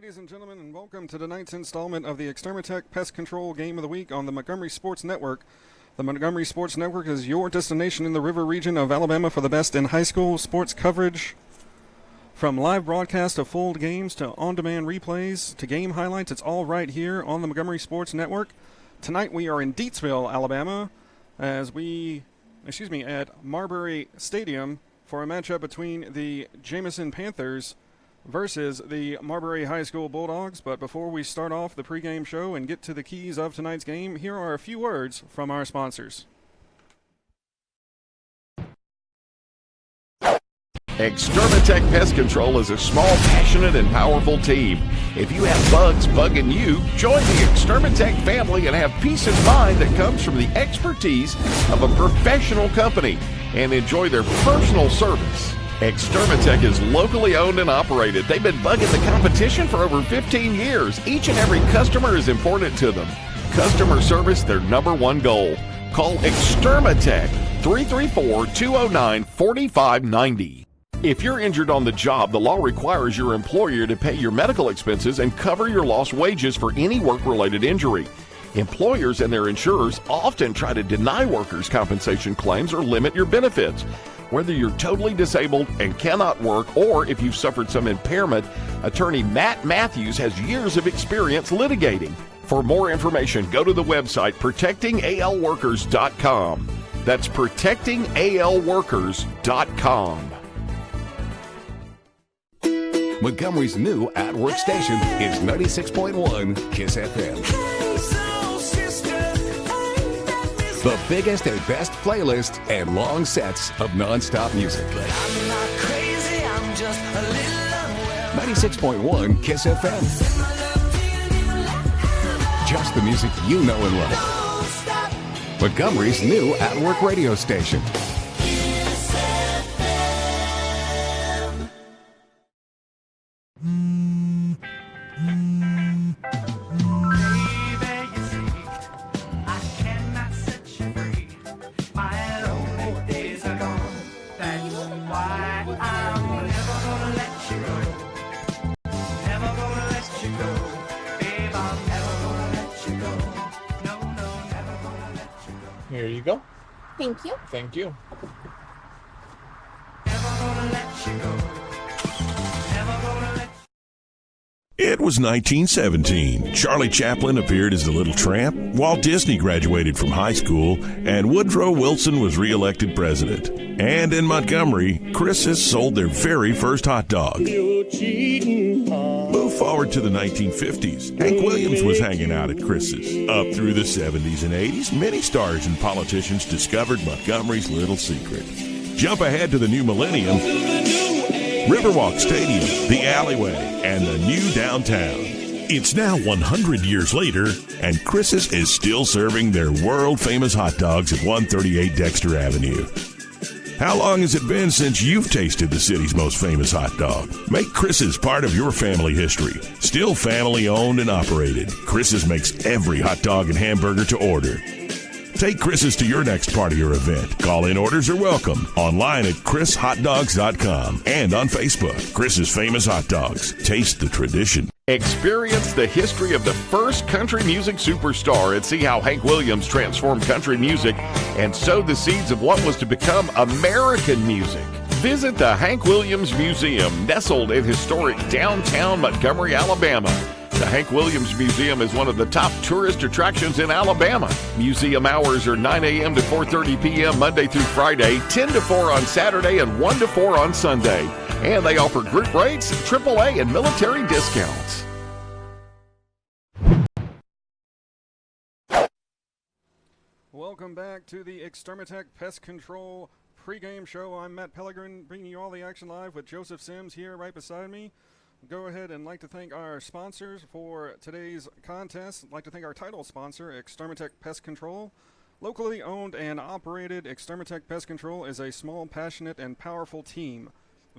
ladies and gentlemen, and welcome to tonight's installment of the Extermitech Pest Control Game of the Week on the Montgomery Sports Network. The Montgomery Sports Network is your destination in the river region of Alabama for the best in high school sports coverage. From live broadcast of full games to on-demand replays to game highlights, it's all right here on the Montgomery Sports Network. Tonight we are in Deatsville, Alabama, at Marbury Stadium for a matchup between the Jemison Panthers versus the Marbury High School Bulldogs. But before we start off the pregame show and get to the keys of tonight's game, here are a few words from our sponsors. Extermitech Pest Control is a small, passionate, and powerful team. If you have bugs bugging you, join the Extermitech family and have peace of mind that comes from the expertise of a professional company and enjoy their personal service. Extermitech is locally owned and operated. They've been bugging the competition for over 15 years. Each and every customer is important to them. Customer service, their number one goal. Call Extermitech 334-209-4590. If you're injured on the job, the law requires your employer to pay your medical expenses and cover your lost wages for any work-related injury. Employers and their insurers often try to deny workers' compensation claims or limit your benefits. Whether you're totally disabled and cannot work, or if you've suffered some impairment, attorney Matt Matthews has years of experience litigating. For more information, go to the website protectingalworkers.com. That's protectingalworkers.com. Montgomery's new at-work station is 96.1 KISS FM. The biggest and best playlist and long sets of non-stop music. 96.1 KISS FM. Just the music you know and love. Montgomery's new at-work radio station. Here you go. Thank you. Thank you. It was 1917. Charlie Chaplin appeared as the Little Tramp, Walt Disney graduated from high school, and Woodrow Wilson was reelected president. And in Montgomery, Chris's sold their very first hot dog. Move forward to the 1950s. Hank Williams was hanging out at Chris's. Up through the 70s and 80s, many stars and politicians discovered Montgomery's little secret. Jump ahead to the new millennium. Riverwalk Stadium, the alleyway, and the new downtown. It's now 100 years later, and Chris's is still serving their world-famous hot dogs at 138 Dexter Avenue. How long has it been since you've tasted the city's most famous hot dog? Make Chris's part of your family history. Still family-owned and operated, Chris's makes every hot dog and hamburger to order. Take Chris's to your next party or event. Call-in orders are welcome. Online at chrishotdogs.com and on Facebook. Chris's Famous Hot Dogs. Taste the tradition. Experience the history of the first country music superstar and see how Hank Williams transformed country music and sowed the seeds of what was to become American music. Visit the Hank Williams Museum, nestled in historic downtown Montgomery, Alabama. The Hank Williams Museum is one of the top tourist attractions in Alabama. Museum hours are 9 a.m. to 4:30 p.m. Monday through Friday, 10 to 4 on Saturday, and 1 to 4 on Sunday. And they offer group rates, AAA, and military discounts. Welcome back to the Extermitech Pest Control pregame show. I'm Matt Pellegrin, bringing you all the action live with Joseph Sims here right beside me. Go ahead and like to thank our sponsors for today's contest. I'd like to thank our title sponsor, Extermitech Pest Control. Locally owned and operated, Extermitech Pest Control is a small, passionate, and powerful team.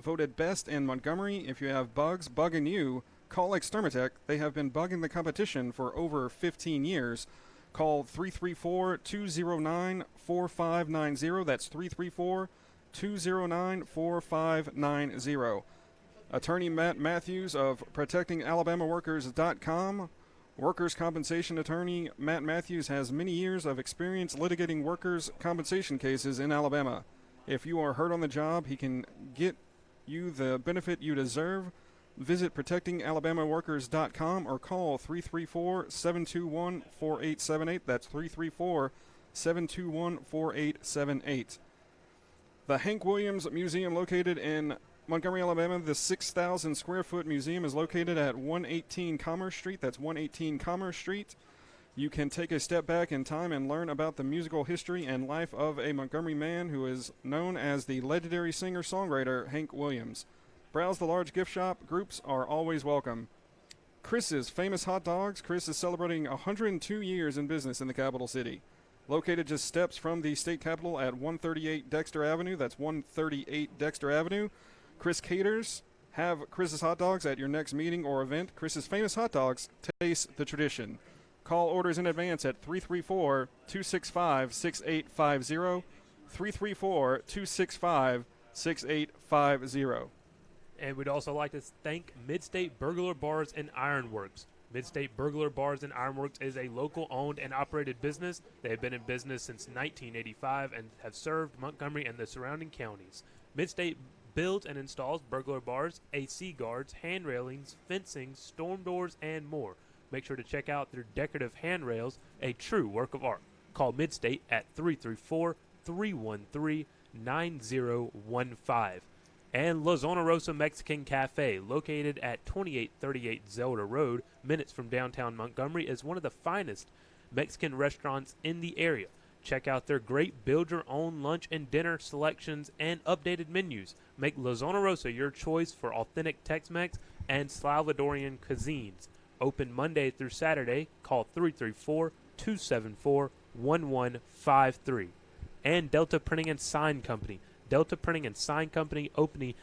Voted best in Montgomery. If you have bugs bugging you, call Extermitech. They have been bugging the competition for over 15 years. Call 334-209-4590. That's 334-209-4590. Attorney Matt Matthews of ProtectingAlabamaWorkers.com. Workers' compensation attorney Matt Matthews has many years of experience litigating workers' compensation cases in Alabama. If you are hurt on the job, he can get you the benefit you deserve. Visit ProtectingAlabamaWorkers.com or call 334-721-4878. That's 334-721-4878. The Hank Williams Museum, located in Montgomery, Alabama. The 6,000 square foot museum is located at 118 Commerce Street. That's 118 Commerce Street. You can take a step back in time and learn about the musical history and life of a Montgomery man who is known as the legendary singer-songwriter Hank Williams. Browse the large gift shop. Groups are always welcome. Chris's Famous Hot Dogs. Chris is celebrating 102 years in business in the capital city. Located just steps from the state capitol at 138 Dexter Avenue. That's 138 Dexter Avenue. Chris caters. Have Chris's Hot Dogs at your next meeting or event. Chris's Famous Hot Dogs. Taste the tradition. Call orders in advance at 334-265-6850. 334-265-6850. And we'd also like to thank Midstate Burglar Bars and Ironworks. Midstate Burglar Bars and Ironworks is a local owned and operated business. They have been in business since 1985 and have served Montgomery and the surrounding counties. Midstate builds and installs burglar bars, AC guards, hand railings, fencing, storm doors, and more. Make sure to check out their decorative handrails, a true work of art. Call Midstate at 334-313-9015. And La Zona Rosa Mexican Cafe, located at 2838 Zelda Road, minutes from downtown Montgomery, is one of the finest Mexican restaurants in the area. Check out their great build-your-own lunch and dinner selections and updated menus. Make La Zona Rosa your choice for authentic Tex-Mex and Salvadorian cuisines. Open Monday through Saturday. Call 334-274-1153. And Delta Printing and Sign Company. Delta Printing and Sign Company opened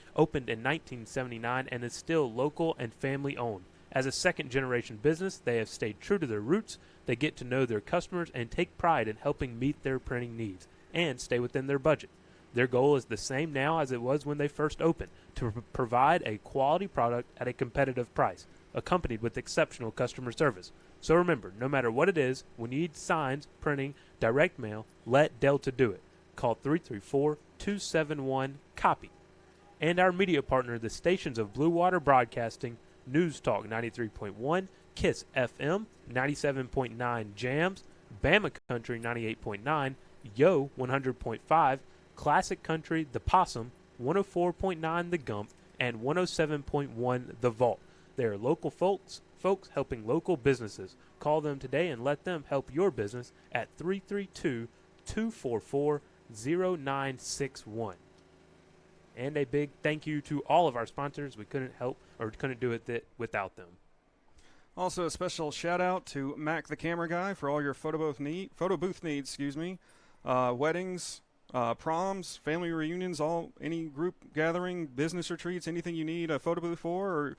in 1979 and is still local and family owned. As a second-generation business, they have stayed true to their roots. They get to know their customers and take pride in helping meet their printing needs and stay within their budget. Their goal is the same now as it was when they first opened, to provide a quality product at a competitive price, accompanied with exceptional customer service. So remember, no matter what it is, when you need signs, printing, direct mail, let Delta do it. Call 334-271-COPY. And our media partner, the stations of Blue Water Broadcasting, News Talk 93.1, KISS FM 97.9 Jams, Bama Country 98.9, Yo 100.5, Classic Country The Possum 104.9 The Gump, and 107.1 The Vault. They are local folks helping local businesses. Call them today and let them help your business at 332-244-0961. And a big thank you to all of our sponsors. We couldn't do it without them. Also, a special shout out to Mac the Camera Guy for all your photo booth needs. Weddings, proms, family reunions, any group gathering, business retreats, anything you need a photo booth for, or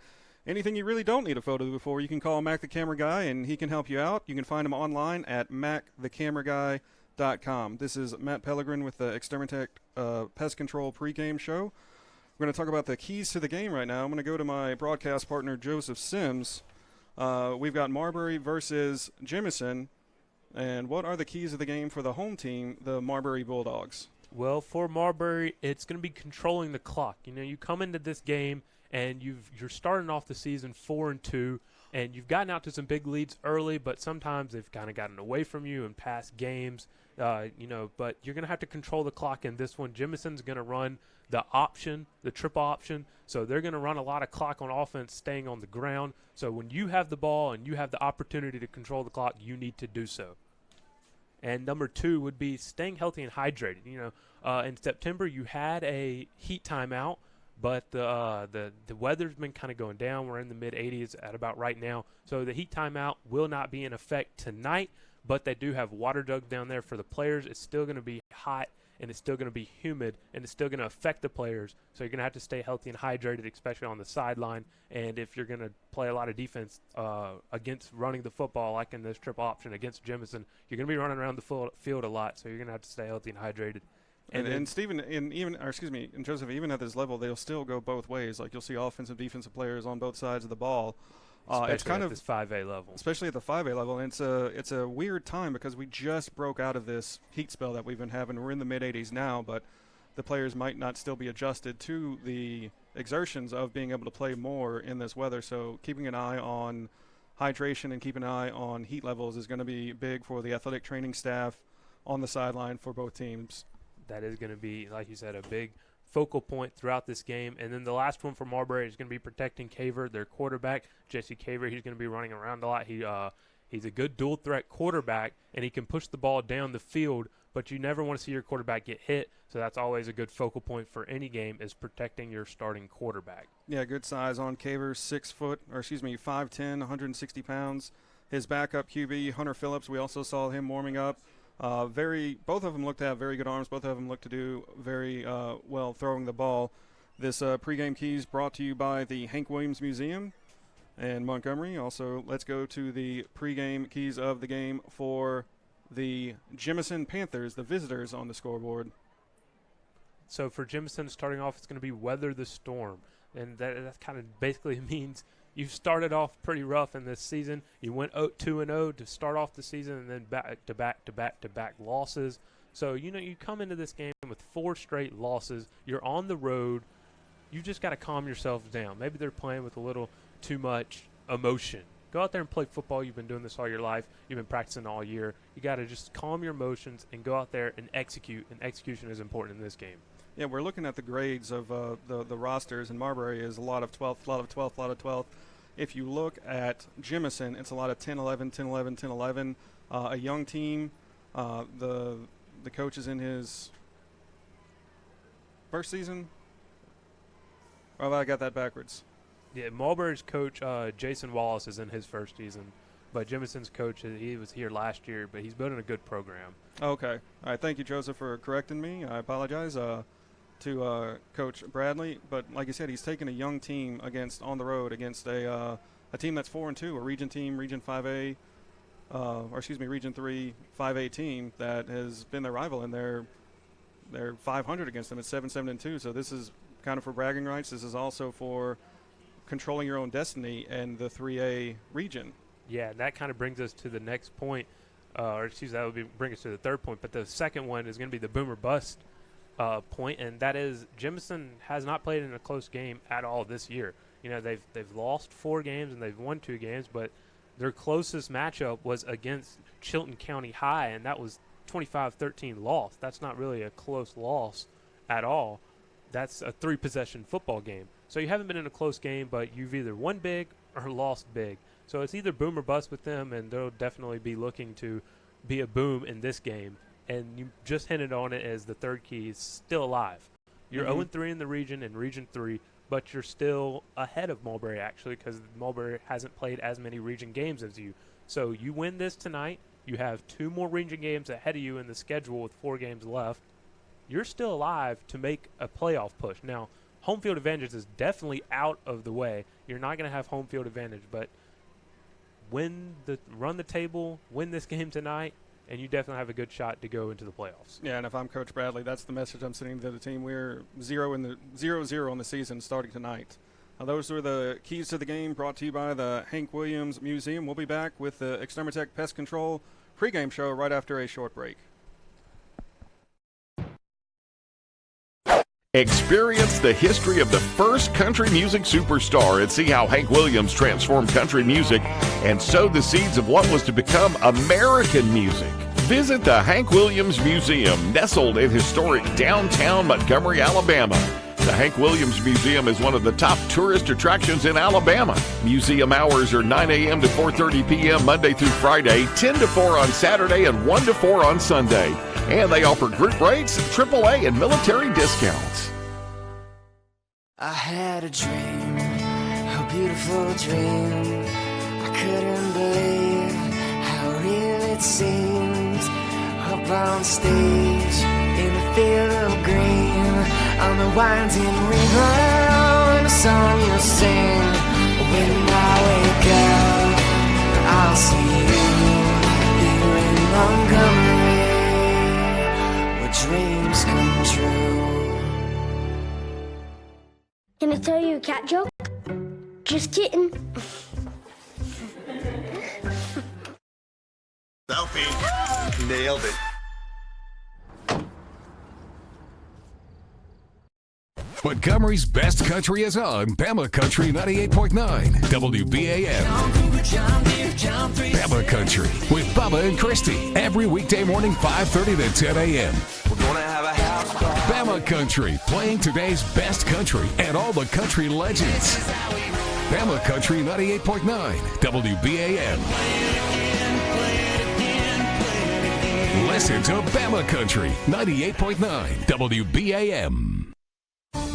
anything you really don't need a photo booth for. You can call Mac the Camera Guy and he can help you out. You can find him online at macthecameraguy.com. This is Matt Pellegrin with the Extermitech Pest Control pregame show. We're going to talk about the keys to the game right now. I'm going to go to my broadcast partner, Joseph Sims. We've got Marbury versus Jemison. And what are the keys of the game for the home team, the Marbury Bulldogs? Well, for Marbury, it's going to be controlling the clock. You know, you come into this game and you're starting off the season 4-2, and you've gotten out to some big leads early, but sometimes they've kind of gotten away from you in past games. But you're going to have to control the clock in this one. Jemison's going to run the triple option. So they're going to run a lot of clock on offense, staying on the ground. So when you have the ball and you have the opportunity to control the clock, you need to do so. And number 2 would be staying healthy and hydrated. In September you had a heat timeout, but the weather's been kind of going down. We're in the mid-80s at about right now. So the heat timeout will not be in effect tonight, but they do have water jugs down there for the players. It's still going to be hot, and it's still going to be humid, and it's still going to affect the players. So you're going to have to stay healthy and hydrated, especially on the sideline. And if you're going to play a lot of defense against running the football, like in this triple option against Jemison, you're going to be running around the field a lot, so you're going to have to stay healthy and hydrated. And Stephen, and Joseph, even at this level, they'll still go both ways. Like you'll see offensive, defensive players on both sides of the ball. It's kind of this 5A level, especially at the 5A level. And it's a weird time because we just broke out of this heat spell that we've been having. We're in the mid 80s now, but the players might not still be adjusted to the exertions of being able to play more in this weather. So keeping an eye on hydration and keeping an eye on heat levels is going to be big for the athletic training staff on the sideline for both teams. That is going to be, like you said, a big focal point throughout this game. And then the last one for Marbury is going to be protecting Caver, their quarterback. Jesse Caver, he's going to be running around a lot. He's a good dual threat quarterback, and he can push the ball down the field, but you never want to see your quarterback get hit. So that's always a good focal point for any game, is protecting your starting quarterback. Yeah, good size on Caver, 5'10", 160 pounds. His backup QB, Hunter Phillips, we also saw him warming up. Both of them look to have very good arms. Both of them look to do very well throwing the ball. This pregame keys brought to you by the Hank Williams Museum and Montgomery. Also, let's go to the pregame keys of the game for the Jemison Panthers, the visitors on the scoreboard. So for Jemison, starting off, it's going to be weather the storm. And that kind of basically means you started off pretty rough in this season. You went 2-0 to start off the season, and then back-to-back losses. So, you come into this game with 4 straight losses. You're on the road. You just got to calm yourself down. Maybe they're playing with a little too much emotion. Go out there and play football. You've been doing this all your life. You've been practicing all year. You got to just calm your emotions and go out there and execute, and execution is important in this game. Yeah, we're looking at the grades of the rosters, and Marbury is a lot of 12th. If you look at Jemison, it's a lot of 10-11. A young team. The coach is in his first season. Oh, I got that backwards. Yeah, Marbury's coach, Jason Wallace, is in his first season. But Jemison's coach, he was here last year, but he's building a good program. Okay. All right, thank you, Joseph, for correcting me. I apologize to Coach Bradley. But like you said, he's taking a young team on the road against a team that's 4-2, a region team, Region 5A, Region 3 5A team that has been their rival, and they're 500 against them. It's 7-2. So this is kind of for bragging rights. This is also for controlling your own destiny in the 3A region. Yeah, that kind of brings us to the next point, bring us to the third point. But the second one is going to be the boomer bust point, and that is Jemison has not played in a close game at all this year. They've lost 4 games and they've won 2 games, but their closest matchup was against Chilton County High, and that was 25-13 loss. That's not really a close loss at all. That's a 3-possession football game. So you haven't been in a close game, but you've either won big or lost big. So it's either boom or bust with them, and they'll definitely be looking to be a boom in this game. And you just hinted on it as the third key is still alive. You're 0-3 in the region in Region 3, but you're still ahead of Marbury, actually, because Marbury hasn't played as many region games as you. So you win this tonight. You have 2 more region games ahead of you in the schedule with 4 games left. You're still alive to make a playoff push. Now, home field advantage is definitely out of the way. You're not going to have home field advantage, but run the table, win this game tonight, and you definitely have a good shot to go into the playoffs. Yeah, and if I'm Coach Bradley, that's the message I'm sending to the team. We're 0-0 on the season starting tonight. Now, those were the keys to the game brought to you by the Hank Williams Museum. We'll be back with the Extermatech Pest Control pregame show right after a short break. Experience the history of the first country music superstar and see how Hank Williams transformed country music and sowed the seeds of what was to become American music. Visit the Hank Williams Museum, nestled in historic downtown Montgomery, Alabama. The Hank Williams Museum is one of the top tourist attractions in Alabama. Museum hours are 9 a.m. to 4:30 p.m. Monday through Friday, 10 to 4 on Saturday, and 1 to 4 on Sunday. And they offer group rates, AAA, and military discounts. I had a dream, a beautiful dream. I couldn't believe how real it seemed. Up on stage, in a field of green, on the winding river, and a song you'll sing. When I wake up, I'll see you here in Montgomery, where dreams come true. Can I tell you a cat joke? Just kidding. Selfie. Nailed it. Montgomery's best country is on Bama Country 98.9 WBAM. Bama Country with Bubba and Christy every weekday morning 5:30 to 10 a.m. We're gonna have a house party. Bama Country playing today's best country and all the country legends. Bama Country 98.9 WBAM. Listen to Bama Country 98.9 WBAM.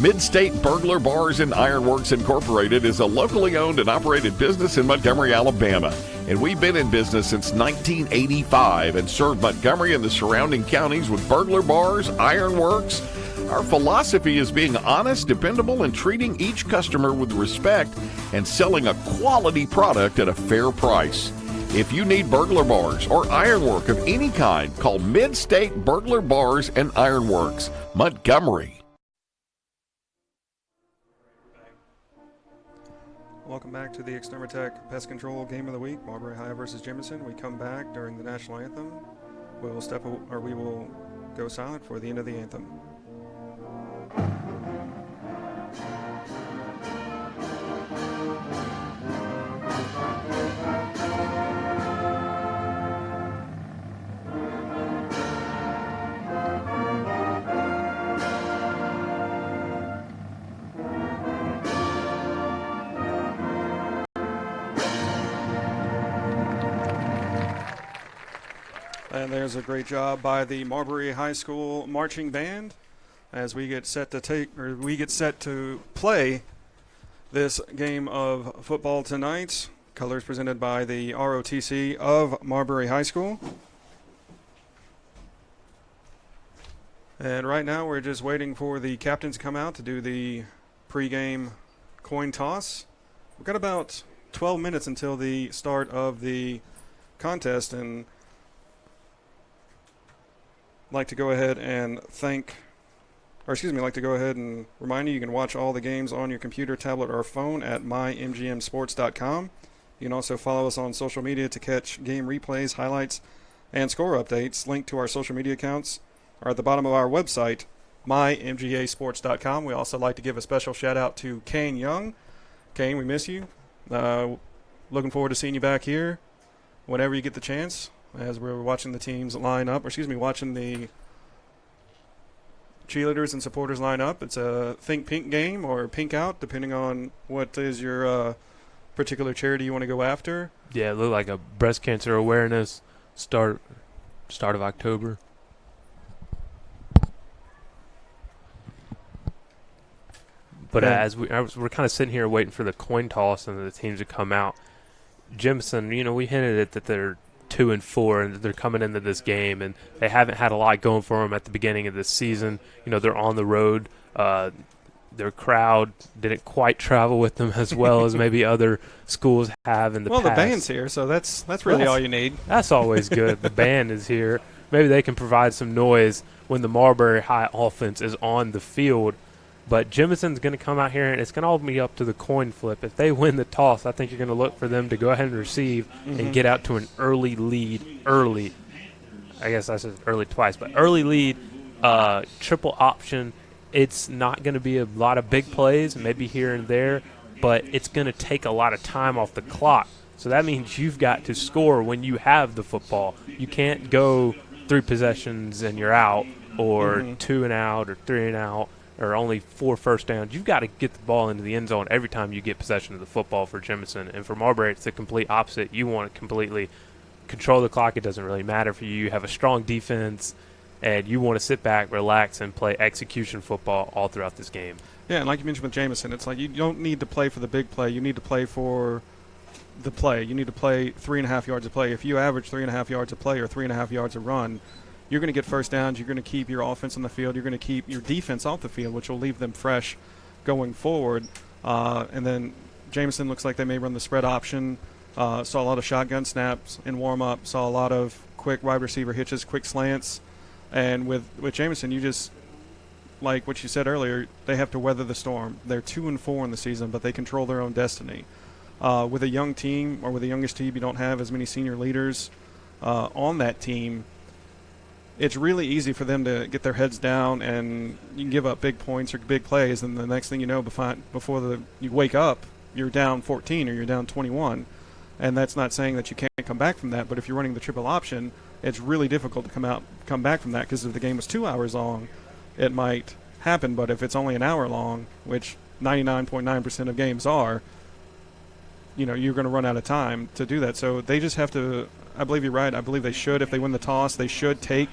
Mid-State Burglar Bars and Ironworks Incorporated is a locally owned and operated business in Montgomery, Alabama. And we've been in business since 1985 and served Montgomery and the surrounding counties with burglar bars, ironworks. Our philosophy is being honest, dependable, and treating each customer with respect and selling a quality product at a fair price. If you need burglar bars or ironwork of any kind, call Mid-State Burglar Bars and Ironworks, Montgomery. Welcome back to the Extermatech Pest Control Game of the Week, Marbury High versus Jemison. We come back during the national anthem. We will go silent for the end of the anthem. And there's a great job by the Marbury High School marching band as we get set to play this game of football tonight. Colors presented by the ROTC of Marbury High School. And right now we're just waiting for the captains to come out to do the pregame coin toss. We've got about 12 minutes until the start of the contest, and like to go ahead and remind you can watch all the games on your computer, tablet, or phone at mymgmsports.com. You can also follow us on social media to catch game replays, highlights, and score updates. Linked to our social media accounts are at the bottom of our website, mymgasports.com. We also like to give a special shout out to Kane Young. Kane, we miss you. Looking forward to seeing you back here whenever you get the chance, as we're watching the teams line up, watching the cheerleaders and supporters line up. It's a Think Pink game or Pink Out, depending on what is your particular charity you want to go after. Yeah, it looked like a breast cancer awareness start of October. But as we're kind of sitting here waiting for the coin toss and the teams to come out, Jemison, we hinted at that they're 2-4 and they're coming into this game, and they haven't had a lot going for them at the beginning of this season. They're on the road. Their crowd didn't quite travel with them as well as maybe other schools have in the past. Well, the band's here, so that's really all you need. That's always good. The band is here. Maybe they can provide some noise when the Marbury High offense is on the field. But Jemison's going to come out here, and it's going to all be up to the coin flip. If they win the toss, I think you're going to look for them to go ahead and receive and get out to an early lead. I guess I said early twice, but early lead, triple option. It's not going to be a lot of big plays, maybe here and there, but it's going to take a lot of time off the clock. So that means you've got to score when you have the football. You can't go 3 possessions and you're out, or 2 and out, or 3 and out, or only 4 first downs. You've got to get the ball into the end zone every time you get possession of the football for Jemison. And for Marbury, it's the complete opposite. You want to completely control the clock. It doesn't really matter for you. You have a strong defense, and you want to sit back, relax, and play execution football all throughout this game. Yeah, and like you mentioned with Jemison, it's like you don't need to play for the big play. You need to play for the play. You need to play 3.5 yards of play. If you average 3.5 yards of play or 3.5 yards of run, you're going to get first downs. You're going to keep your offense on the field. You're going to keep your defense off the field, which will leave them fresh going forward. And then Jemison looks like they may run the spread option. Saw a lot of shotgun snaps in warm-up. Saw a lot of quick wide receiver hitches, quick slants. And with Jemison, you just, like what you said earlier, they have to weather the storm. They're 2-4 in the season, but they control their own destiny. With a young team, or with the youngest team, you don't have as many senior leaders on that team. It's really easy for them to get their heads down, and you can give up big points or big plays, and the next thing you know, before you wake up, you're down 14 or you're down 21. And that's not saying that you can't come back from that, but if you're running the triple option, it's really difficult to come back from that, because if the game was 2 hours long, it might happen. But if it's only an hour long, which 99.9% of games are, you're going to run out of time to do that. So they just have to, I believe you're right, I believe they should, if they win the toss, they should take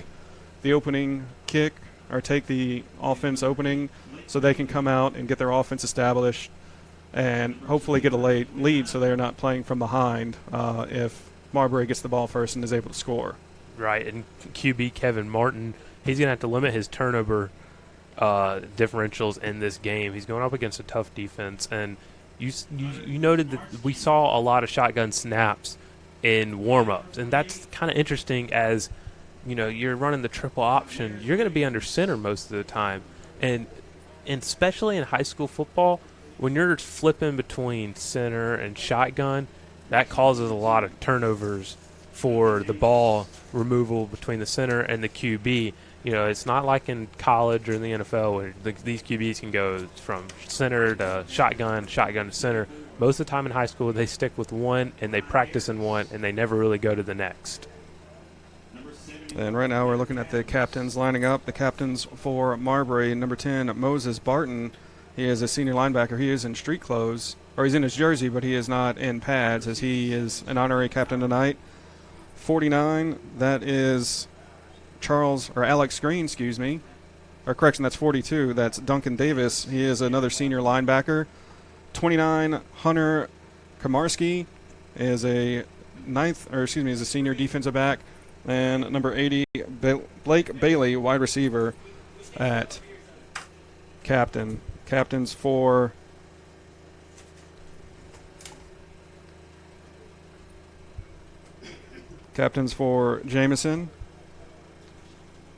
the opening kick or take the offense opening so they can come out and get their offense established and hopefully get a late lead so they're not playing from behind if Marbury gets the ball first and is able to score. Right, and QB Kevin Martin, he's going to have to limit his turnover differentials in this game. He's going up against a tough defense, and you noted that we saw a lot of shotgun snaps in warm-ups, and that's kind of interesting as, you're running the triple option. You're going to be under center most of the time, and especially in high school football, when you're flipping between center and shotgun, that causes a lot of turnovers for the ball removal between the center and the QB. It's not like in college or in the NFL where these QBs can go from center to shotgun to center. Most of the time in high school, they stick with one, and they practice in one, and they never really go to the next. And right now we're looking at the captains lining up. The captains for Marbury, number 10, Moses Barton. He is a senior linebacker. He is in street clothes, or he's in his jersey, but he is not in pads, as he is an honorary captain tonight. 49, that is Alex Green, or correction, that's 42. That's Duncan Davis. He is another senior linebacker. 29, Hunter Kamarski is a senior defensive back. And number 80, Blake Bailey, wide receiver at captain. Captains for Jemison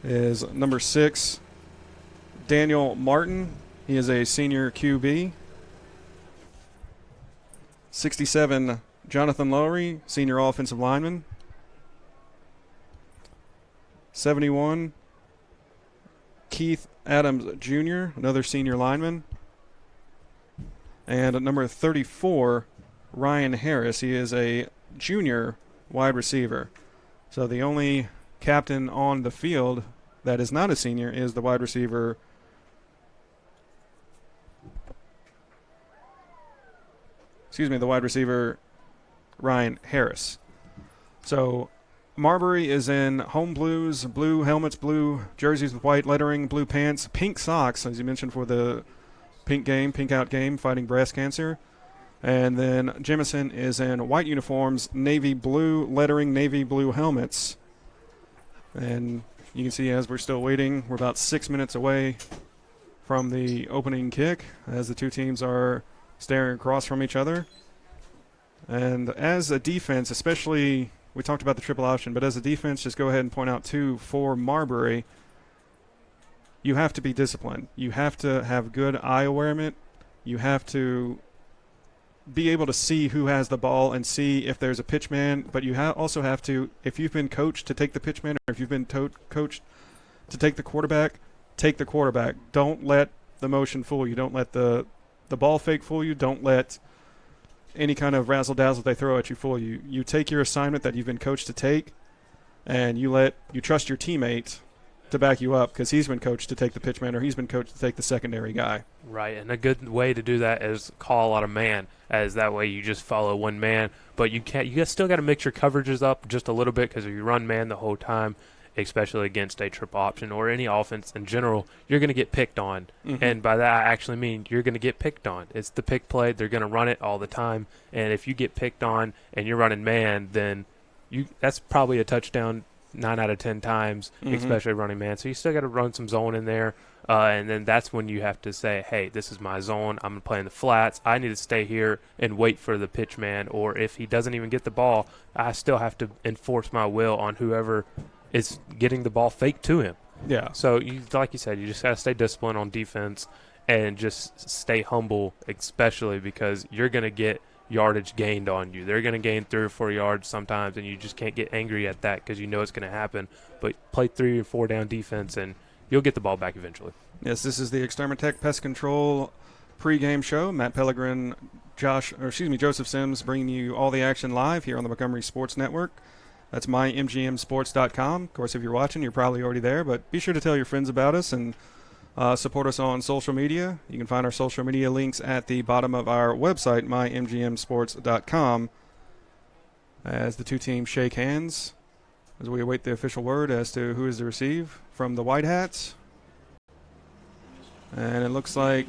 is number 6, Daniel Martin. He is a senior QB. 67, Jonathan Lowry, senior offensive lineman. 71, Keith Adams Jr., another senior lineman. And at number 34, Ryan Harris. He is a junior wide receiver. So the only captain on the field that is not a senior is the wide receiver. The wide receiver, Ryan Harris. So Marbury is in home blues, blue helmets, blue jerseys with white lettering, blue pants, pink socks, as you mentioned, for the pink out game, fighting breast cancer. And then Jemison is in white uniforms, navy blue lettering, navy blue helmets. And you can see as we're still waiting, we're about 6 minutes away from the opening kick as the two teams are staring across from each other. And as a defense, especially, we talked about the triple option, but as a defense, just go ahead and point out too, for Marbury, you have to be disciplined. You have to have good eye awareness. You have to be able to see who has the ball and see if there's a pitch man, but you also have to, if you've been coached to take the pitch man or if you've been coached to take the quarterback, take the quarterback. Don't let the motion fool you. Don't let the ball fake fool you. Don't let any kind of razzle-dazzle they throw at you fool you. You take your assignment that you've been coached to take, and you trust your teammate to back you up because he's been coached to take the pitch man or he's been coached to take the secondary guy. Right, and a good way to do that is call out a man, as that way you just follow one man. But you still got to mix your coverages up just a little bit, because if you run man the whole time, especially against a triple option or any offense in general, you're going to get picked on. Mm-hmm. And by that, I actually mean you're going to get picked on. It's the pick play. They're going to run it all the time. And if you get picked on and you're running man, then that's probably a touchdown 9 out of 10 times, mm-hmm. especially running man. So you still got to run some zone in there. And then that's when you have to say, hey, this is my zone. I'm going to play in the flats. I need to stay here and wait for the pitch man. Or if he doesn't even get the ball, I still have to enforce my will on whoever is getting the ball fake to him. Yeah. So, like you said, you just got to stay disciplined on defense and just stay humble, especially because you're going to get yardage gained on you. They're going to gain 3 or 4 yards sometimes, and you just can't get angry at that because you know it's going to happen. But play 3 or 4 down defense, and you'll get the ball back eventually. Yes, this is the Extermatech Pest Control pregame show. Matt Pellegrin, Joseph Sims bringing you all the action live here on the Montgomery Sports Network. That's mymgmsports.com. Of course, if you're watching, you're probably already there, but be sure to tell your friends about us and support us on social media. You can find our social media links at the bottom of our website, mymgmsports.com, as the two teams shake hands as we await the official word as to who is to receive from the White Hats. And it looks like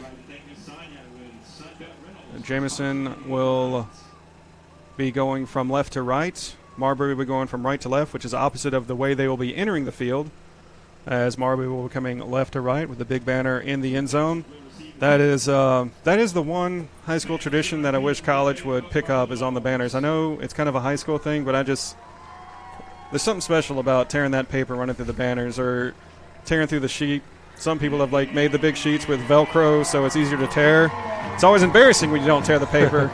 Jemison will be going from left to right. Marbury will be going from right to left, which is opposite of the way they will be entering the field, as Marbury will be coming left to right with the big banner in the end zone. That is the one high school tradition that I wish college would pick up, is on the banners. I know it's kind of a high school thing, but there's something special about tearing that paper, running through the banners, or tearing through the sheet. Some people have made the big sheets with Velcro, so it's easier to tear. It's always embarrassing when you don't tear the paper,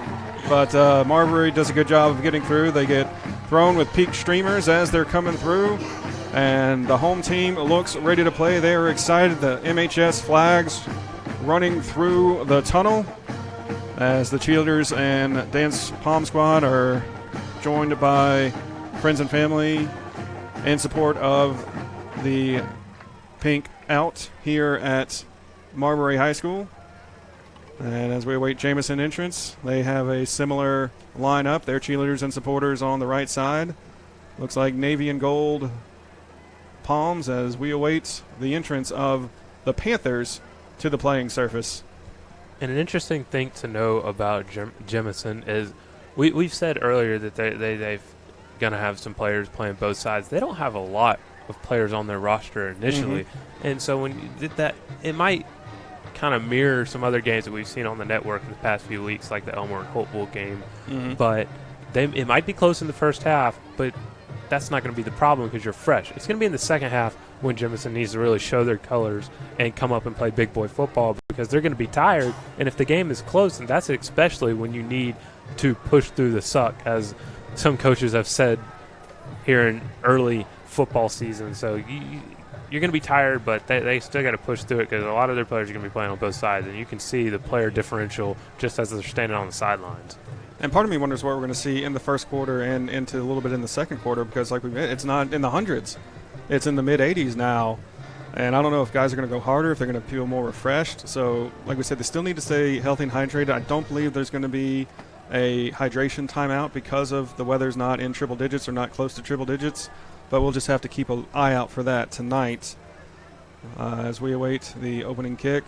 but Marbury does a good job of getting through. They get thrown with peak streamers as they're coming through, and the home team looks ready to play. They are excited. The MHS flags running through the tunnel as the cheerleaders and dance pom squad are joined by friends and family in support of the pink out here at Marbury High School. And as we await Jemison entrance, they have a similar lineup. Their cheerleaders and supporters on the right side. Looks like navy and gold palms as we await the entrance of the Panthers to the playing surface. And an interesting thing to know about Jemison is we've said earlier that they've going to have some players playing both sides. They don't have a lot of players on their roster initially. And so when you did that, it might kind of mirror some other games that we've seen on the network in the past few weeks, like the Elmer and Hopewell game. But it might be close in the first half, but that's not going to be the problem because you're fresh. It's going to be in the second half when Jemison needs to really show their colors and come up and play big boy football, because they're going to be tired. And if the game is close, and that's especially when you need to push through the suck, as some coaches have said here in early football season. So you're going to be tired, but they still got to push through it because a lot of their players are going to be playing on both sides, and you can see the player differential just as they're standing on the sidelines. And part of me wonders what we're going to see in the first quarter and into a little bit in the second quarter, because like it's not in the hundreds. It's in the mid-80s now. And I don't know if guys are going to go harder, if they're going to feel more refreshed. So like we said, they still need to stay healthy and hydrated. I don't believe there's going to be a hydration timeout because of the weather's not in triple digits or not close to triple digits. But we'll just have to keep an eye out for that tonight as we await the opening kick.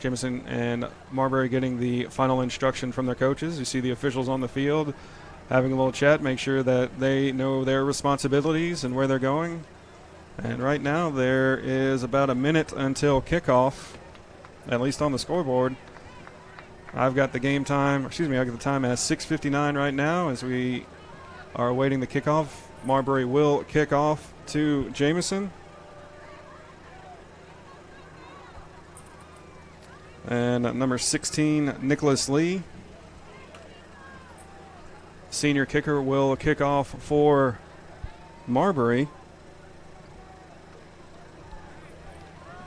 Jemison and Marbury getting the final instruction from their coaches. You see the officials on the field having a little chat, make sure that they know their responsibilities and where they're going. And right now there is about a minute until kickoff, at least on the scoreboard. I've got the time as 6:59 right now as we are awaiting the kickoff. Marbury will kick off to Jemison. And number 16, Nicholas Lee. Senior kicker will kick off for Marbury.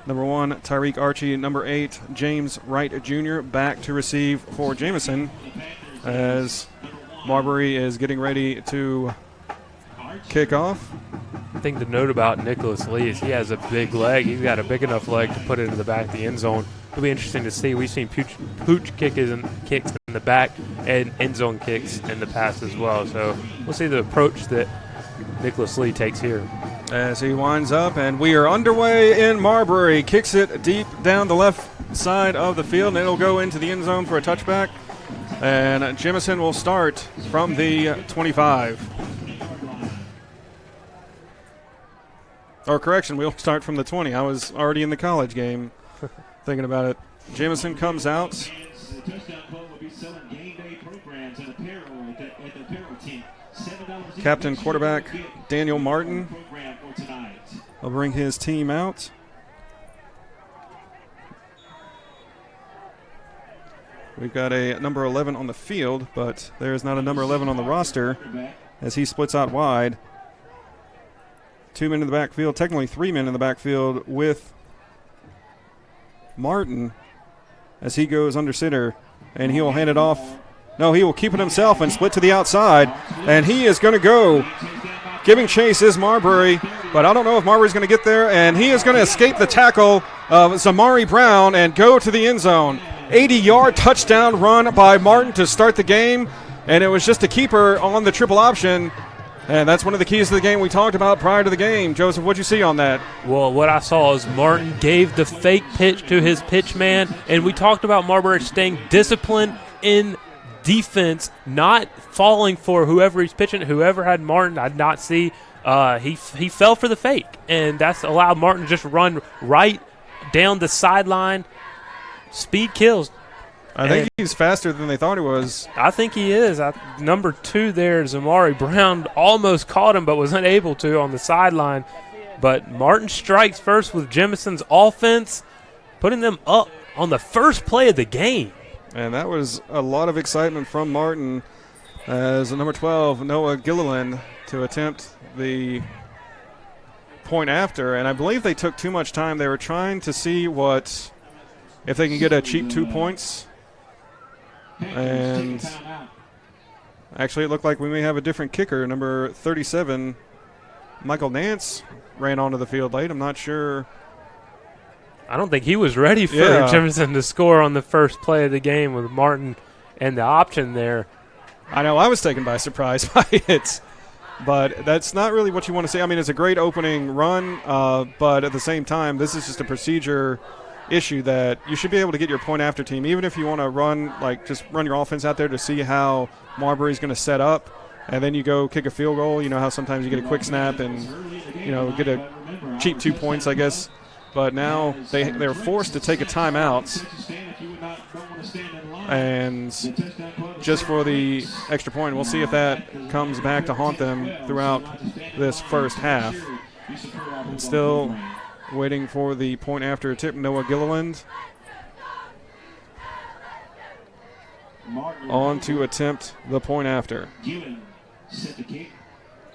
Number 1, Tyreek Archie. Number 8, James Wright Jr. back to receive for Jemison as Marbury is getting ready to kick off. I think the note about Nicholas Lee is he has a big leg. He's got a big enough leg to put it in the back of the end zone. It'll be interesting to see. We've seen pooch kicks in the back and end zone kicks in the past as well. So we'll see the approach that Nicholas Lee takes here. As he winds up, and we are underway in Marbury. Kicks it deep down the left side of the field, and it'll go into the end zone for a touchback. And Jemison will start from the 25. Or correction, we'll start from the 20. I was already in the college game thinking about it. Jemison comes out. Captain quarterback Daniel Martin. will bring his team out. We've got a number 11 on the field, but there is not a number 11 on the roster as he splits out wide. 2 men in the backfield, technically 3 men in the backfield with Martin as he goes under center, and he will hand it off. No, he will keep it himself and split to the outside, and he is going to go. Giving chase is Marbury, but I don't know if Marbury's going to get there, and he is going to escape the tackle of Zamari Brown and go to the end zone. 80-yard touchdown run by Martin to start the game, and it was just a keeper on the triple option, and that's one of the keys to the game we talked about prior to the game. Joseph, what'd you see on that? Well, what I saw is Martin gave the fake pitch to his pitch man, and we talked about Marbury staying disciplined in defense, not falling for whoever he's pitching. Whoever had Martin, I did not see. He fell for the fake, and that's allowed Martin to just run right down the sideline. Speed kills. I think he's faster than they thought he was. I think he is. Number 2 there, Zamari Brown, almost caught him but was unable to on the sideline. But Martin strikes first with Jemison's offense, putting them up on the first play of the game. And that was a lot of excitement from Martin as number 12, Noah Gilliland, to attempt the point after. And I believe they took too much time. They were trying to see if they can get a cheap 2 points. And actually it looked like we may have a different kicker. Number 37, Michael Nance, ran onto the field late. I'm not sure. I don't think he was ready for Jemison to score on the first play of the game with Martin and the option there. I know I was taken by surprise by it, but that's not really what you want to see. I mean, it's a great opening run, but at the same time, this is just a procedure issue that you should be able to get your point after team, even if you want to run, just run your offense out there to see how Marbury's going to set up, and then you go kick a field goal. You know how sometimes you get a quick snap and, get a cheap 2 points, I guess. But now they're forced to take a timeout, and just for the extra point. We'll see if that comes back to haunt them throughout this first half. And still waiting for the point after tip, Noah Gilliland on to attempt the point after. A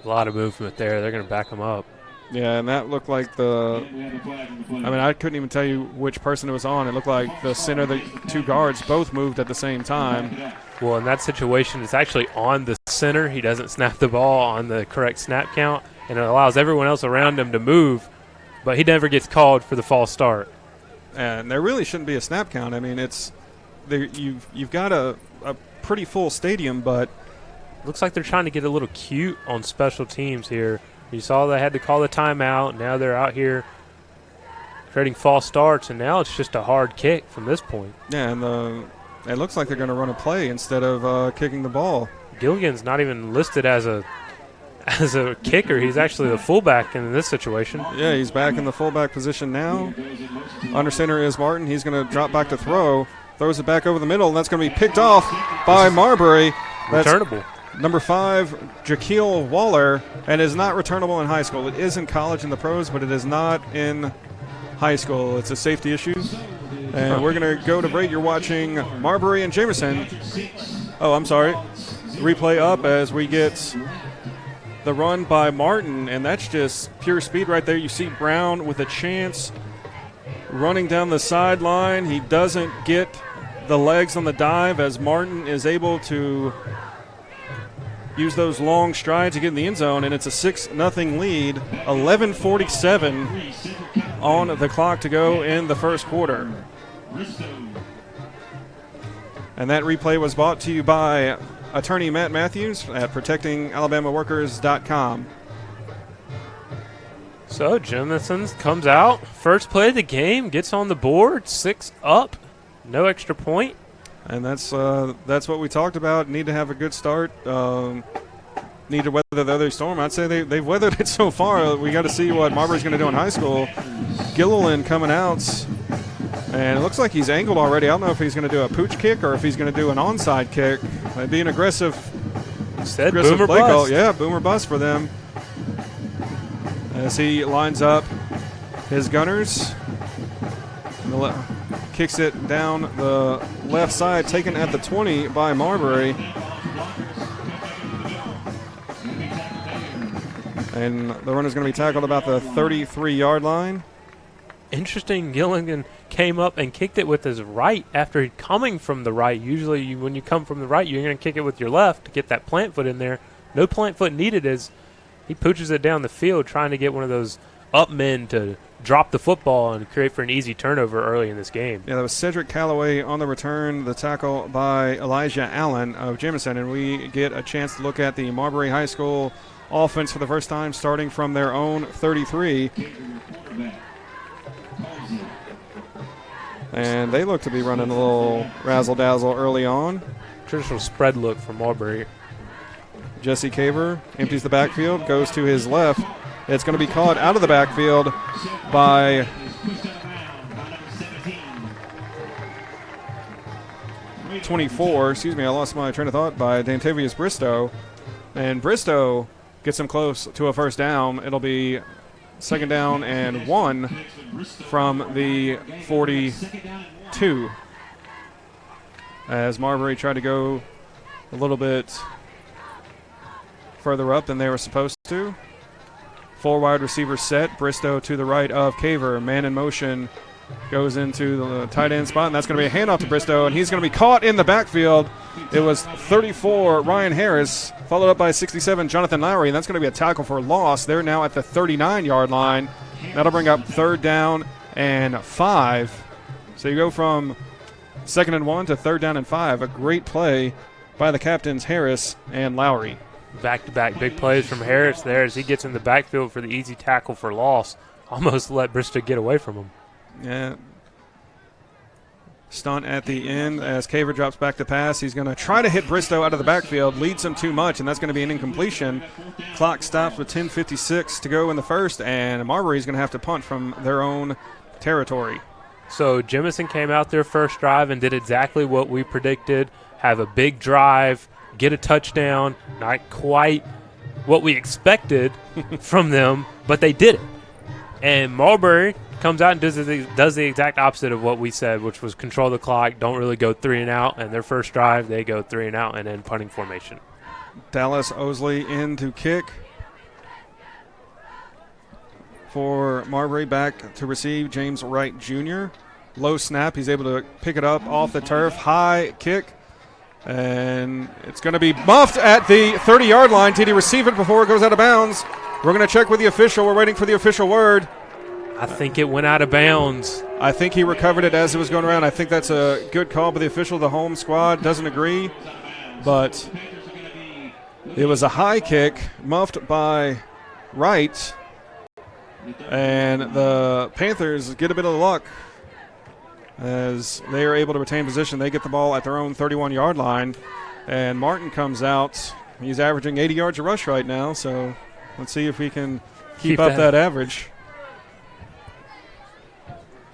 lot of movement there. They're going to back him up. Yeah, and that looked like I couldn't even tell you which person it was on. It looked like the center, the 2 guards both moved at the same time. Well, in that situation, it's actually on the center. He doesn't snap the ball on the correct snap count, and it allows everyone else around him to move, but he never gets called for the false start. And there really shouldn't be a snap count. I mean, you've got a pretty full stadium, but looks like they're trying to get a little cute on special teams here. You saw they had to call the timeout. Now they're out here creating false starts, and now it's just a hard kick from this point. Yeah, and it looks like they're going to run a play instead of kicking the ball. Gilligan's not even listed as a kicker. He's actually the fullback in this situation. Yeah, he's back in the fullback position now. Under center is Martin. He's going to drop back to throw. Throws it back over the middle, and that's going to be picked off by Marbury. That's returnable. Number 5, Jaquil Waller, and is not returnable in high school. It is in college in the pros, but it is not in high school. It's a safety issue. And we're going to go to break. You're watching Marbury and Jemison. Oh, I'm sorry. Replay up as we get the run by Martin, and that's just pure speed right there. You see Brown with a chance running down the sideline. He doesn't get the legs on the dive as Martin is able to use those long strides to get in the end zone, and it's a 6-0 lead. 11:47 on the clock to go in the first quarter. And that replay was brought to you by attorney Matt Matthews at protectingalabamaworkers.com. So Jemison comes out, first play of the game, gets on the board, 6 up, no extra point. And that's what we talked about. Need to have a good start. Need to weather the other storm. I'd say they've weathered it so far. We got to see what Marbury's going to do in high school. Gilliland coming out, and it looks like he's angled already. I don't know if he's going to do a pooch kick or if he's going to do an onside kick. It'd be an aggressive boomer play call. bust. Yeah, boomer bust for them. As he lines up his Gunners. Kicks it down the left side, taken at the 20 by Marbury. And the runner's going to be tackled about the 33-yard line. Interesting, Gilligan came up and kicked it with his right after coming from the right. Usually when you come from the right, you're going to kick it with your left to get that plant foot in there. No plant foot needed as he pooches it down the field trying to get one of those up men to drop the football and create for an easy turnover early in this game. Yeah, that was Cedric Calloway on the return, the tackle by Elijah Allen of Jemison, and we get a chance to look at the Marbury High School offense for the first time, starting from their own 33. And they look to be running a little razzle-dazzle early on. Traditional spread look for Marbury. Jesse Caver empties the backfield, goes to his left. It's going to be caught out of the backfield by '24. Excuse me, I lost my train of thought. By Dantavius Bristow. And Bristow gets him close to a first down. It'll be 2nd down and 1 from the 42. As Marbury tried to go a little bit further up than they were supposed to. 4 wide receivers set. Bristow to the right of Caver. Man in motion goes into the tight end spot, and that's going to be a handoff to Bristow, and he's going to be caught in the backfield. It was 34, Ryan Harris, followed up by 67, Jonathan Lowry, and that's going to be a tackle for loss. They're now at the 39-yard line. That'll bring up 3rd down and 5. So you go from 2nd and 1 to 3rd down and 5. A great play by the captains Harris and Lowry. Back-to-back big plays from Harris there as he gets in the backfield for the easy tackle for loss. Almost let Bristow get away from him. Yeah. Stunt at the end as Caver drops back to pass. He's going to try to hit Bristow out of the backfield, leads him too much, and that's going to be an incompletion. Clock stops with 10:56 to go in the first, and Marbury's going to have to punt from their own territory. So Jemison came out their first drive and did exactly what we predicted, have a big drive, get a touchdown, not quite what we expected from them, but they did it. And Marbury comes out and does the exact opposite of what we said, which was control the clock, don't really go 3 and out. And their first drive, they go 3 and out and then punting formation. Dallas Osley in to kick for Marbury, back to receive James Wright Jr. Low snap, he's able to pick it up off the turf, high kick. And it's going to be muffed at the 30-yard line. Did he receive it before it goes out of bounds? We're going to check with the official. We're waiting for the official word. I think it went out of bounds. I think he recovered it as it was going around. I think that's a good call by the official. The home squad doesn't agree. But it was a high kick, muffed by Wright. And the Panthers get a bit of luck as they are able to retain position. They get the ball at their own 31-yard line. And Martin comes out. He's averaging 80 yards a rush right now, so let's see if we can keep up that average.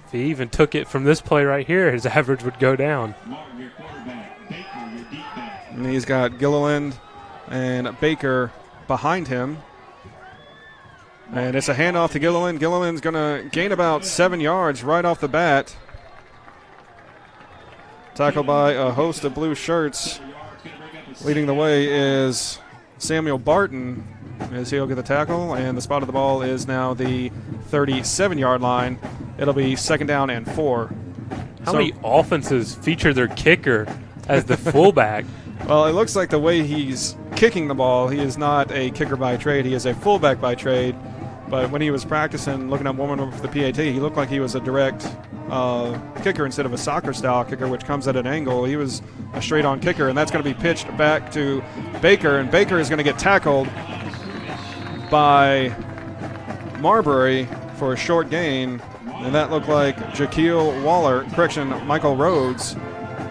If he even took it from this play right here, his average would go down. And he's got Gilliland and Baker behind him. And it's a handoff to Gilliland. Gilliland's going to gain about 7 yards right off the bat. Tackled by a host of blue shirts. Leading the way is Samuel Barton as he'll get the tackle, and the spot of the ball is now the 37-yard line. It'll be 2nd down and 4. How many offenses feature their kicker as the fullback? Well, it looks like the way he's kicking the ball, he is not a kicker by trade. He is a fullback by trade. But when he was practicing, looking up warming up for the PAT, he looked like he was a direct kicker instead of a soccer-style kicker, which comes at an angle. He was a straight-on kicker, and that's going to be pitched back to Baker, and Baker is going to get tackled by Marbury for a short gain, and that looked like Michael Rhodes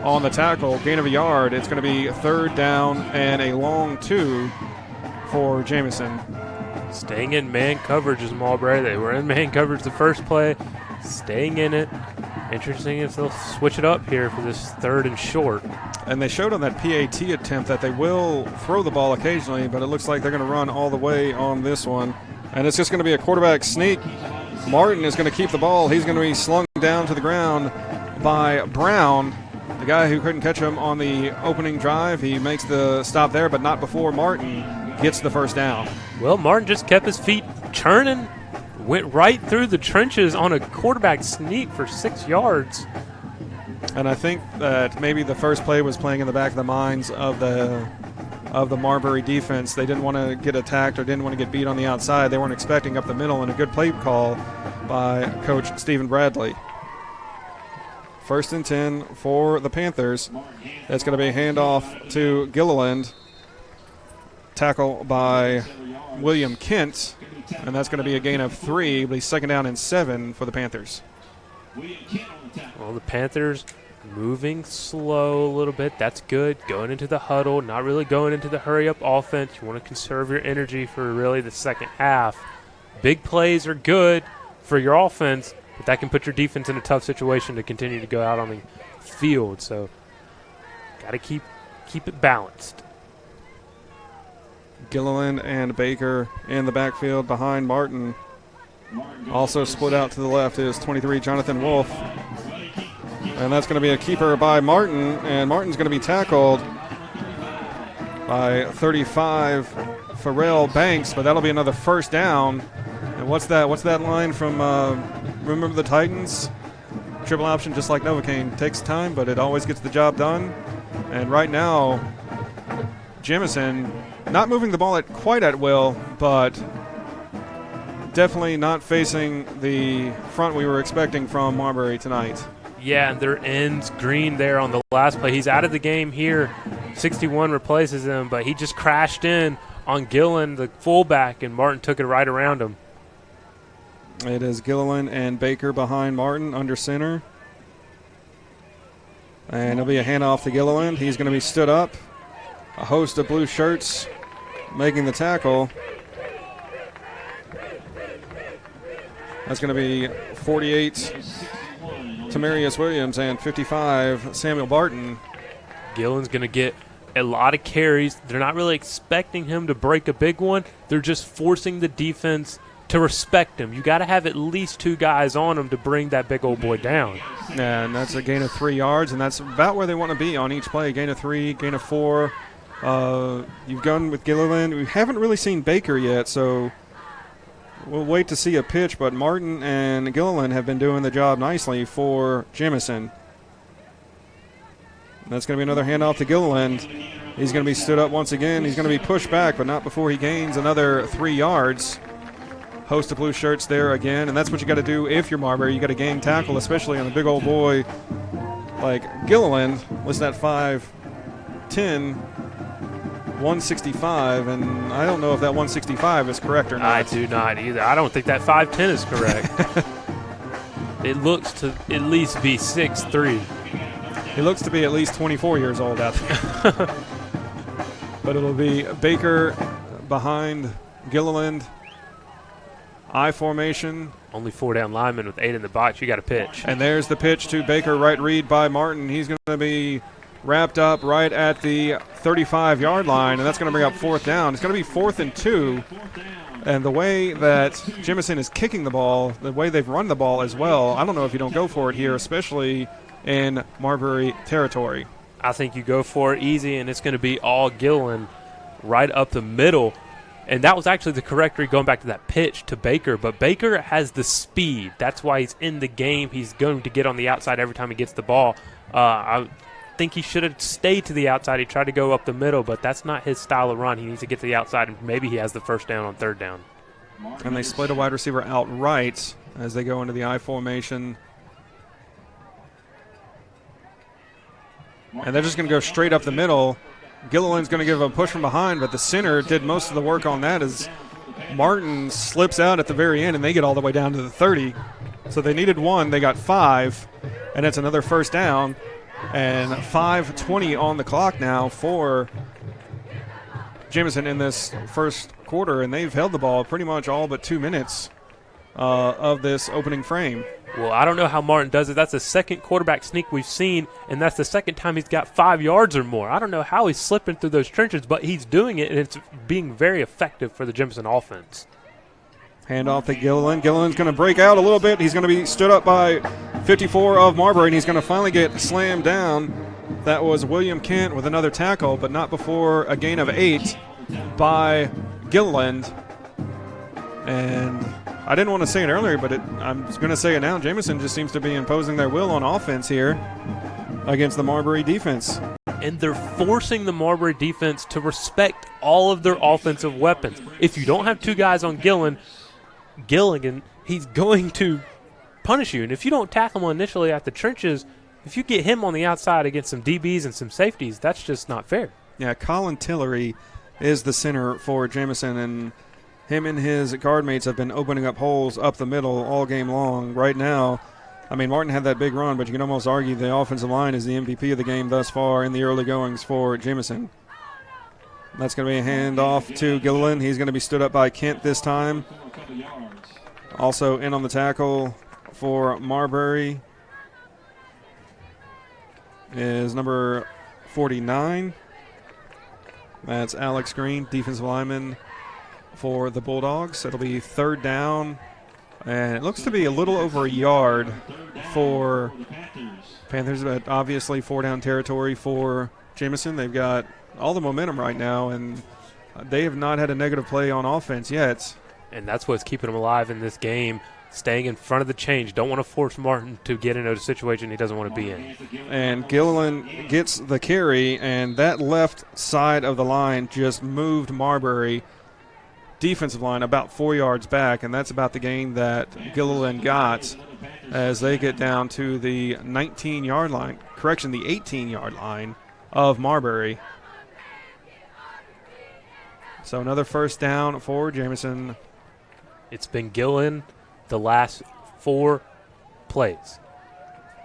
on the tackle, gain of a yard. It's going to be 3rd down and a long 2 for Jemison. Staying in man coverage is Marbury. They were in man coverage the first play, staying in it. Interesting if they'll switch it up here for this 3rd and short. And they showed on that PAT attempt that they will throw the ball occasionally, but it looks like they're going to run all the way on this one. And it's just going to be a quarterback sneak. Martin is going to keep the ball. He's going to be slung down to the ground by Brown, the guy who couldn't catch him on the opening drive. He makes the stop there, but not before Martin gets the first down. Well, Martin just kept his feet churning, went right through the trenches on a quarterback sneak for 6 yards. And I think that maybe the first play was playing in the back of the minds of the Marbury defense. They didn't want to get attacked or didn't want to get beat on the outside. They weren't expecting up the middle, and a good play call by Coach Stephen Bradley. 1st and 10 for the Panthers. That's going to be a handoff to Gilliland. Tackle by William Kent, and that's going to be a gain of 3. It'll be 2nd down and 7 for the Panthers. Well, the Panthers moving slow a little bit. That's good. Going into the huddle, not really going into the hurry-up offense. You want to conserve your energy for really the second half. Big plays are good for your offense, but that can put your defense in a tough situation to continue to go out on the field. So got to keep it balanced. Gilliland and Baker in the backfield behind Martin. Also split out to the left is 23, Jonathan Wolf. And that's going to be a keeper by Martin, and Martin's going to be tackled by 35, Pharrell Banks, but that'll be another first down. And what's that line from Remember the Titans? Triple option, just like Novocaine. Takes time, but it always gets the job done. And right now, Jemison not moving the ball quite at will, but definitely not facing the front we were expecting from Marbury tonight. Yeah, and their ends green there on the last play. He's out of the game here. 61 replaces him, but he just crashed in on Gillen, the fullback, and Martin took it right around him. It is Gilliland and Baker behind Martin under center. And it'll be a handoff to Gilliland. He's going to be stood up. A host of blue shirts making the tackle. That's going to be 48, Tamarius Williams, and 55, Samuel Barton. Gillen's going to get a lot of carries. They're not really expecting him to break a big one. They're just forcing the defense to respect him. You got to have at least 2 guys on him to bring that big old boy down. Yeah, and that's a gain of 3 yards, and that's about where they want to be on each play. Gain of 3, gain of 4. You've gone with Gilliland. We haven't really seen Baker yet, so we'll wait to see a pitch, but Martin and Gilliland have been doing the job nicely for Jemison. That's going to be another handoff to Gilliland. He's going to be stood up once again. He's going to be pushed back, but not before he gains another 3 yards. Host of blue shirts there again, and that's what you got to do if you're Marbury. You got to gain tackle, especially on a big old boy like Gilliland. Listen, at 5'10", 165, and I don't know if that 165 is correct or not. I do not either. I don't think that 5'10 is correct. It looks to at least be 6'3". He looks to be at least 24 years old out there. But it'll be Baker behind Gilliland. I formation. Only 4 down linemen with 8 in the box. You got to pitch. And there's the pitch to Baker, right read by Martin. He's going to be wrapped up right at the 35-yard line, and that's going to bring up 4th down. It's going to be 4th and 2. And the way that Jemison is kicking the ball, the way they've run the ball as well, I don't know if you don't go for it here, especially in Marbury territory. I think you go for it easy, and it's going to be all Gillen right up the middle. And that was actually the correct read going back to that pitch to Baker. But Baker has the speed. That's why he's in the game. He's going to get on the outside every time he gets the ball. I think he should have stayed to the outside. He tried to go up the middle, but that's not his style of run. He needs to get to the outside, and maybe he has the first down on 3rd down. And they split a wide receiver out right as they go into the I formation. And they're just going to go straight up the middle. Gilliland's going to give a push from behind, but the center did most of the work on that as Martin slips out at the very end, and they get all the way down to the 30. So they needed 1. They got 5, and it's another first down. And 5:20 on the clock now for Jemison in this first quarter, and they've held the ball pretty much all but 2 minutes of this opening frame. Well, I don't know how Martin does it. That's the second quarterback sneak we've seen, and that's the second time he's got 5 yards or more. I don't know how he's slipping through those trenches, but he's doing it, and it's being very effective for the Jemison offense. Hand off to Gilliland. Gilliland's going to break out a little bit. He's going to be stood up by 54 of Marbury, and he's going to finally get slammed down. That was William Kent with another tackle, but not before a gain of 8 by Gilliland. And I didn't want to say it earlier, but I'm going to say it now. Jemison just seems to be imposing their will on offense here against the Marbury defense. And they're forcing the Marbury defense to respect all of their offensive weapons. If you don't have 2 guys on Gilligan, he's going to punish you. And if you don't tackle him initially at the trenches, if you get him on the outside against some DBs and some safeties, that's just not fair. Yeah, Colin Tillery is the center for Jemison, and him and his guard mates have been opening up holes up the middle all game long. Right now, I mean, Martin had that big run, but you can almost argue the offensive line is the MVP of the game thus far in the early goings for Jemison. That's going to be a handoff to Gilliland. He's going to be stood up by Kent this time. Also in on the tackle for Marbury is number 49. That's Alex Green, defensive lineman for the Bulldogs. It'll be 3rd down, and it looks to be a little over a yard for Panthers, but obviously 4-down territory for Jemison. They've got all the momentum right now, and they have not had a negative play on offense yet. And that's what's keeping them alive in this game, staying in front of the change. Don't want to force Martin to get into a situation he doesn't want to be in. And Gilliland gets the carry, and that left side of the line just moved Marbury defensive line about 4 yards back, and that's about the gain that Gilliland got as they get down to the 19-yard line. Correction, the 18-yard line of Marbury. So another 1st down for Jemison. It's been Gilliland the last 4 plays.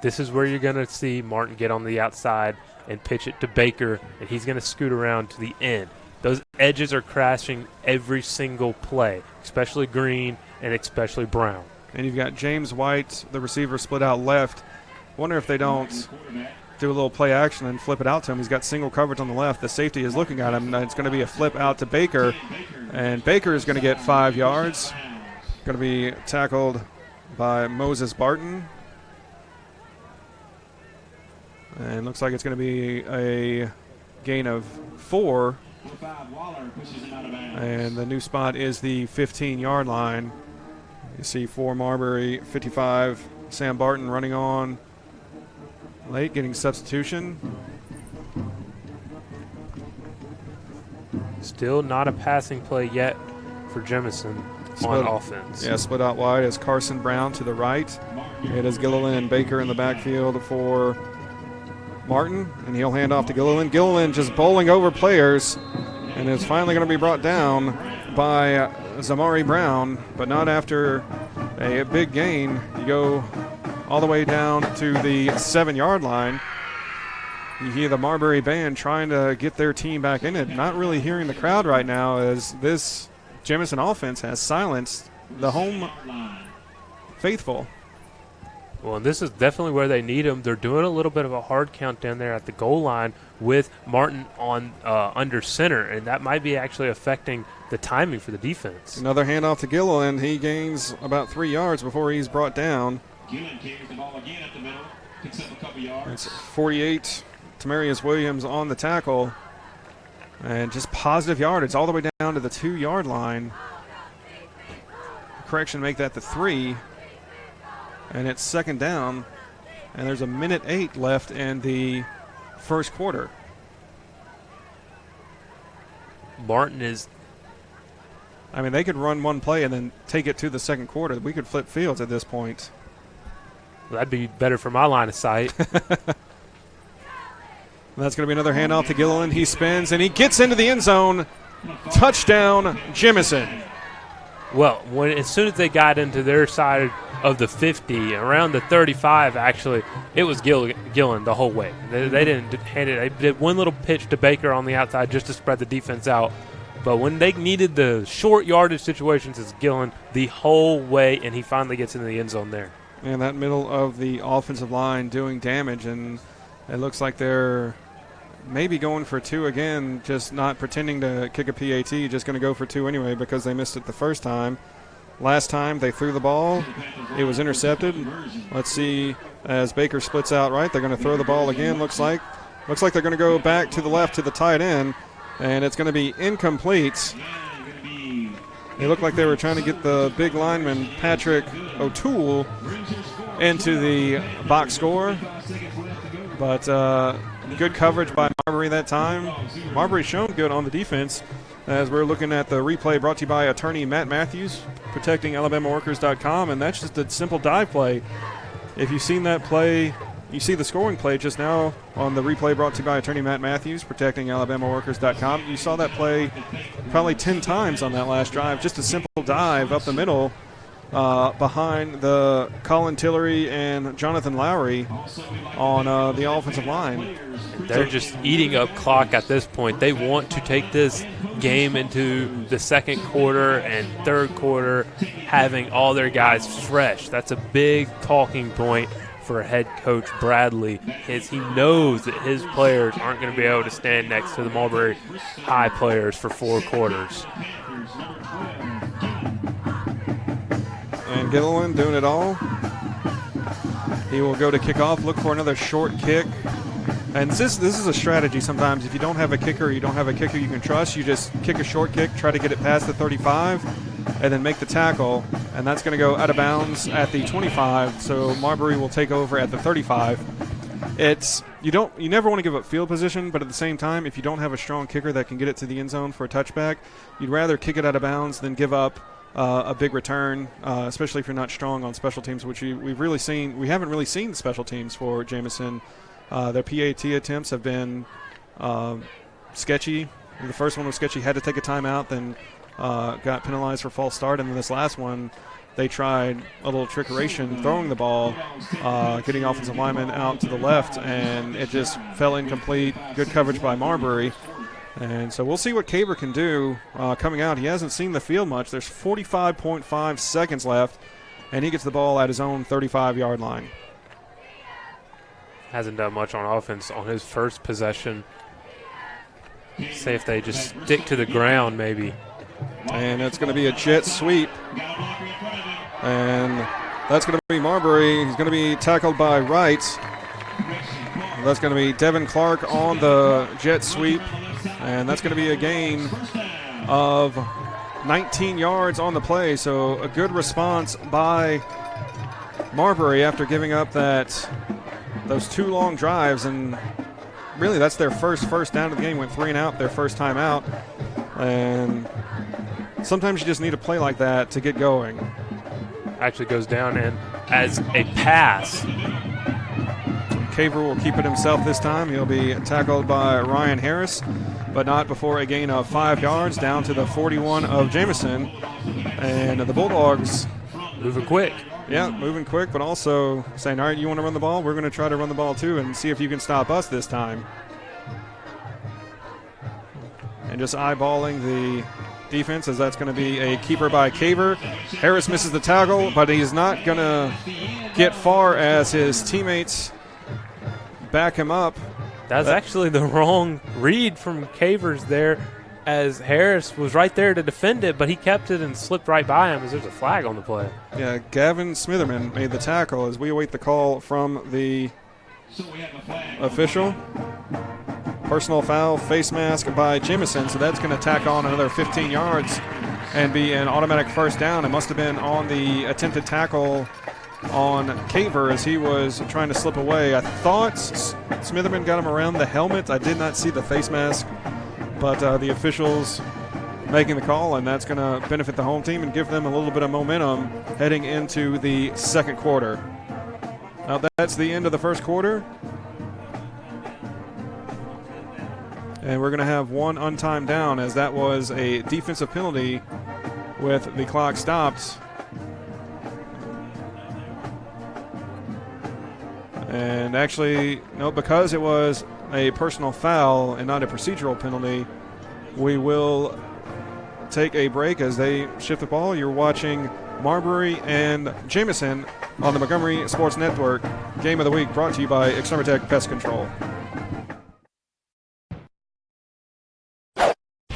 This is where you're going to see Martin get on the outside and pitch it to Baker, and he's going to scoot around to the end. Those edges are crashing every single play, especially Green and especially Brown. And you've got James White, the receiver, split out left. Wonder if they don't do a little play action and flip it out to him. He's got single coverage on the left. The safety is looking at him. It's going to be a flip out to Baker, and Baker is going to get 5 yards. Going to be tackled by Moses Barton. And looks like it's going to be a gain of 4. And the new spot is the 15-yard line. You see for Marbury, 55, Sam Barton running on late, getting substitution. Still not a passing play yet for Jemison on offense. Yeah, split out wide as Carson Brown to the right. It is Gilliland and Baker in the backfield for Martin, and he'll hand off to Gilliland. Gilliland just bowling over players, and it's finally going to be brought down by Zamari Brown, but not after a big gain. You go all the way down to the 7-yard line. You hear the Marbury band trying to get their team back in it. Not really hearing the crowd right now as this Jemison offense has silenced the home faithful. Well, and this is definitely where they need him. They're doing a little bit of a hard count down there at the goal line with Martin on under center, and that might be actually affecting the timing for the defense. Another handoff to Gilliland. He gains about 3 yards before he's brought down. Gilliland carries the ball again up the middle, picks up a couple yards. It's 48. Tamarius Williams on the tackle. And just positive yardage all the way down to the 2-yard line. Correction, make that the 3. And it's 2nd down. And there's 1:08 left in the first quarter. Martin is... I mean, they could run one play and then take it to the second quarter. We could flip fields at this point. That'd be better for my line of sight. That's going to be another handoff to Gilliland. He spins, and he gets into the end zone. Touchdown, Jemison. Well, as soon as they got into their side of the 50, around the 35, actually, it was Gilliland the whole way. They didn't hand it. They did one little pitch to Baker on the outside just to spread the defense out. But when they needed the short yardage situations, it's Gilliland the whole way, and he finally gets into the end zone there. And that middle of the offensive line doing damage, and it looks like they're maybe going for 2 again, just not pretending to kick a PAT, just going to go for 2 anyway because they missed it the first time. Last time they threw the ball, it was intercepted. Let's see as Baker splits out right. They're going to throw the ball again, looks like. Looks like they're going to go back to the left to the tight end, and it's going to be incomplete. They look like they were trying to get the big lineman, Patrick O'Toole, into the box score. But good coverage by Marbury that time. Marbury shown good on the defense as we're looking at the replay brought to you by attorney Matt Matthews, protecting AlabamaWorkers.com, and that's just a simple dive play. If you've seen that play, you see the scoring play just now on the replay brought to you by attorney Matt Matthews, protecting AlabamaWorkers.com. You saw that play probably 10 times on that last drive, just a simple dive up the middle behind the Colin Tillery and Jonathan Lowry on the offensive line. They're just eating up clock at this point. They want to take this game into the second quarter and third quarter, having all their guys fresh. That's a big talking point for head coach Bradley, is he knows that his players aren't going to be able to stand next to the Marbury High players for 4 quarters. And Gilliland doing it all. He will go to kick off, look for another short kick. And this is a strategy sometimes. If you don't have a kicker, you can trust, you just kick a short kick, try to get it past the 35, and then make the tackle. And that's going to go out of bounds at the 25, so Marbury will take over at the 35. You never want to give up field position, but at the same time, if you don't have a strong kicker that can get it to the end zone for a touchback, you'd rather kick it out of bounds than give up a big return, especially if you're not strong on special teams, which we haven't really seen the special teams for Jemison. Their PAT attempts have been sketchy. The first one was sketchy, had to take a timeout, then got penalized for false start, and then this last one, they tried a little trickeration throwing the ball, getting offensive linemen out to the left, and it just fell incomplete. Good coverage by Marbury. And so we'll see what Caver can do coming out. He hasn't seen the field much. There's 45.5 seconds left, and he gets the ball at his own 35-yard line. Hasn't done much on offense on his first possession. Say if they just stick to the ground maybe. And it's going to be a jet sweep. And that's going to be Marbury. He's going to be tackled by Wright. That's going to be Devin Clark on the jet sweep. And that's going to be a gain of 19 yards on the play. So a good response by Marbury after giving up those 2 long drives. And really that's their first down of the game. Went 3 and out their first time out. And sometimes you just need a play like that to get going. Actually goes down and as a pass. Caver will keep it himself this time. He'll be tackled by Ryan Harris, but not before a gain of 5 yards down to the 41 of Jemison. And the Bulldogs moving quick. Yeah, moving quick, but also saying, all right, you want to run the ball? We're going to try to run the ball too and see if you can stop us this time. And just eyeballing the defense, as that's going to be a keeper by Caver. Harris misses the tackle, but he's not going to get far as his teammates back him up. That's actually the wrong read from Cavers there, as Harris was right there to defend it, but he kept it and slipped right by him as there's a flag on the play. Yeah, Gavin Smitherman made the tackle as we await the call from the official. Personal foul, face mask by Jemison, so that's going to tack on another 15 yards and be an automatic first down. It must have been on the attempted tackle on Caver as he was trying to slip away. I thought Smitherman got him around the helmet. I did not see the face mask, but the officials making the call, and that's going to benefit the home team and give them a little bit of momentum heading into the second quarter. Now that's the end of the first quarter. And we're going to have one untimed down, as that was a defensive penalty with the clock stopped. And actually, no, because it was a personal foul and not a procedural penalty, we will take a break as they shift the ball. You're watching Marbury and Jemison on the Montgomery Sports Network. Game of the Week brought to you by Extermatech Pest Control.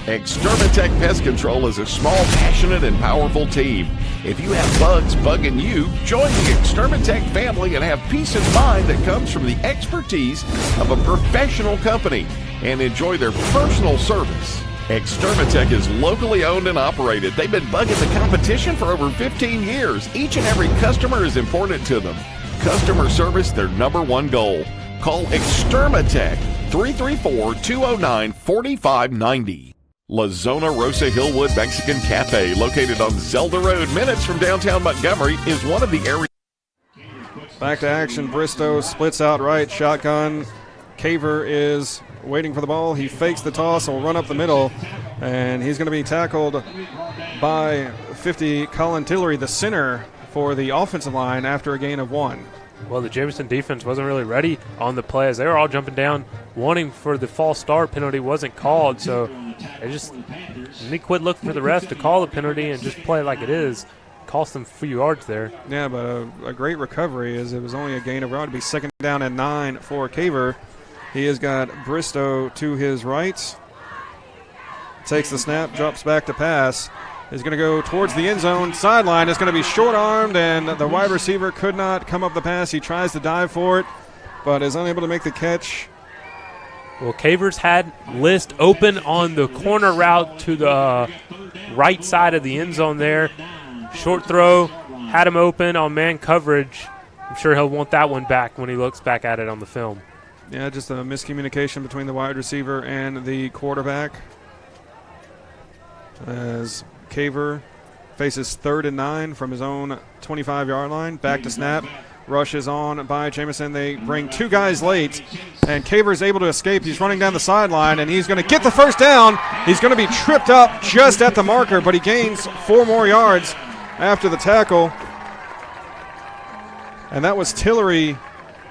Extermatech Pest Control is a small, passionate, and powerful team. If you have bugs bugging you, join the Extermatech family and have peace of mind that comes from the expertise of a professional company and enjoy their personal service. Extermatech is locally owned and operated. They've been bugging the competition for over 15 years. Each and every customer is important to them. Customer service, their #1 goal. Call Extermatech 334-209-4590. La Zona Rosa Hillwood Mexican Cafe, located on Zelda Road, minutes from downtown Montgomery, is one of the areas. Back to action. Bristow splits out right. Shotgun. Caver is waiting for the ball. He fakes the toss and will run up the middle. And he's going to be tackled by 50 Colin Tillery, the center for the offensive line, after a gain of 1. Well, the Jemison defense wasn't really ready on the play as they were all jumping down, wanting for the false start penalty wasn't called. So they quit looking for the ref to call the penalty and just play like it is. Cost them a few yards there. Yeah, but a great recovery, as it was only a gain of, to be second down and 9 for Caver. He has got Bristow to his right. Takes the snap, drops back to pass. Is going to go towards the end zone. Sideline is going to be short-armed, and the wide receiver could not come up the pass. He tries to dive for it, but is unable to make the catch. Well, Cavers had List open on the corner route to the right side of the end zone there. Short throw, had him open on man coverage. I'm sure he'll want that one back when he looks back at it on the film. Yeah, just a miscommunication between the wide receiver and the quarterback. As Caver faces 3rd and 9 from his own 25-yard line. Back to snap. Rush is on by Jemison. They bring 2 guys late, and Caver is able to escape. He's running down the sideline, and he's going to get the first down. He's going to be tripped up just at the marker, but he gains 4 more yards after the tackle. And that was Tillery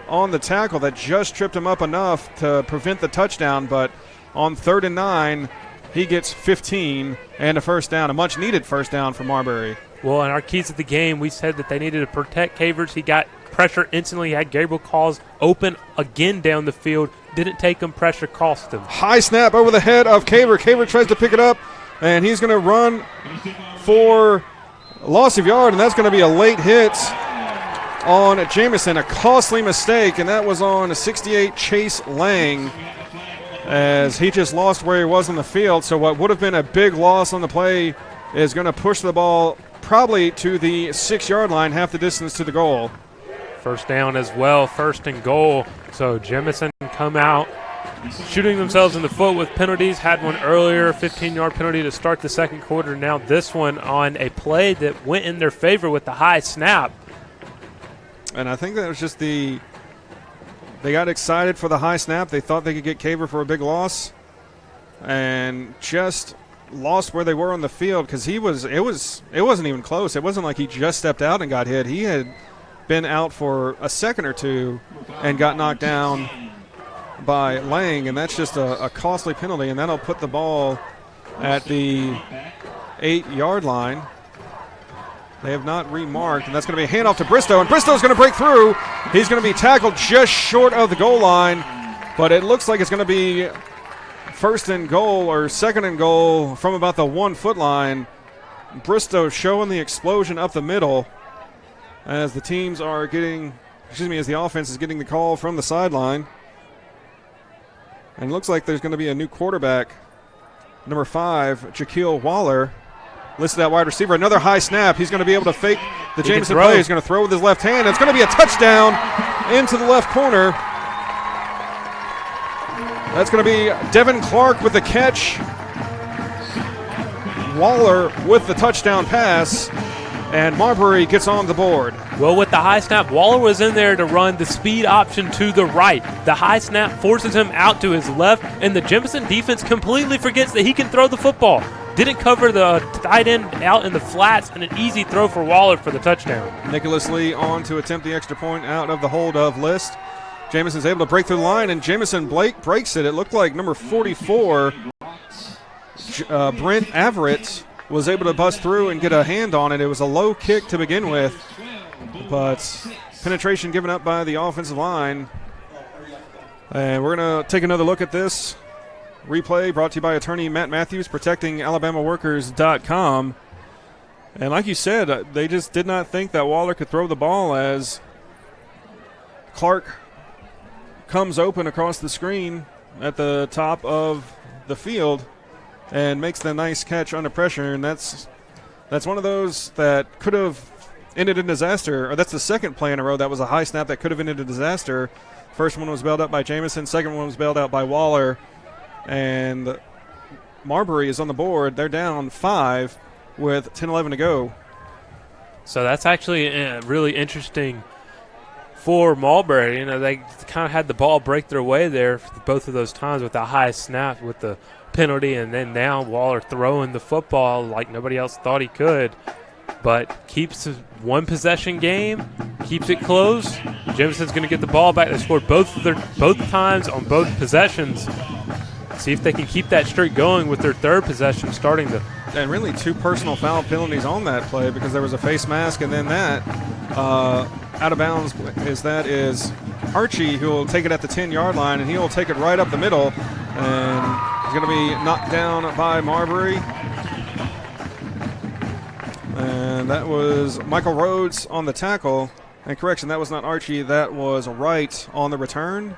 on the tackle that just tripped him up enough to prevent the touchdown, but on 3rd and 9, he gets 15 and a first down, a much-needed first down for Marbury. Well, in our keys of the game, we said that they needed to protect Cavers. He got pressure instantly. He had Gabriel Calls open again down the field. Didn't take him. Pressure cost him. High snap over the head of Caver. Caver tries to pick it up, and he's going to run for loss of yard, and that's going to be a late hit on Jemison. A costly mistake, and that was on 68 Chase Lang, as he just lost where he was on the field. So what would have been a big loss on the play is going to push the ball probably to the 6-yard line, half the distance to the goal. First down as well, 1st and goal. So Jemison come out shooting themselves in the foot with penalties. Had one earlier, 15-yard penalty to start the second quarter. Now this one on a play that went in their favor with the high snap. And I think that was just they got excited for the high snap. They thought they could get Caver for a big loss, and just lost where they were on the field, because it wasn't even close. It wasn't like he just stepped out and got hit. He had been out for a second or two and got knocked down by Lang, and that's just a costly penalty, and that'll put the ball at the 8-yard line. They have not remarked, and that's going to be a handoff to Bristow, and Bristow's going to break through. He's going to be tackled just short of the goal line, but it looks like it's going to be 1st and goal or 2nd and goal from about the 1-foot line. Bristow showing the explosion up the middle as the teams are getting, as the offense is getting the call from the sideline. And it looks like there's going to be a new quarterback, number 5, Jaquil Waller, listed at wide receiver. Another high snap. He's going to be able to fake the Jemison play. He's going to throw with his left hand. It's going to be a touchdown into the left corner. That's going to be Devin Clark with the catch. Waller with the touchdown pass. And Marbury gets on the board. Well, with the high snap, Waller was in there to run the speed option to the right. The high snap forces him out to his left, and the Jemison defense completely forgets that he can throw the football. Didn't cover the tight end out in the flats, and an easy throw for Waller for the touchdown. Nicholas Lee on to attempt the extra point out of the hold of List. Jamison's able to break through the line, and Jemison breaks it. It looked like number 44, Brent Averett, was able to bust through and get a hand on it. It was a low kick to begin with, but penetration given up by the offensive line. And we're going to take another look at this. replay brought to you by attorney Matt Matthews, protectingalabamaworkers.com. And like you said, they just did not think that Waller could throw the ball as Clark comes open across the screen at the top of the field and makes the nice catch under pressure. And that's one of those that could have ended in disaster. Or that's the second play in a row that was a high snap that could have ended in disaster. First one was bailed out by Jemison. Second one was bailed out by Waller. And Marbury is on the board. They're down 5 with 10-11 to go. So that's actually really interesting for Marbury. You know, they kind of had the ball break their way there both of those times with the high snap with the penalty, and then now Waller throwing the football like nobody else thought he could, but keeps a one-possession game, keeps it close. Jemison's going to get the ball back. They scored both times on both possessions. See if they can keep that streak going with their third possession starting to. And really 2 personal foul penalties on that play because there was a face mask, and then that out of bounds is Archie, who will take it at the 10-yard line, and he will take it right up the middle, and he's going to be knocked down by Marbury. And that was Michael Rhodes on the tackle. And correction, that was not Archie, that was Wright on the return.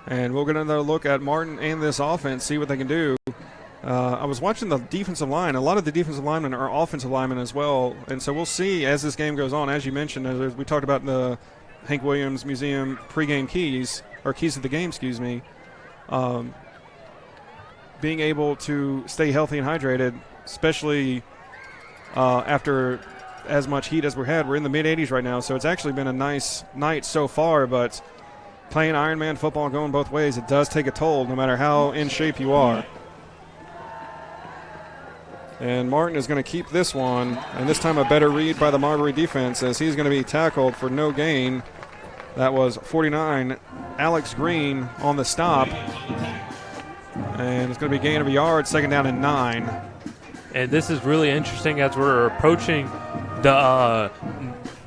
And we'll get another look at Martin and this offense, see what they can do. I was watching the defensive line. A lot of the defensive linemen are offensive linemen as well. And so we'll see as this game goes on. As you mentioned, as we talked about in the Hank Williams Museum pregame keys to the game, being able to stay healthy and hydrated, especially after as much heat as we had. We're in the mid-80s right now, so it's actually been a nice night so far. But playing Ironman football going both ways, it does take a toll no matter how in shape you are. And Martin is going to keep this one, and this time a better read by the Marbury defense as he's going to be tackled for no gain. That was 49, Alex Green on the stop. And it's going to be a gain of a yard, second down and 9. And this is really interesting as we're approaching the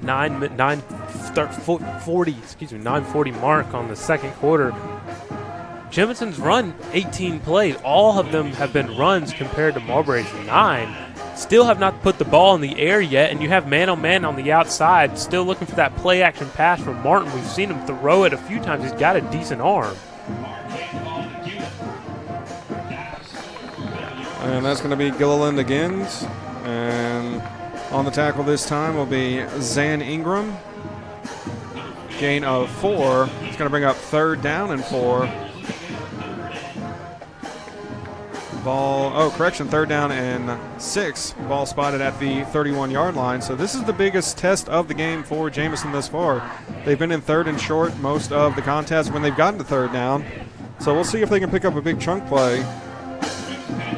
9:40 mark on the second quarter. Jemison's run 18 plays. All of them have been runs compared to Marbury's 9. Still have not put the ball in the air yet, and you have man-on-man on the outside, still looking for that play-action pass from Martin. We've seen him throw it a few times. He's got a decent arm. And that's going to be Gilliland again. And on the tackle this time will be Zan Ingram. Gain of 4. It's going to bring up third down and 4. Third down and 6. Ball spotted at the 31-yard line. So this is the biggest test of the game for Jemison thus far. They've been in third and short most of the contest when they've gotten to third down. So we'll see if they can pick up a big chunk play.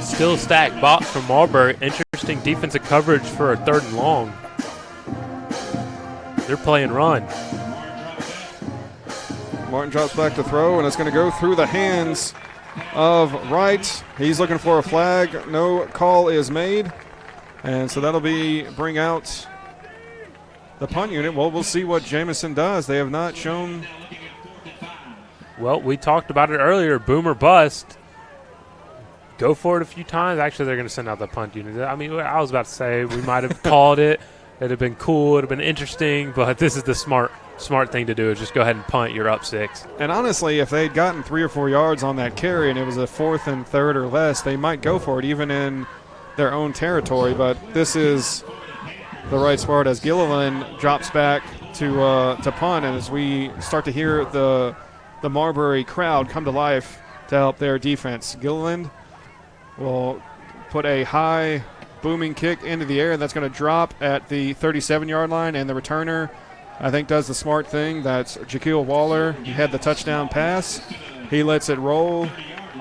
Still stacked box from Marbury. Interesting defensive coverage for a third and long. They're playing run. Martin drops back to throw, and it's going to go through the hands of Wright. He's looking for a flag. No call is made. And so that'll bring out the punt unit. Well, we'll see what Jemison does. They have not shown. Well, we talked about it earlier. Boom or bust. Go for it a few times. Actually, they're going to send out the punt unit. I mean, I was about to say we might have called it. It'd have been cool. It'd have been interesting. But this is the smart thing to do is just go ahead and punt. You're up 6. And honestly, if they'd gotten 3 or 4 yards on that carry and it was a 4th and 3rd or less, they might go for it even in their own territory. But this is the right spot as Gilliland drops back to punt. And as we start to hear the Marbury crowd come to life to help their defense, Gilliland will put a high booming kick into the air, and that's going to drop at the 37-yard line. And the returner, I think, does the smart thing. That's Jaquil Waller. He had the touchdown pass. He lets it roll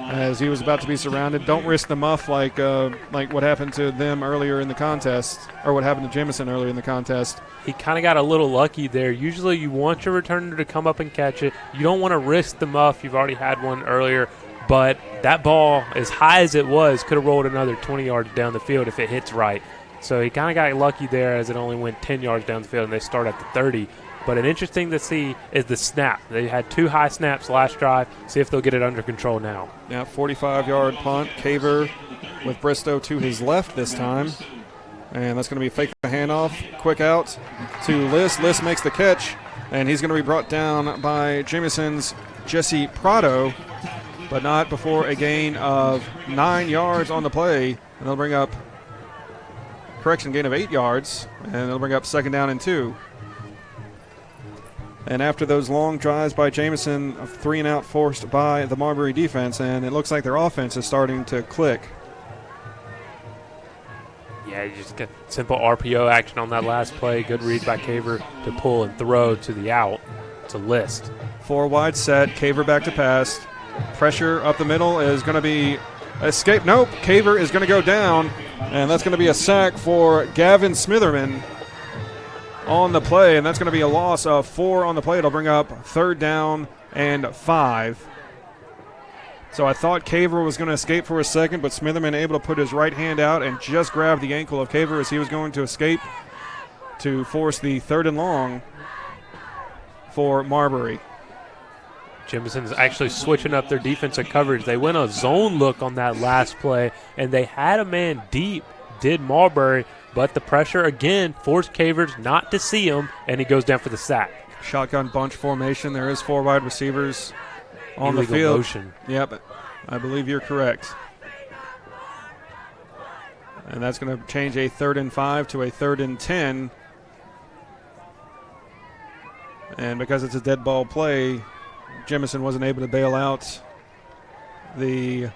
as he was about to be surrounded. Don't risk the muff like what happened to them earlier in the contest, or what happened to Jemison earlier in the contest. He kind of got a little lucky there. Usually you want your returner to come up and catch it. You don't want to risk the muff. You've already had one earlier. But that ball, as high as it was, could have rolled another 20 yards down the field if it hits right. So he kind of got lucky there as it only went 10 yards down the field, and they start at the 30. But an interesting to see is the snap. They had 2 high snaps last drive. See if they'll get it under control now. Yeah, 45-yard punt. Caver with Bristow to his left this time. And that's going to be fake the handoff. Quick out to List. List makes the catch. And he's going to be brought down by Jemison's Jesse Prado, but not before a gain of 9 yards on the play. And they'll bring up, gain of 8 yards. And they'll bring up 2nd down and 2. And after those long drives by Jemison, a 3-and-out forced by the Marbury defense, and it looks like their offense is starting to click. Yeah, you just get simple RPO action on that last play. Good read by Caver to pull and throw to the out to List. 4 wide set, Caver back to pass. Pressure up the middle is going to be escape. Nope, Caver is going to go down, and that's going to be a sack for Gavin Smitherman on the play, and that's going to be a loss of 4 on the play. It'll bring up 3rd down and 5. So I thought Caver was going to escape for a second, but Smitherman able to put his right hand out and just grab the ankle of Caver as he was going to escape to force the 3rd and long for Marbury. Jemison's actually switching up their defensive coverage. They went a zone look on that last play, and they had a man deep, did Marbury, but the pressure again forced Cavers not to see him, and he goes down for the sack. Shotgun bunch formation. There is 4 wide receivers on Illegal the field. Motion. Yep, I believe you're correct. And that's going to change a 3rd and 5 to a 3rd and 10. And because it's a dead ball play, Jemison wasn't able to bail out the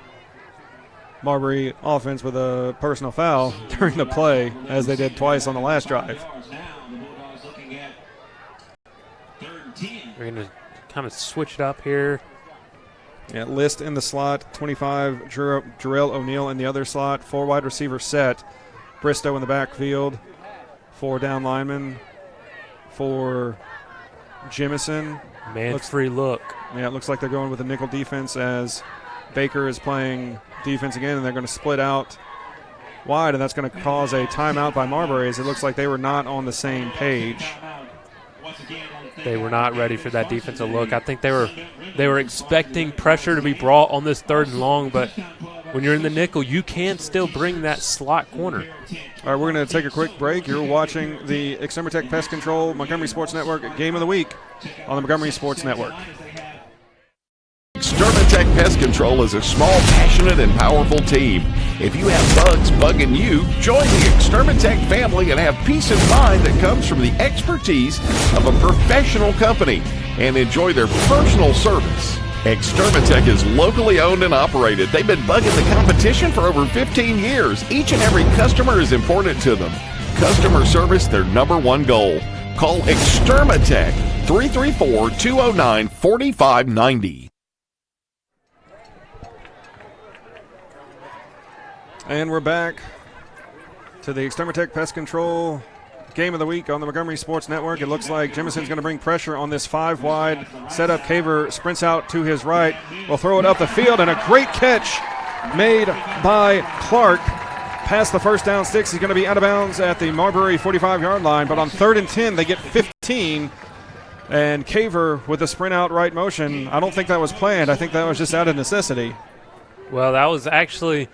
Marbury offense with a personal foul during the play, as they did twice on the last drive. We're going to kind of switch it up here. Yeah, List in the slot, 25, Jarrell O'Neal in the other slot, 4 wide receiver set. Bristow in the backfield, 4 down linemen for Jemison. Free look. Yeah, it looks like they're going with a nickel defense as Baker is playing defense again, and they're going to split out wide, and that's going to cause a timeout by Marbury, as it looks like they were not on the same page. They were not ready for that defensive look. I think they were expecting pressure to be brought on this 3rd and long, but when you're in the nickel, you can still bring that slot corner. All right, we're going to take a quick break. You're watching the Extermatech Pest Control Montgomery Sports Network Game of the Week on the Montgomery Sports Network. Extermatech Pest Control is a small, passionate, and powerful team. If you have bugs bugging you, join the Extermatech family and have peace of mind that comes from the expertise of a professional company, and enjoy their personal service. Extermatech is locally owned and operated. They've been bugging the competition for over 15 years. Each and every customer is important to them. Customer service, their #1 goal. Call Extermatech, 334-209-4590. And we're back to the Extermatech Pest Control Game of the Week on the Montgomery Sports Network. It looks like Jemison's going to bring pressure on this 5-wide setup. Caver sprints out to his right. Will throw it up the field, and a great catch made by Clark. Past the 1st down sticks. He's going to be out of bounds at the Marbury 45-yard line, but on 3rd and 10, they get 15. And Caver with a sprint out right motion. I don't think that was planned. I think that was just out of necessity. Well, that was actually,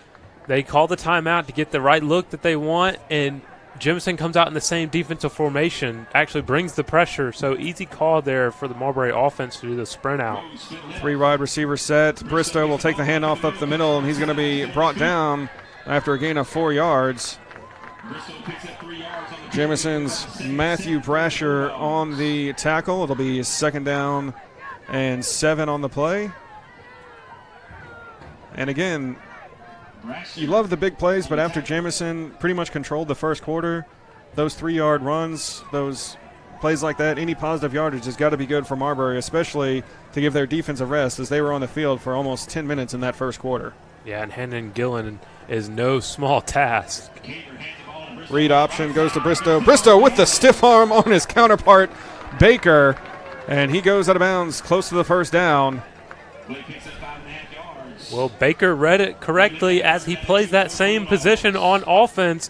they called the timeout to get the right look that they want, and Jemison comes out in the same defensive formation, actually brings the pressure. So easy call there for the Marbury offense to do the sprint out. 3 wide receiver set. Bristow will take the handoff up the middle, and he's going to be brought down after a gain of 4 yards. Jemison's Matthew Brasher on the tackle. It'll be 2nd down and 7 on the play. And again, you love the big plays, but after Jemison pretty much controlled the first quarter, those 3-yard runs, those plays like that, any positive yardage has got to be good for Marbury, especially to give their defense a rest, as they were on the field for almost 10 minutes in that first quarter. Yeah, and Hendon Gillen is no small task. Read option goes to Bristow. Bristow with the stiff arm on his counterpart, Baker, and he goes out of bounds close to the 1st down. Well, Baker read it correctly as he plays that same position on offense.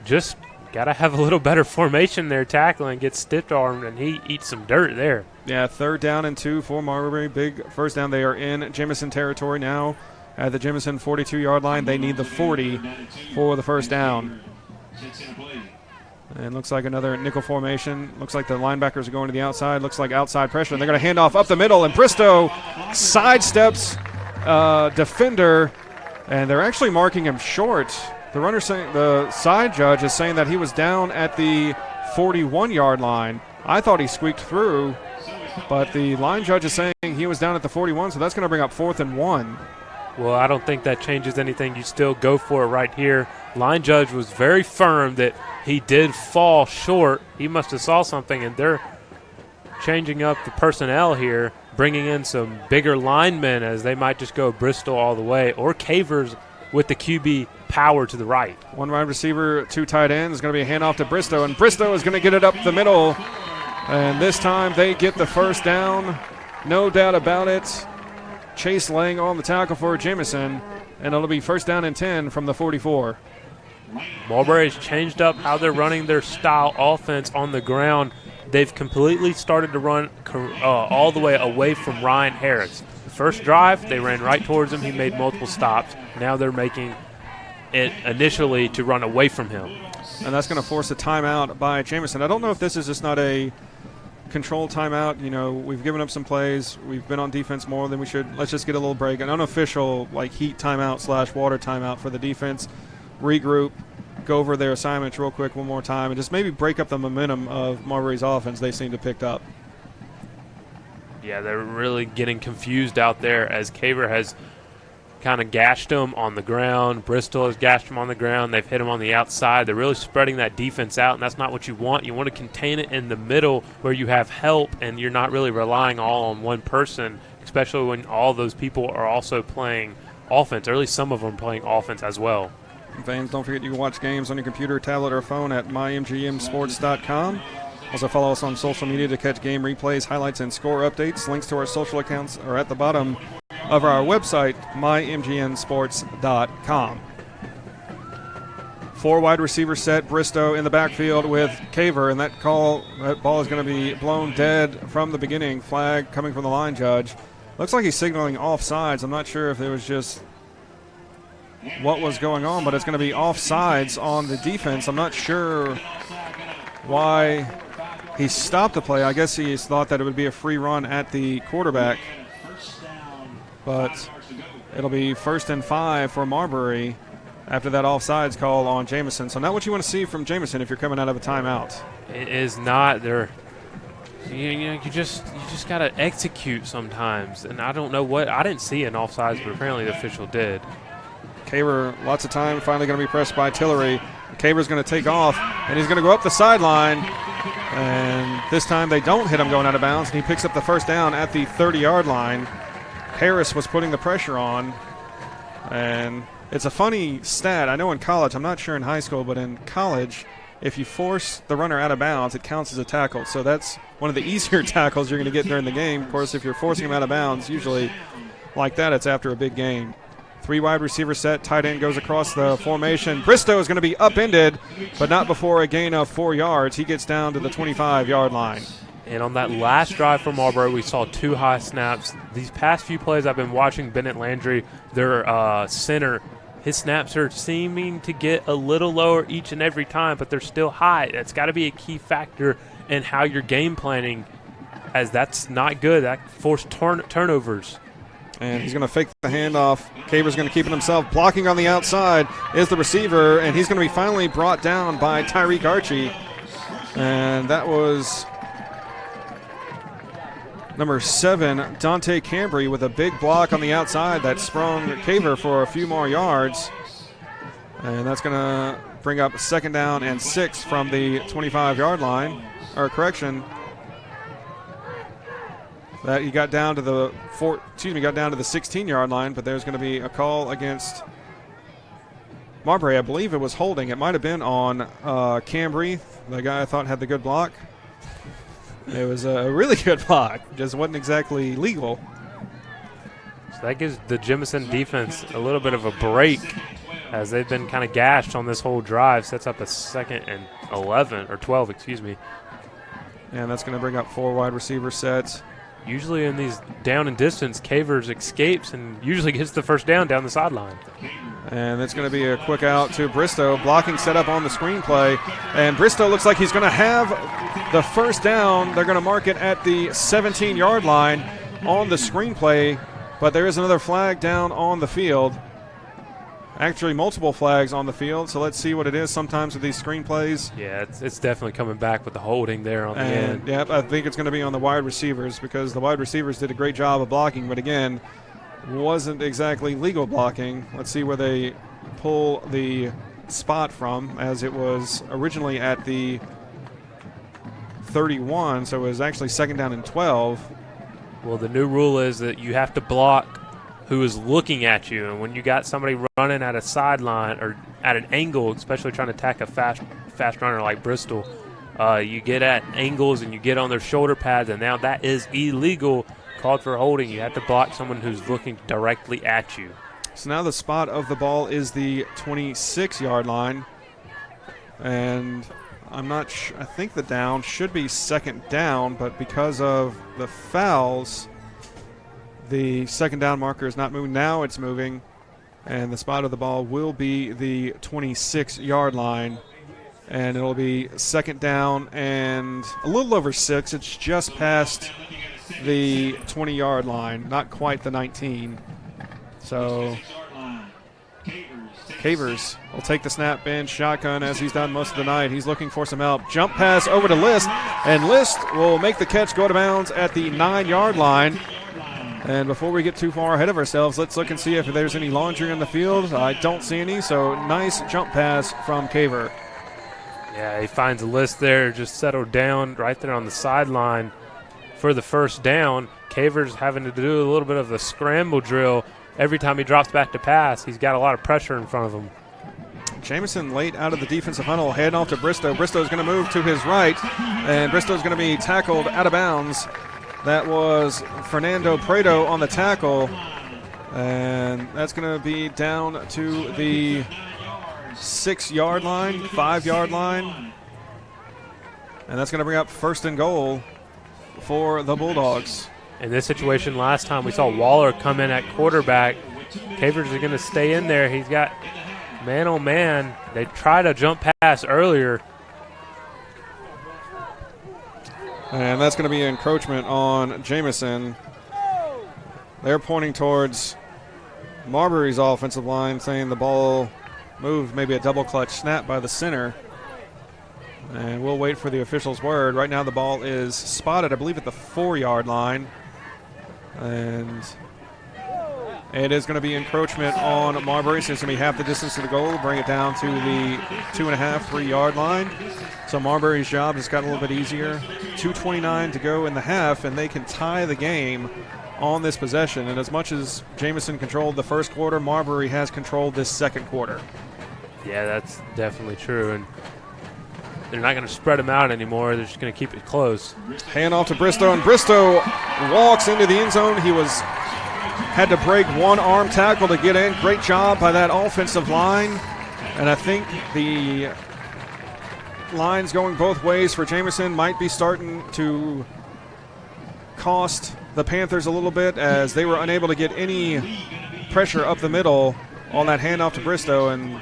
Just got to have a little better formation there tackling, get stiff-armed, and he eats some dirt there. Yeah, 3rd down and 2 for Marbury. Big first down. They are in Jemison territory now at the Jemison 42-yard line. They need the 40 for the first down. And looks like another nickel formation. Looks like the linebackers are going to the outside. Looks like outside pressure. And they're going to hand off up the middle. And Bristow sidesteps defender. And they're actually marking him short. The side judge is saying that he was down at the 41-yard line. I thought he squeaked through. But the line judge is saying he was down at the 41. So that's going to bring up 4th and 1. Well, I don't think that changes anything. You still go for it right here. Line judge was very firm that he did fall short. He must have saw something, and they're changing up the personnel here, bringing in some bigger linemen as they might just go Bristol all the way, or Cavers with the QB power to the right. 1 wide receiver, 2 tight ends. It's going to be a handoff to Bristow, and Bristow is going to get it up the middle. And this time they get the first down. No doubt about it. Chase laying on the tackle for Jemison, and it'll be first down and 10 from the 44. Marbury's changed up how they're running their style offense on the ground. They've completely started to run all the way away from Ryan Harris. The first drive, they ran right towards him. He made multiple stops. Now they're making it initially to run away from him. And that's going to force a timeout by Jemison. I don't know if this is just not a control timeout. You know, we've given up some plays. We've been on defense more than we should. Let's just get a little break. An unofficial, like, heat timeout / water timeout for the defense. Regroup, go over their assignments real quick one more time, and just maybe break up the momentum of Marbury's offense they seem to pick up. Yeah, they're really getting confused out there as Caver has kind of gashed them on the ground. Bristol has gashed them on the ground. They've hit them on the outside. They're really spreading that defense out, and that's not what you want. You want to contain it in the middle where you have help and you're not really relying all on one person, especially when all those people are also playing offense, or at least some of them playing offense as well. Fans, don't forget you can watch games on your computer, tablet, or phone at mymgmsports.com. Also follow us on social media to catch game replays, highlights, and score updates. Links to our social accounts are at the bottom of our website, mymgnsports.com. 4 wide receiver set, Bristow in the backfield with Caver, and that ball is going to be blown dead from the beginning. Flag coming from the line judge. Looks like he's signaling offsides. I'm not sure if it was just what was going on, but it's going to be offsides on the defense. I'm not sure why he stopped the play. I guess he thought that it would be a free run at the quarterback, but it'll be 1st and 5 for Marbury after that offsides call on Jemison. So not what you want to see from Jemison if you're coming out of a timeout. It is not. You just got to execute sometimes, and I don't know what. I didn't see an offsides, but apparently the official did. Caver, lots of time, finally going to be pressed by Tillery. Caver's going to take off, and he's going to go up the sideline. And this time they don't hit him going out of bounds, and he picks up the first down at the 30-yard line. Harris was putting the pressure on. And it's a funny stat. I know in college, I'm not sure in high school, but in college, if you force the runner out of bounds, it counts as a tackle. So that's one of the easier tackles you're going to get during the game. Of course, if you're forcing him out of bounds, usually like that, it's after a big game. 3 wide receiver set, tight end goes across the formation. Bristow is going to be upended, but not before a gain of 4 yards. He gets down to the 25-yard line. And on that last drive from Marbury, we saw 2 high snaps. These past few plays I've been watching Bennett Landry, their center. His snaps are seeming to get a little lower each and every time, but they're still high. That's got to be a key factor in how you're game planning, as that's not good. That forced turnovers. And he's going to fake the handoff. Caver's going to keep it himself. Blocking on the outside is the receiver, and he's going to be finally brought down by Tyreek Archie. And that was number 7, Dante Cambry, with a big block on the outside that sprung Caver for a few more yards. And that's going to bring up 2nd down and 6 from the 25-yard line. Or correction. That he got down to the 16-yard line, but there's going to be a call against Marbury. I believe it was holding. It might have been on Cambry, the guy I thought had the good block. It was a really good block, just wasn't exactly legal. So that gives the Jemison defense a little bit of a break as they've been kind of gashed on this whole drive. Sets up a 2nd and 11, or 12, excuse me. And that's going to bring up 4 wide receiver sets. Usually in these down and distance, Cavers escapes and usually gets the first down the sideline. And it's going to be a quick out to Bristow. Blocking set up on the screenplay. And Bristow looks like he's going to have the first down. They're going to mark it at the 17-yard line on the screenplay. But there is another flag down on the field. Actually, multiple flags on the field. So let's see what it is sometimes with these screenplays. Yeah, it's definitely coming back with the holding there on the end. Yep, I think it's going to be on the wide receivers because the wide receivers did a great job of blocking. But again, wasn't exactly legal blocking. Let's see where they pull the spot from, as it was originally at the 31, so it was actually 2nd down and 12. Well, the new rule is that you have to block who is looking at you, and when you got somebody running at a sideline or at an angle, especially trying to attack a fast runner like Bristol, you get at angles and you get on their shoulder pads, and now that is illegal. Called for holding. You have to block someone who's looking directly at you. So now the spot of the ball is the 26-yard line. And I'm not sure. I think the down should be 2nd down, but because of the fouls, the 2nd down marker is not moving. Now it's moving, and the spot of the ball will be the 26-yard line. And it'll be 2nd down and a little over 6. It's just past the 20-yard line, not quite the 19. So Cavers will take the snap, bench, shotgun, as he's done most of the night. He's looking for some help. Jump pass over to List, and List will make the catch, go to bounds at the 9-yard line. And before we get too far ahead of ourselves, let's look and see if there's any laundry on the field. I don't see any, so nice jump pass from Caver. Yeah, he finds a List there, just settled down right there on the sideline for the first down. Caver's having to do a little bit of the scramble drill every time he drops back to pass. He's got a lot of pressure in front of him. Jamison late out of the defensive huddle, heading off to Bristow. Bristow's going to move to his right, and Bristow's going to be tackled out of bounds. That was Fernando Prado on the tackle, and that's going to be down to the 6-yard line, 5-yard line, and that's going to bring up 1st and goal for the Bulldogs. In this situation last time, we saw Waller come in at quarterback. Cavers is going to stay in there. He's got man on man. They tried a jump pass earlier. And that's going to be encroachment on Jemison. They're pointing towards Marbury's offensive line, saying the ball moved, maybe a double clutch snap by the center. And we'll wait for the official's word. Right now the ball is spotted, I believe, at the 4-yard line. And it is going to be encroachment on Marbury. So it's going to be half the distance to the goal. Bring it down to the 2.5, 3-yard line. So Marbury's job has gotten a little bit easier. 2:29 to go in the half, and they can tie the game on this possession. And as much as Jemison controlled the first quarter, Marbury has controlled this second quarter. Yeah, that's definitely true. And they're not going to spread them out anymore. They're just going to keep it close. Hand off to Bristow, and Bristow walks into the end zone. He had to break one arm tackle to get in. Great job by that offensive line. And I think the lines going both ways for Jemison might be starting to cost the Panthers a little bit, as they were unable to get any pressure up the middle on that handoff to Bristow, and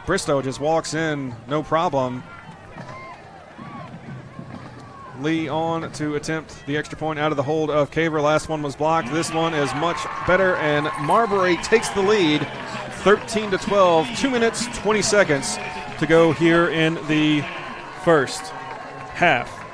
Bristow just walks in, no problem. Lee on to attempt the extra point out of the hold of Caver. Last one was blocked. This one is much better, and Marbury takes the lead, 13-12, 2 minutes, 20 seconds to go here in the first half.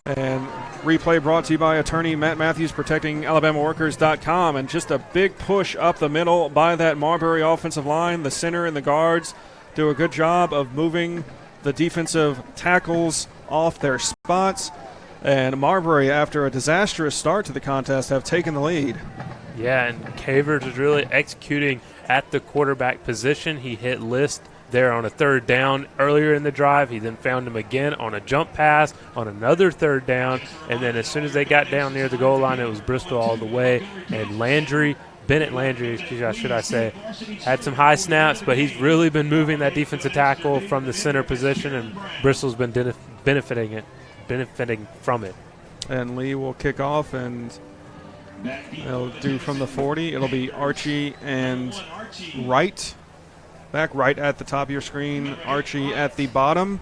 And replay brought to you by attorney Matt Matthews, protecting AlabamaWorkers.com. And just a big push up the middle by that Marbury offensive line. The center and the guards do a good job of moving the defensive tackles off their spots. And Marbury, after a disastrous start to the contest, have taken the lead. Yeah, and Cavers is really executing at the quarterback position. He hit List there on a 3rd down earlier in the drive. He then found him again on a jump pass on another 3rd down, and then as soon as they got down near the goal line, it was Bristol all the way, and Landry Bennett Landry, should I say, had some high snaps, but he's really been moving that defensive tackle from the center position, and Bristol's been benefiting from it. And Lee will kick off, and they'll do from the 40. It'll be Archie and Wright. Back right at the top of your screen, Archie at the bottom.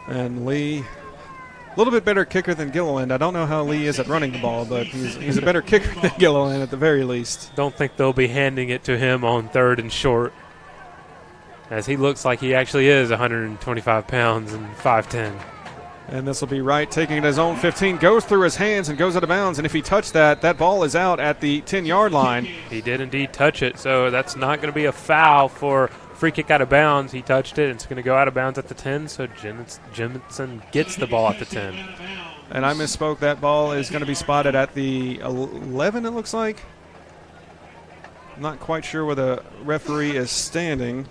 And Lee, a little bit better kicker than Gilliland. I don't know how Lee is at running the ball, but he's a better kicker than Gilliland at the very least. Don't think they'll be handing it to him on 3rd and short, as he looks like he actually is 125 pounds and 5'10". And this will be Wright taking it his own 15, goes through his hands and goes out of bounds. And if he touched that ball is out at the 10-yard line. He did indeed touch it, so that's not going to be a foul for free kick out of bounds. He touched it. It's going to go out of bounds at the 10, so Jemison gets the ball at the 10. And I misspoke. That ball is going to be spotted at the 11, it looks like. I'm not quite sure where the referee is standing.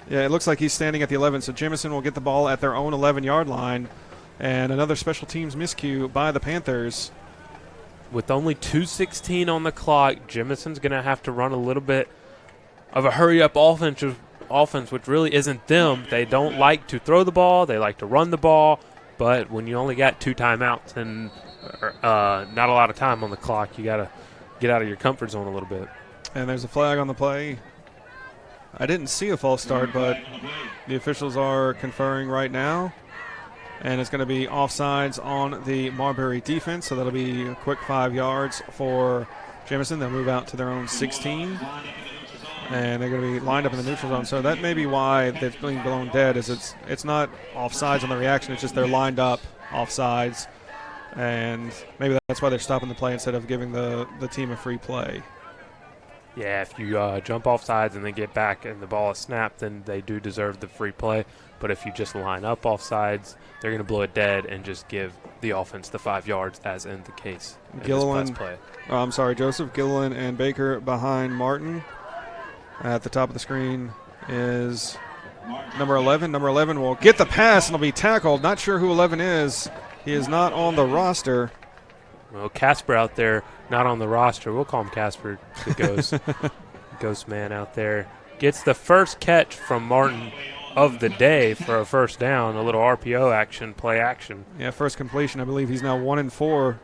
Yeah, it looks like he's standing at the 11, so Jemison will get the ball at their own 11-yard line. And another special teams miscue by the Panthers. With only 2:16 on the clock, Jemison's going to have to run a little bit of a hurry-up offense, which really isn't them. They don't like to throw the ball. They like to run the ball. But when you only got 2 timeouts and not a lot of time on the clock, you got to get out of your comfort zone a little bit. And there's a flag on the play. I didn't see a false start, but the officials are conferring right now. And it's going to be offsides on the Marbury defense, so that'll be a quick 5 yards for Jemison. They'll move out to their own 16. And they're going to be lined up in the neutral zone. So that may be why it's being blown dead, is it's not offsides on the reaction. It's just they're lined up offsides. And maybe that's why they're stopping the play instead of giving the team a free play. Yeah, if you jump off sides and then get back and the ball is snapped, then they do deserve the free play. But if you just line up off sides, they're going to blow it dead and just give the offense the 5 yards, as in the case. Gilliland, Joseph Gilliland and Baker behind Martin. At the top of the screen is number 11. Number 11 will get the pass and will be tackled. Not sure who 11 is. He is not on the roster. Well, Casper out there, not on the roster. We'll call him Casper, the ghost man out there. Gets the first catch from Martin of the day for a first down, a little RPO action, play action. Yeah, first completion. I believe he's now 1 of 4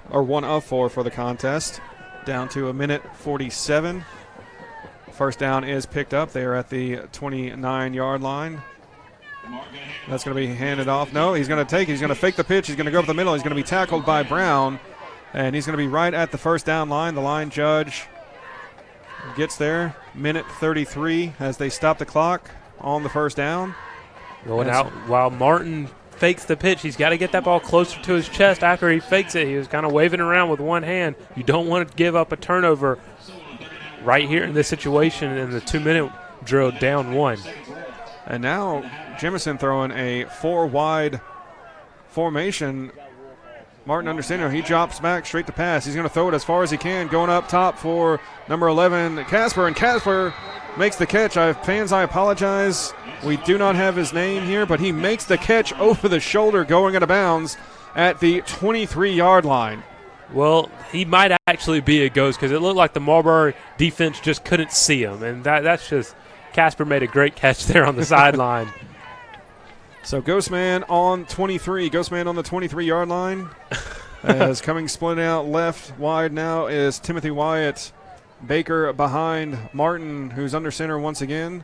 for the contest, down to 1:47. First down is picked up. They are at the 29-yard line. That's going to be handed off. No, he's going to fake the pitch. He's going to go up the middle. He's going to be tackled by Brown, and he's going to be right at the first down line. The line judge gets there. 1:33 as they stop the clock on the first down. Going out while Martin fakes the pitch. He's got to get that ball closer to his chest after he fakes it. He was kind of waving around with one hand. You don't want to give up a turnover right here in this situation in the 2-minute drill, down 1. And now Jemison throwing a 4-wide formation. Martin understanding, he drops back straight to pass. He's going to throw it as far as he can, going up top for number 11, Casper. And Casper makes the catch. Fans, I apologize. We do not have his name here, but he makes the catch over the shoulder, going out of bounds at the 23-yard line. Well, he might actually be a ghost because it looked like the Marbury defense just couldn't see him. And that's just – Casper made a great catch there on the sideline. So Ghostman on 23. Ghostman on the 23-yard line. As coming split out left wide now is Timothy Wyatt. Baker behind Martin, who's under center once again.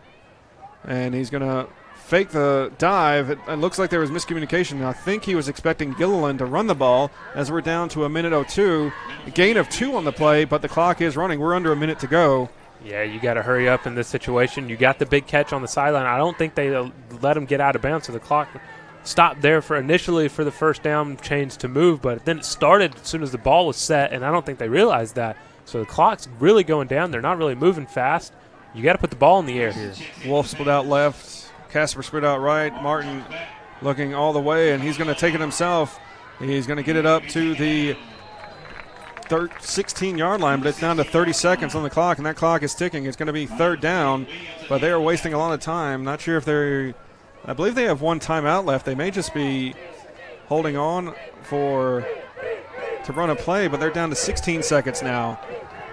And he's going to fake the dive. It looks like there was miscommunication. I think he was expecting Gilliland to run the ball as we're down to 1:02. A gain of 2 on the play, but the clock is running. We're under a minute to go. Yeah, you got to hurry up in this situation. You got the big catch on the sideline. I don't think they let him get out of bounds, so the clock stopped there initially for the first down change to move, but then it started as soon as the ball was set, and I don't think they realized that. So the clock's really going down. They're not really moving fast. You got to put the ball in the air here. Wolf split out left. Casper split out right. Martin looking all the way, and he's going to take it himself. He's going to get it up to the 16-yard line, but it's down to 30 seconds on the clock, and that clock is ticking. It's going to be third down, but they are wasting a lot of time. Not sure if I believe they have 1 timeout left. They may just be holding on for to run a play, but they're down to 16 seconds now.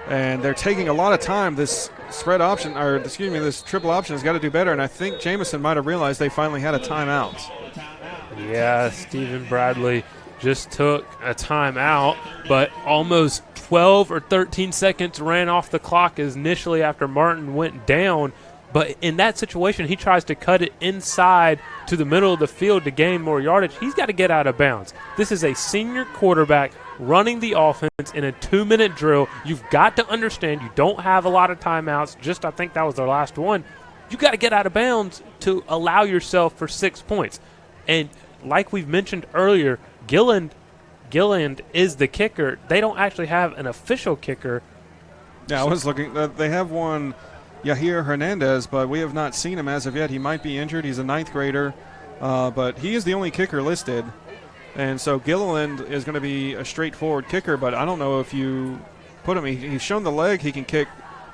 And they're taking a lot of time. This spread option, or excuse me, this triple option has got to do better. And I think Jemison might have realized they finally had a timeout. Yeah, Stephen Bradley just took a timeout, but almost 12 or 13 seconds ran off the clock initially after Martin went down. But in that situation, he tries to cut it inside to the middle of the field to gain more yardage. He's got to get out of bounds. This is a senior quarterback running the offense in a 2-minute drill. You've got to understand you don't have a lot of timeouts. Just I think that was their last one. You got to get out of bounds to allow yourself for 6 points. And like we've mentioned earlier, Gilland is the kicker. They don't actually have an official kicker. Yeah, I was looking. They have one, Yahir Hernandez, but we have not seen him as of yet. He might be injured. He's a 9th grader, but he is the only kicker listed. And so Gilliland is going to be a straightforward kicker, but I don't know if you put him. He's shown the leg. He can kick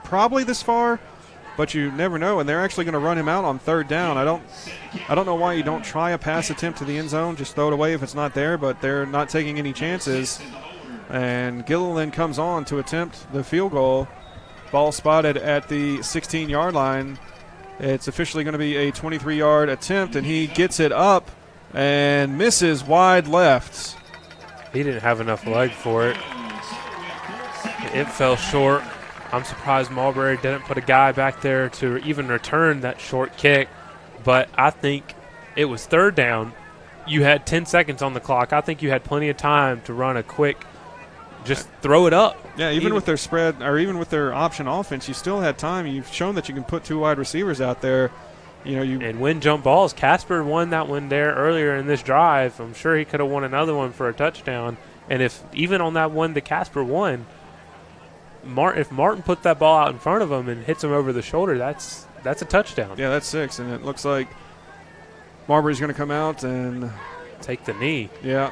probably this far, but you never know. And they're actually going to run him out on 3rd down. I don't know why you don't try a pass attempt to the end zone. Just throw it away if it's not there, but they're not taking any chances. And Gilliland comes on to attempt the field goal. Ball spotted at the 16-yard line. It's officially going to be a 23-yard attempt, and he gets it up and misses wide left. He didn't have enough leg for it. It fell short. I'm surprised Marbury didn't put a guy back there to even return that short kick. But I think it was 3rd down. You had 10 seconds on the clock. I think you had plenty of time to run a quick, just throw it up. Yeah, even with their spread or even with their option offense, you still had time. You've shown that you can put 2 wide receivers out there. And win jump balls. Casper won that one there earlier in this drive. I'm sure he could have won another one for a touchdown. And if even on that one that Casper won, if Martin put that ball out in front of him and hits him over the shoulder, that's a touchdown. Yeah, that's 6. And it looks like Marbury's going to come out and take the knee. Yeah.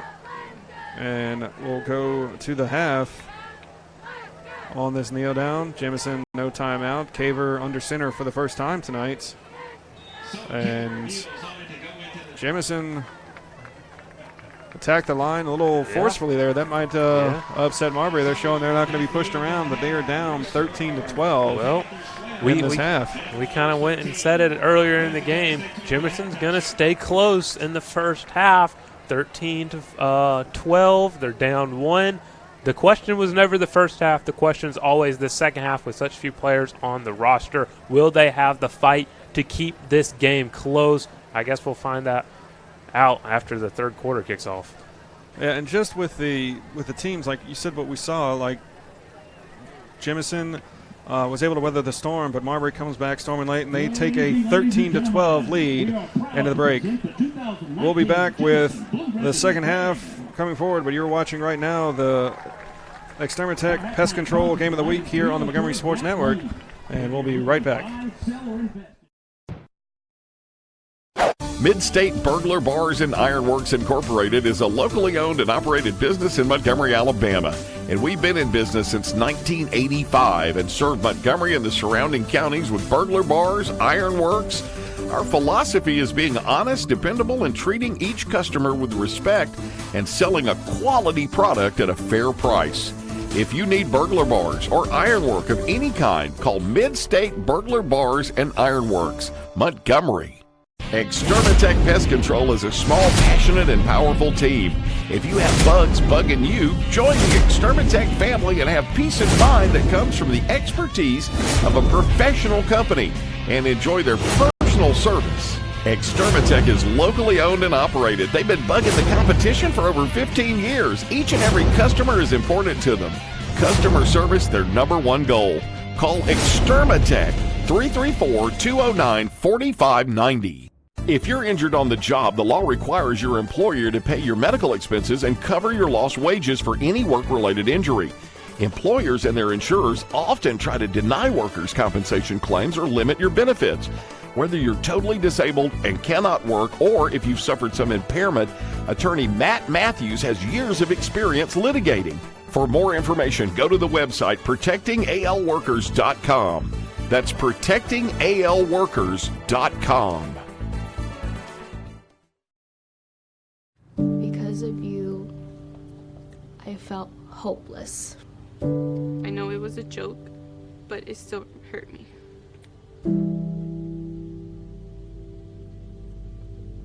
And we'll go to the half on this kneel down. Jemison, no timeout. Caver under center for the first time tonight. And Jemison attacked the line a little forcefully there. That might upset Marbury. They're showing they're not going to be pushed around, but they are down 13-12. Well, we kind of went and said it earlier in the game. Jemison's going to stay close in the first half, 13-12. They're down 1. The question was never the first half. The question is always the second half with such few players on the roster. Will they have the fight to keep this game close? I guess we'll find that out after the 3rd quarter kicks off. Yeah, and just with the teams, like you said, what we saw, like Jemison was able to weather the storm, but Marbury comes back storming late, and they take a 13-12 lead into the break. We'll be back with the second half coming forward, but you're watching right now the Extermatech Pest Control Game of the Week here on the Montgomery Sports Network, and we'll be right back. Mid-State Burglar Bars and Ironworks Incorporated is a locally owned and operated business in Montgomery, Alabama. And we've been in business since 1985 and serve Montgomery and the surrounding counties with burglar bars, ironworks. Our philosophy is being honest, dependable, and treating each customer with respect and selling a quality product at a fair price. If you need burglar bars or ironwork of any kind, call Mid-State Burglar Bars and Ironworks, Montgomery. Extermatech Pest Control is a small, passionate, and powerful team. If you have bugs bugging you, join the Extermatech family and have peace of mind that comes from the expertise of a professional company and enjoy their personal service. Extermatech is locally owned and operated. They've been bugging the competition for over 15 years. Each and every customer is important to them. Customer service, their #1 goal. Call Extermatech 334-209-4590. If you're injured on the job, the law requires your employer to pay your medical expenses and cover your lost wages for any work-related injury. Employers and their insurers often try to deny workers' compensation claims or limit your benefits. Whether you're totally disabled and cannot work or if you've suffered some impairment, attorney Matt Matthews has years of experience litigating. For more information, go to the website protectingalworkers.com. That's protectingalworkers.com. Because of you, I felt hopeless. I know it was a joke, but it still hurt me.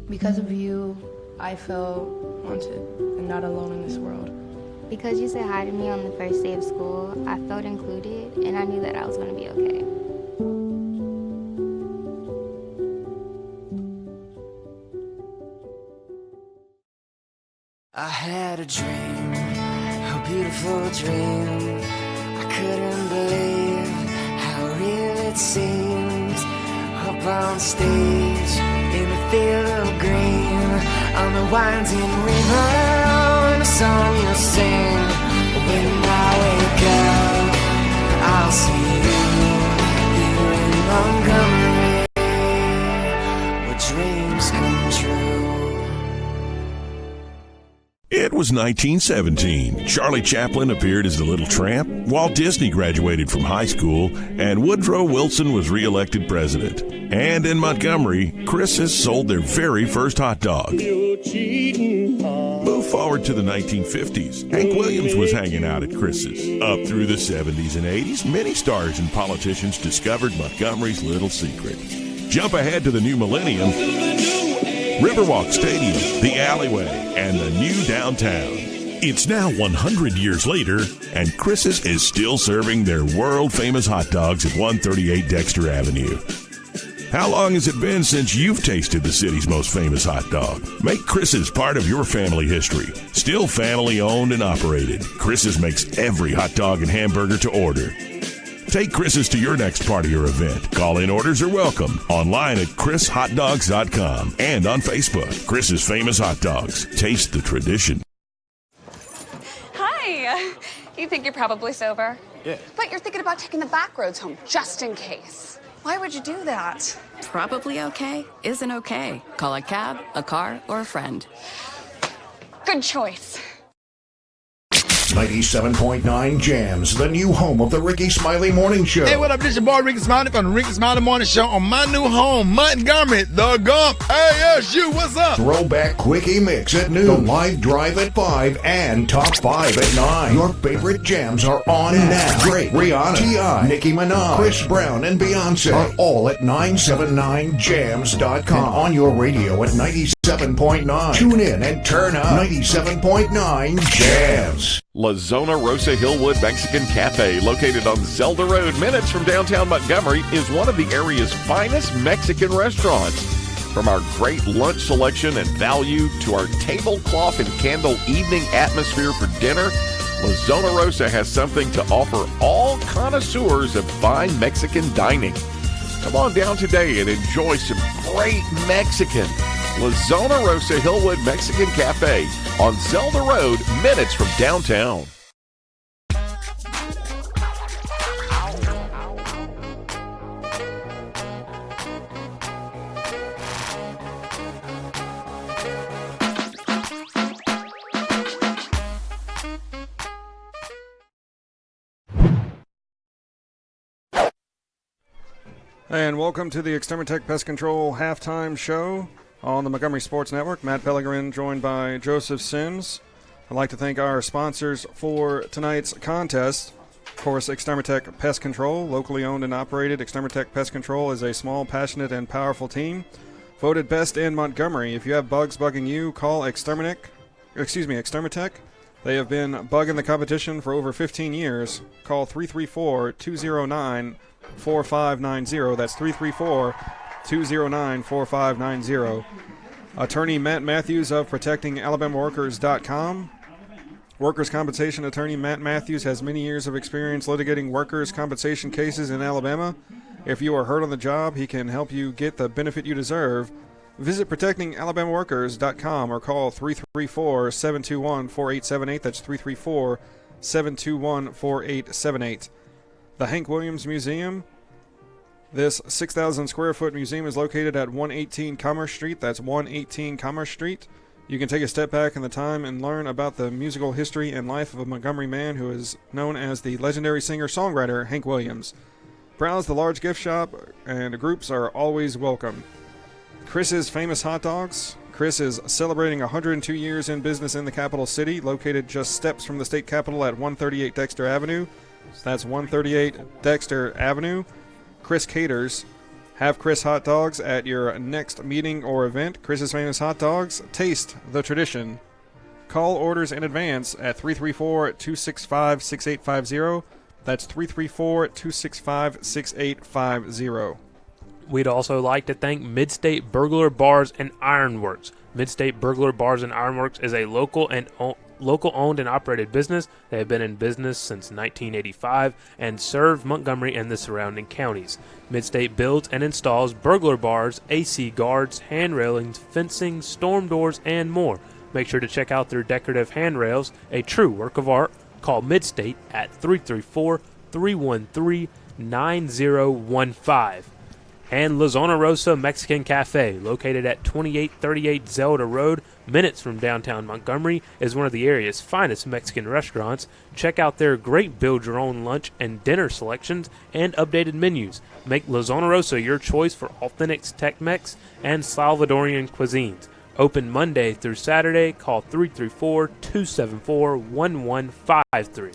Because of you, I felt wanted and not alone in this world. Because you said hi to me on the first day of school, I felt included, and I knew that I was going to be okay. I had a dream, a beautiful dream. I couldn't believe how real it seemed. Up on stage, in a field of green, on the winding river, and a song you'll sing. When I wake up, I'll see you here in Montgomery, where dreams come true. It was 1917. Charlie Chaplin appeared as the Little Tramp, Walt Disney graduated from high school, and Woodrow Wilson was reelected president. And in Montgomery, Chris's sold their very first hot dog. Move forward to the 1950s. Hank Williams was hanging out at Chris's. Up through the 70s and 80s, many stars and politicians discovered Montgomery's little secret. Jump ahead to the new millennium. Riverwalk Stadium, the alleyway, and the new downtown. It's now 100 years later, and Chris's is still serving their world-famous hot dogs at 138 Dexter Avenue. How long has it been since you've tasted the city's most famous hot dog? Make Chris's part of your family history. Still family-owned and operated, Chris's makes every hot dog and hamburger to order. Take Chris's to your next party or event. Call-in orders are welcome. Online at chrishotdogs.com and on Facebook. Chris's Famous Hot Dogs. Taste the tradition. Hi. You think you're probably sober? Yeah. But you're thinking about taking the back roads home just in case. Why would you do that? Probably okay isn't okay. Call a cab, a car, or a friend. Good choice. 97.9 Jams, the new home of the Ricky Smiley Morning Show. Hey, what up? This your boy Ricky Smiley from the Ricky Smiley Morning Show on my new home, Montgomery, the Gump. ASU, what's up? Throwback Quickie Mix at noon, the live drive at 5, and top 5 at 9. Your favorite jams are on now. Drake, Rihanna, T.I., Nicki Minaj, Chris Brown, and Beyonce are all at 979jams.com. And on your radio at 97.9. Tune in and turn up. 97.9 Jams. La Zona Rosa Hillwood Mexican Cafe, located on Zelda Road, minutes from downtown Montgomery, is one of the area's finest Mexican restaurants. From our great lunch selection and value to our tablecloth and candle evening atmosphere for dinner, La Zona Rosa has something to offer all connoisseurs of fine Mexican dining. Come on down today and enjoy some great Mexican. La Zona Rosa Hillwood Mexican Cafe on Zelda Road, minutes from downtown. And welcome to the Extermitech Pest Control halftime show on the Montgomery Sports Network. Matt Pellegrin joined by Joseph Sims. I'd like to thank our sponsors for tonight's contest. Of course, Extermitech Pest Control, locally owned and operated. Extermitech Pest Control is a small, passionate, and powerful team. Voted best in Montgomery. If you have bugs bugging you, call Extermitech. They have been bugging the competition for over 15 years. Call 334-209-4590. That's 334-209-4590. Attorney Matt Matthews of ProtectingAlabamaWorkers.com. Workers' compensation attorney Matt Matthews has many years of experience litigating workers' compensation cases in Alabama. If you are hurt on the job, he can help you get the benefit you deserve. Visit ProtectingAlabamaWorkers.com or call 334-721-4878. That's 334-721-4878. The Hank Williams Museum. This 6,000 square foot museum is located at 118 Commerce Street. That's 118 Commerce Street. You can take a step back in the time and learn about the musical history and life of a Montgomery man who is known as the legendary singer-songwriter Hank Williams. Browse the large gift shop, and groups are always welcome. Chris's Famous Hot Dogs. Chris is celebrating 102 years in business in the capital city, located just steps from the state capitol at 138 Dexter Avenue. So that's 138 Dexter Avenue. Chris caters. Have Chris hot dogs at your next meeting or event. Chris's Famous Hot Dogs. Taste the tradition. Call orders in advance at 334-265-6850. That's 334-265-6850. We'd also like to thank Midstate Burglar Bars and Ironworks. Midstate Burglar Bars and Ironworks is a local owned and operated business. They have been in business since 1985 and serve Montgomery and the surrounding counties. Midstate builds and installs burglar bars, AC guards, hand railings, fencing, storm doors, and more. Make sure to check out their decorative handrails, a true work of art. Call Midstate at 334-313-9015. And La Zona Rosa Mexican Cafe, located at 2838 Zelda Road, minutes from downtown Montgomery, is one of the area's finest Mexican restaurants. Check out their great build-your-own lunch and dinner selections and updated menus. Make La Zona Rosa your choice for authentic Tex-Mex and Salvadorian cuisines. Open Monday through Saturday. Call 334-274-1153.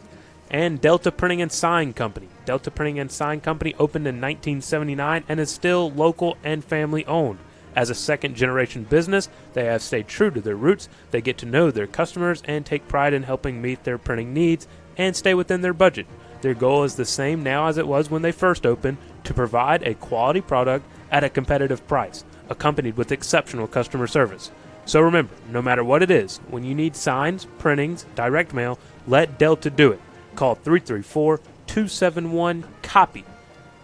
And Delta Printing and Sign Company. Delta Printing and Sign Company opened in 1979 and is still local and family owned. As a second-generation business, they have stayed true to their roots. They get to know their customers and take pride in helping meet their printing needs and stay within their budget. Their goal is the same now as it was when they first opened, to provide a quality product at a competitive price, accompanied with exceptional customer service. So remember, no matter what it is, when you need signs, printings, direct mail, let Delta do it. Call 334-271-COPY.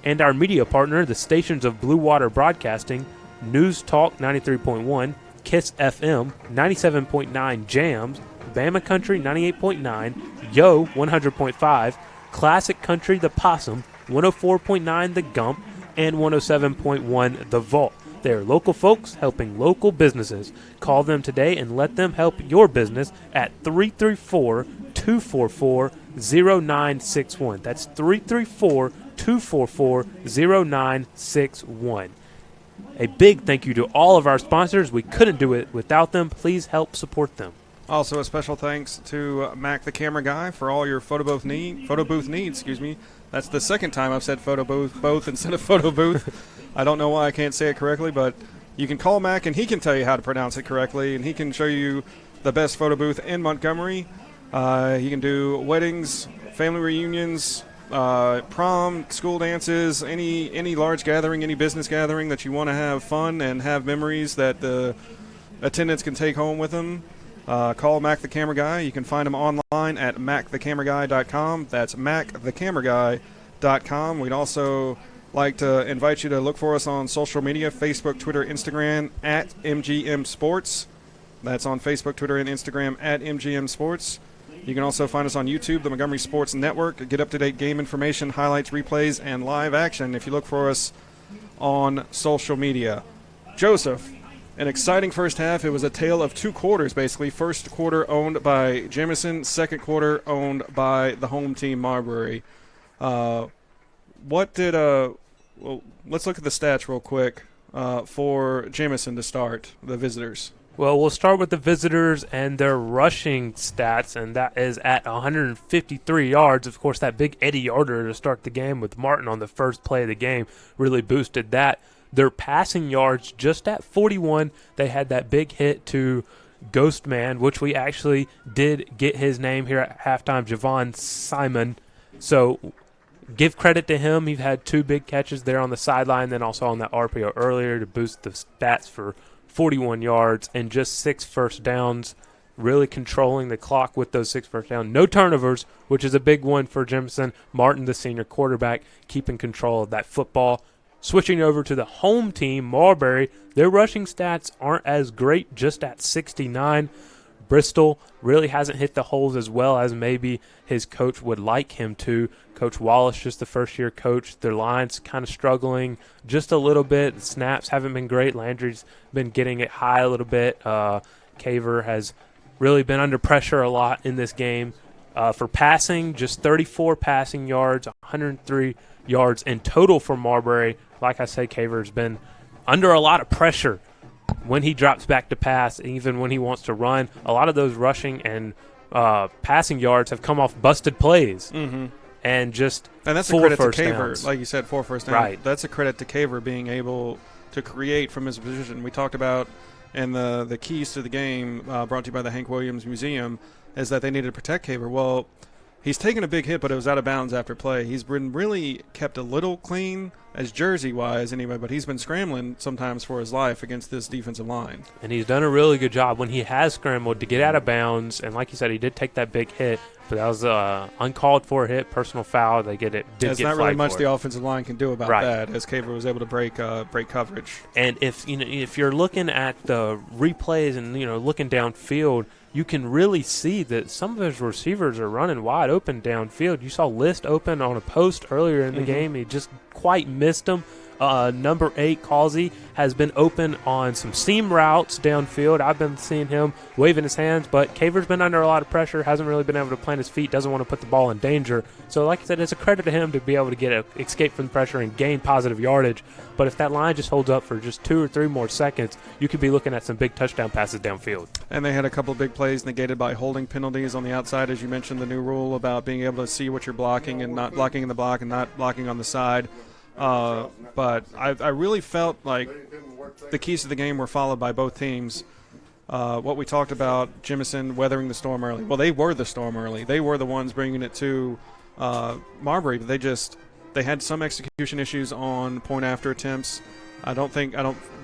And our media partner, the stations of Blue Water Broadcasting, News Talk 93.1, KISS FM 97.9 Jams, Bama Country 98.9, Yo 100.5, Classic Country The Possum 104.9 The Gump, and 107.1 The Vault. They're local folks helping local businesses. Call them today and let them help your business at 334-244-0961. That's 334-244-0961. A big thank you to all of our sponsors. We couldn't do it without them. Please help support them. Also, a special thanks to Mac the Camera Guy for all your photo booth needs. That's the second time I've said photo booth instead of photo booth. I don't know why I can't say it correctly, but you can call Mac and he can tell you how to pronounce it correctly, and he can show you the best photo booth in Montgomery. He can do weddings, family reunions, prom, school dances, any large gathering, any business gathering that you want to have fun and have memories that the attendants can take home with them. Call Mac the Camera Guy. You can find him online at macthecameraguy.com. That's macthecameraguy.com. We'd also like to invite you to look for us on social media, Facebook, Twitter, Instagram, at MGM Sports. That's on Facebook, Twitter, and Instagram at MGM Sports. You can also find us on YouTube, the Montgomery Sports Network. Get up-to-date game information, highlights, replays, and live action if you look for us on social media. Joseph, an exciting first half. It was a tale of two quarters, basically. First quarter owned by Jemison, second quarter owned by the home team, Marbury. Well, let's look at the stats real quick for Jemison to start, the visitors. Well, we'll start with the visitors and their rushing stats, and that is at 153 yards. Of course, that big 80-yarder to start the game with Martin on the first play of the game really boosted that. Their passing yards just at 41. They had that big hit to Ghost Man, which we actually did get his name here at halftime, Javon Simon. So give credit to him. He had two big catches there on the sideline, then also on that RPO earlier to boost the stats for 41 yards and just 6 first downs, really controlling the clock with those 6 first downs. No turnovers, which is a big one for Jemison. Martin, the senior quarterback, keeping control of that football. Switching over to the home team, Marbury, their rushing stats aren't as great, just at 69. Bristol really hasn't hit the holes as well as maybe his coach would like him to. Coach Wallace, just the first-year coach. Their line's kind of struggling just a little bit. The snaps haven't been great. Landry's been getting it high a little bit. Caver has really been under pressure a lot in this game. For passing, just 34 passing yards, 103 yards in total for Marbury. Like I said, Caver's been under a lot of pressure when he drops back to pass, even when he wants to run, a lot of those rushing and passing yards have come off busted plays. Mm-hmm. And that's a credit to Caver, like you said, 4 first downs. Right. That's a credit to Caver being able to create from his position. We talked about in the keys to the game, brought to you by the Hank Williams Museum, is that they needed to protect Caver. Well, he's taken a big hit, but it was out of bounds after play. He's been really kept a little clean, as jersey-wise anyway, but he's been scrambling sometimes for his life against this defensive line. And he's done a really good job when he has scrambled to get out of bounds. And like you said, he did take that big hit, but that was uncalled for hit, personal foul. They get it. There's not really much the offensive line can do about that, as Caver was able to break coverage. And if you're looking at the replays and looking downfield, you can really see that some of his receivers are running wide open downfield. You saw List open on a post earlier in the game. He just quite missed him. Number 8, Causey, has been open on some seam routes downfield. I've been seeing him waving his hands, but Caver's been under a lot of pressure, hasn't really been able to plant his feet, doesn't want to put the ball in danger. So like I said, it's a credit to him to be able to escape from the pressure and gain positive yardage. But if that line just holds up for just 2 or 3 more seconds, you could be looking at some big touchdown passes downfield. And they had a couple of big plays negated by holding penalties on the outside, as you mentioned, the new rule about being able to see what you're blocking and not blocking in the block and not blocking on the side. But I really felt like the keys to the game were followed by both teams. What we talked about, Jemison weathering the storm early. Well, they were the storm early. They were the ones bringing it to Marbury, but they had some execution issues on point after attempts. I don't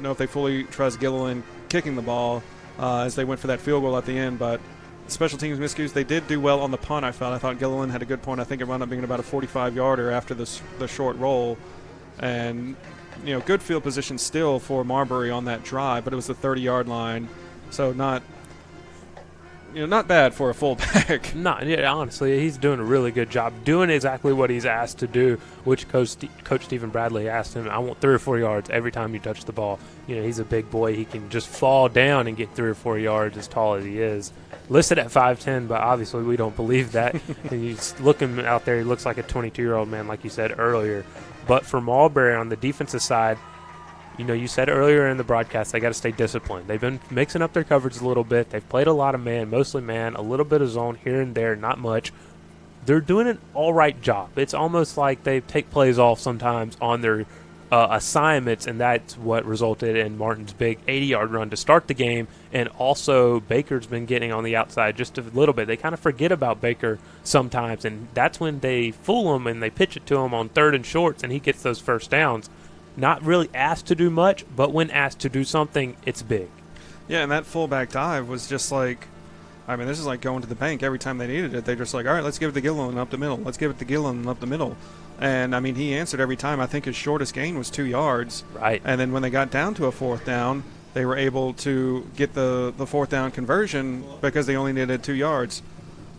know if they fully trust Gilliland kicking the ball as they went for that field goal at the end, but special teams miscues, they did do well on the punt. I thought Gilliland had a good point. I think it wound up being about a 45-yarder after the short roll. And, good field position still for Marbury on that drive, but it was the 30-yard line. So not bad for a fullback. Honestly, he's doing a really good job doing exactly what he's asked to do, which Coach Stephen Bradley asked him, I want 3 or 4 yards every time you touch the ball. He's a big boy. He can just fall down and get 3 or 4 yards as tall as he is. Listed at 5'10", but obviously we don't believe that. And he's looking out there, he looks like a 22-year-old man, like you said earlier. But for Marbury on the defensive side, you said earlier in the broadcast they got to stay disciplined. They've been mixing up their coverage a little bit. They've played a lot of man, mostly man, a little bit of zone here and there, not much. They're doing an all right job. It's almost like they take plays off sometimes on their assignments, and that's what resulted in Martin's big 80-yard run to start the game. And also Baker's been getting on the outside just a little bit. They kind of forget about Baker sometimes, and that's when they fool him and they pitch it to him on 3rd and shorts, and he gets those first downs. Not really asked to do much, but when asked to do something, it's big. Yeah, and that fullback dive was just like, this is like going to the bank every time they needed it. They're just like, all right, let's give it to Gilliland up the middle. Let's give it to Gilliland up the middle. And, he answered every time. I think his shortest gain was 2 yards. Right. And then when they got down to a 4th down, they were able to get the 4th down conversion because they only needed 2 yards.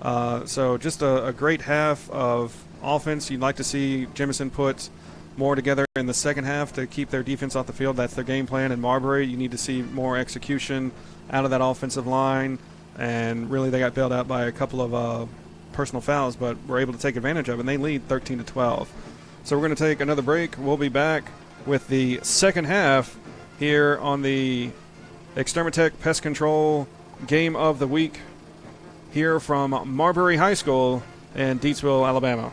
So just a great half of offense. You'd like to see Jemison put more together in the second half to keep their defense off the field. That's their game plan. In Marbury, you need to see more execution out of that offensive line. And really they got bailed out by a couple of personal fouls, but were able to take advantage of it, and they lead 13-12. So we're going to take another break. We'll be back with the second half here on the Extermatech Pest Control Game of the Week here from Marbury High School in Deatsville, Alabama.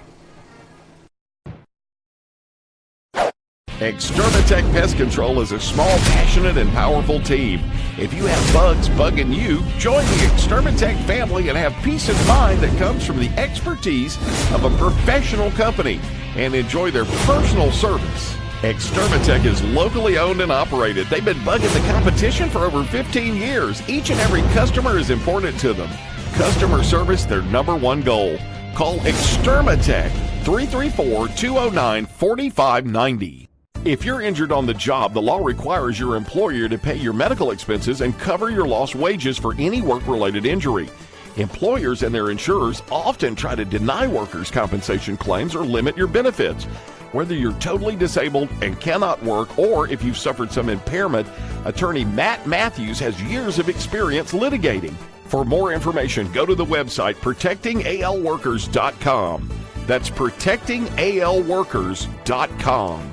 Extermatech Pest Control is a small, passionate, and powerful team. If you have bugs bugging you, join the Extermatech family and have peace of mind that comes from the expertise of a professional company and enjoy their personal service. Extermatech is locally owned and operated. They've been bugging the competition for over 15 years. Each and every customer is important to them. Customer service, their #1 goal. Call Extermatech 334-209-4590. If you're injured on the job, the law requires your employer to pay your medical expenses and cover your lost wages for any work-related injury. Employers and their insurers often try to deny workers' compensation claims or limit your benefits. Whether you're totally disabled and cannot work, or if you've suffered some impairment, attorney Matt Matthews has years of experience litigating. For more information, go to the website protectingalworkers.com. That's protectingalworkers.com.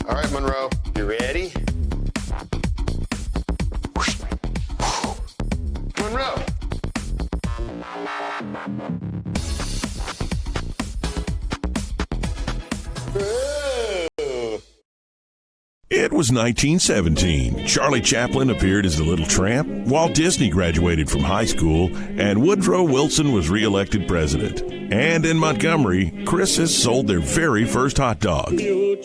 All right, Monroe, you ready? Monroe. It was 1917. Charlie Chaplin appeared as the Little Tramp, Walt Disney graduated from high school, and Woodrow Wilson was reelected president. And in Montgomery, Chris's sold their very first hot dog. Move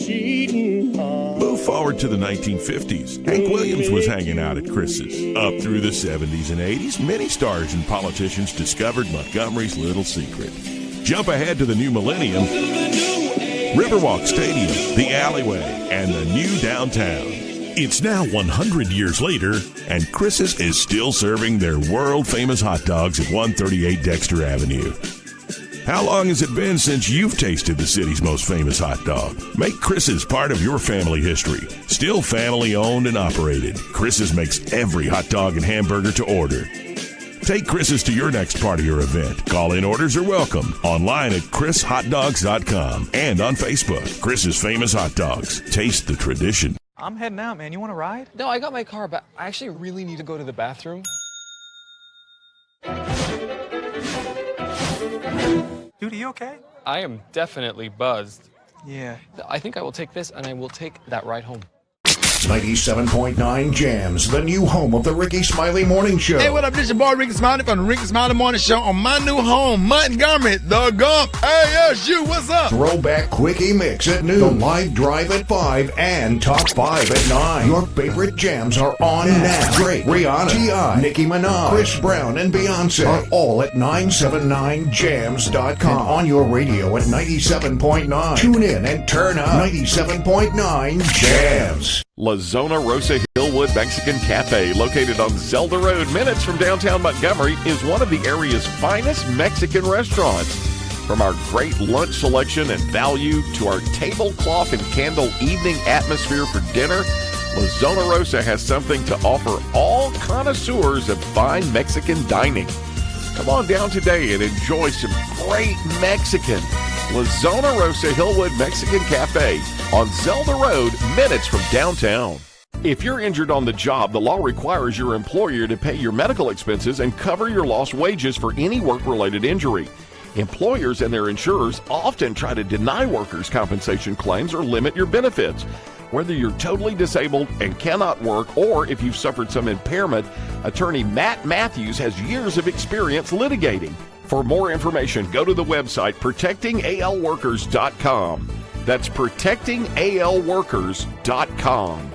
forward to the 1950s. Hank Williams was hanging out at Chris's. Up through the 70s and 80s, many stars and politicians discovered Montgomery's little secret. Jump ahead to the new millennium. Riverwalk Stadium, the alleyway, and the new downtown. It's now 100 years later, and Chris's is still serving their world-famous hot dogs at 138 Dexter Avenue. How long has it been since you've tasted the city's most famous hot dog? Make Chris's part of your family history. Still family-owned and operated, Chris's makes every hot dog and hamburger to order. Take Chris's to your next party or event. Call-in orders are welcome. Online at chrishotdogs.com and on Facebook. Chris's Famous Hot Dogs. Taste the tradition. I'm heading out, man. You want to ride? No, I got my car, but I actually really need to go to the bathroom. Dude, are you okay? I am definitely buzzed. Yeah. I think I will take this, and I will take that ride home. 97.9 Jams, the new home of the Ricky Smiley Morning Show. Hey, what up? This your boy Ricky Smiley from the Ricky Smiley Morning Show on my new home, Montgomery, the Gump. ASU, what's up? Throwback Quickie Mix at noon, the live drive at 5, and top 5 at 9. Your favorite jams are on now. Drake, Rihanna, T.I., Nicki Minaj, Chris Brown, and Beyonce are all at 979jams.com and on your radio at 97.9. Tune in and turn up 97.9 Jams. La Zona Rosa Hillwood Mexican Cafe, located on Zelda Road, minutes from downtown Montgomery, is one of the area's finest Mexican restaurants. From our great lunch selection and value to our tablecloth and candle evening atmosphere for dinner, La Zona Rosa has something to offer all connoisseurs of fine Mexican dining. Come on down today and enjoy some great Mexican. La Zona Rosa Hillwood Mexican Cafe on Zelda Road, minutes from downtown. If you're injured on the job, the law requires your employer to pay your medical expenses and cover your lost wages for any work-related injury. Employers and their insurers often try to deny workers' compensation claims or limit your benefits. Whether you're totally disabled and cannot work, or if you've suffered some impairment, attorney Matt Matthews has years of experience litigating. For more information, go to the website protectingalworkers.com. That's protectingalworkers.com.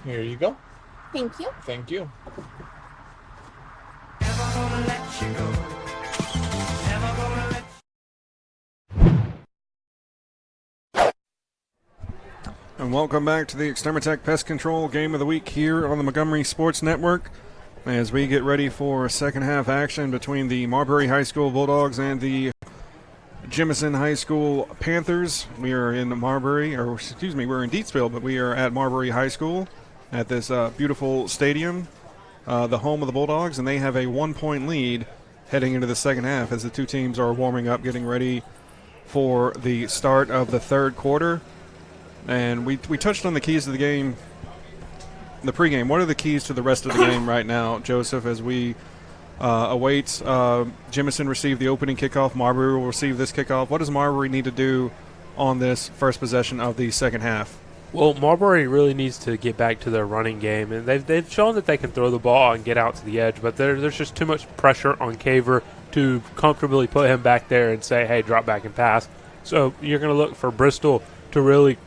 Here you go. Thank you. Thank you. And welcome back to the Extermitech Pest Control Game of the Week here on the Montgomery Sports Network, as we get ready for second half action between the Marbury High School Bulldogs and the Jemison High School Panthers. We are in Marbury, or excuse me, we're in Deatsville, but we are at Marbury High School at this beautiful stadium, the home of the Bulldogs, and they have a 1-point lead heading into the second half as the two teams are warming up, getting ready for the start of the third quarter. And we touched on the keys to the game, the pregame. What are the keys to the rest of the game right now, Joseph, as we await Jemison receive the opening kickoff, Marbury will receive this kickoff. What does Marbury need to do on this first possession of the second half? Well, Marbury really needs to get back to their running game, and they've shown that they can throw the ball and get out to the edge, but there's just too much pressure on Caver to comfortably put him back there and say, hey, drop back and pass. So you're going to look for Bristol to really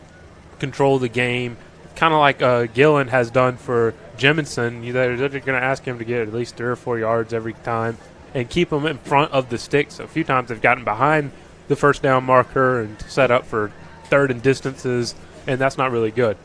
control the game, kind of like Gillen has done for Jemison. They're going to ask him to get at least 3 or 4 yards every time and keep him in front of the sticks. A few times they've gotten behind the first down marker and set up for third and distances, and that's not really good.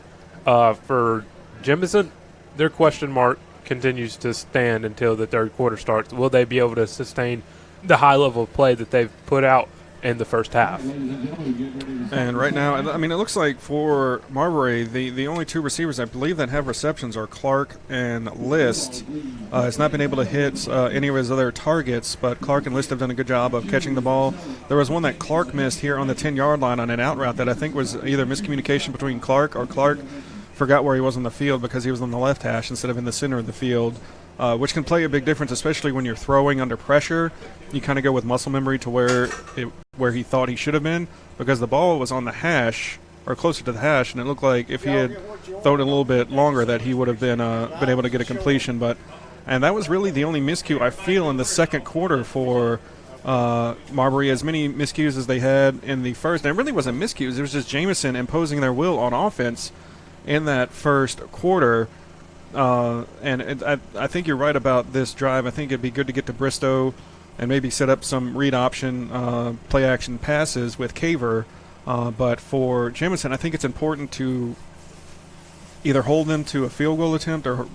For Jemison, their question mark continues to stand until the third quarter starts, will they be able to sustain the high level of play that they've put out in the first half? And right now, I mean, it looks like for Marbury, the only two receivers I believe that have receptions are Clark and List. Has not been able to hit any of his other targets, but Clark and List have done a good job of catching the ball. There was one that Clark missed here on the 10-yard line on an out route that I think was either miscommunication between Clark or Clark forgot where he was on the field because he was on the left hash instead of in the center of the field, which can play a big difference, especially when you're throwing under pressure. You kind of go with muscle memory to where he thought he should have been, because the ball was on the hash or closer to the hash, and it looked like if he had thrown it a little bit longer that he would have been able to get a completion. And that was really the only miscue I feel in the second quarter for Marbury. As many miscues as they had in the first, and it really wasn't miscues, it was just Jemison imposing their will on offense in that first quarter. And I think you're right about this drive. I think it'd be good to get to Bristow and maybe set up some read option play action passes with Caver. But for Jemison, I think it's important to either hold them to a field goal attempt or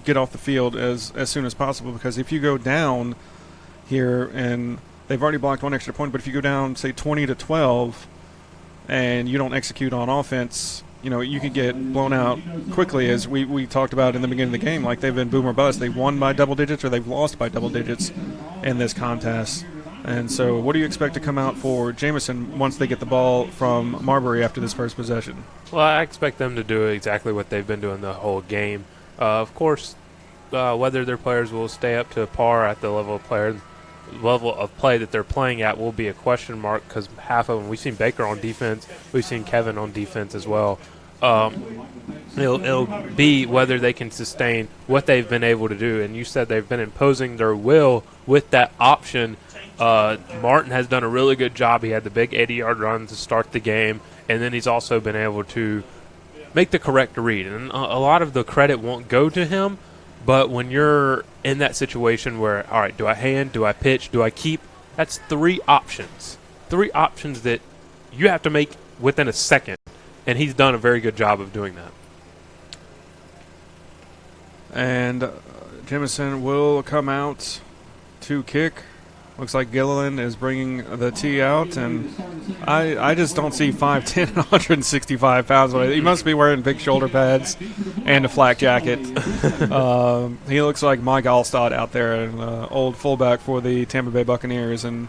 get off the field as soon as possible, because if you go down here, and they've already blocked one extra point, but if you go down, say, 20-12 and you don't execute on offense, you know, you could get blown out quickly, as we talked about in the beginning of the game. Like, they've been boom or bust. They've won by double digits or they've lost by double digits in this contest. And so what do you expect to come out for Jemison once they get the ball from Marbury after this first possession? Well, I expect them to do exactly what they've been doing the whole game. Of course, whether their players will stay up to par at the level of play that they're playing at will be a question mark, because half of them, we've seen Baker on defense, we've seen Kevin on defense as well. It'll be whether they can sustain what they've been able to do. And you said they've been imposing their will with that option. Martin has done a really good job. He had the big 80-yard run to start the game, and then he's also been able to make the correct read. And a lot of the credit won't go to him, but when you're in that situation where, all right, do I hand, do I pitch, do I keep, that's three options that you have to make within a second. And he's done a very good job of doing that. And Jemison will come out to kick. Looks like Gilliland is bringing the tee out, and I just don't see 5'10", 165 pounds. He must be wearing big shoulder pads and a flak jacket. He looks like Mike Allstott out there, an old fullback for the Tampa Bay Buccaneers. And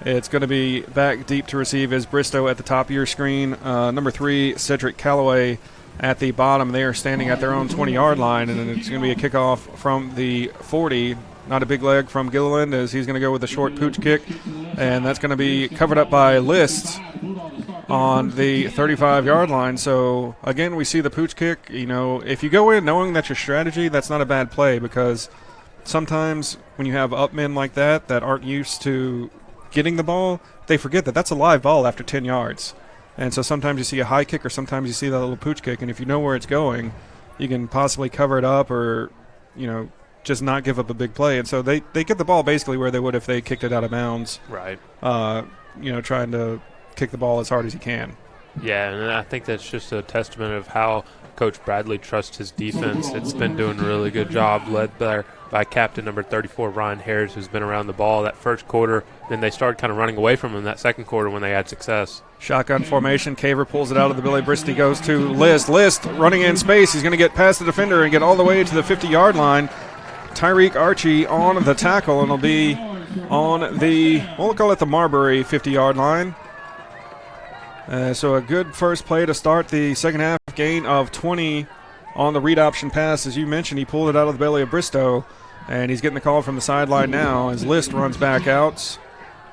it's going to be back deep to receive is Bristow at the top of your screen. Number 3, Cedric Callaway at the bottom. They are standing at their own 20-yard line, and it's going to be a kickoff from the 40. Not a big leg from Gilliland, as he's going to go with a short pooch kick, and that's going to be covered up by List on the 35-yard line. So, again, we see the pooch kick. You know, if you go in knowing that's your strategy, that's not a bad play, because sometimes when you have up men like that aren't used to getting the ball, they forget that that's a live ball after 10 yards. And so sometimes you see a high kick or sometimes you see that little pooch kick, and if you know where it's going, you can possibly cover it up or, you know, just not give up a big play. And so they get the ball basically where they would if they kicked it out of bounds. Right. You know, trying to kick the ball as hard as he can. Yeah, and I think that's just a testament of how Coach Bradley trusts his defense. It's been doing a really good job, led by captain number 34, Ryan Harris, who's been around the ball that first quarter. Then they started kind of running away from him that second quarter when they had success. Shotgun formation. Caver pulls it out of the Billy. Bristow goes to List. List running in space. He's going to get past the defender and get all the way to the 50-yard line. Tyreek Archie on the tackle, and it'll be on the, we'll call it the Marbury 50-yard line. So a good first play to start the second half. Gain of 20 on the read option pass. As you mentioned, he pulled it out of the belly of Bristow, and he's getting the call from the sideline now as List runs back out.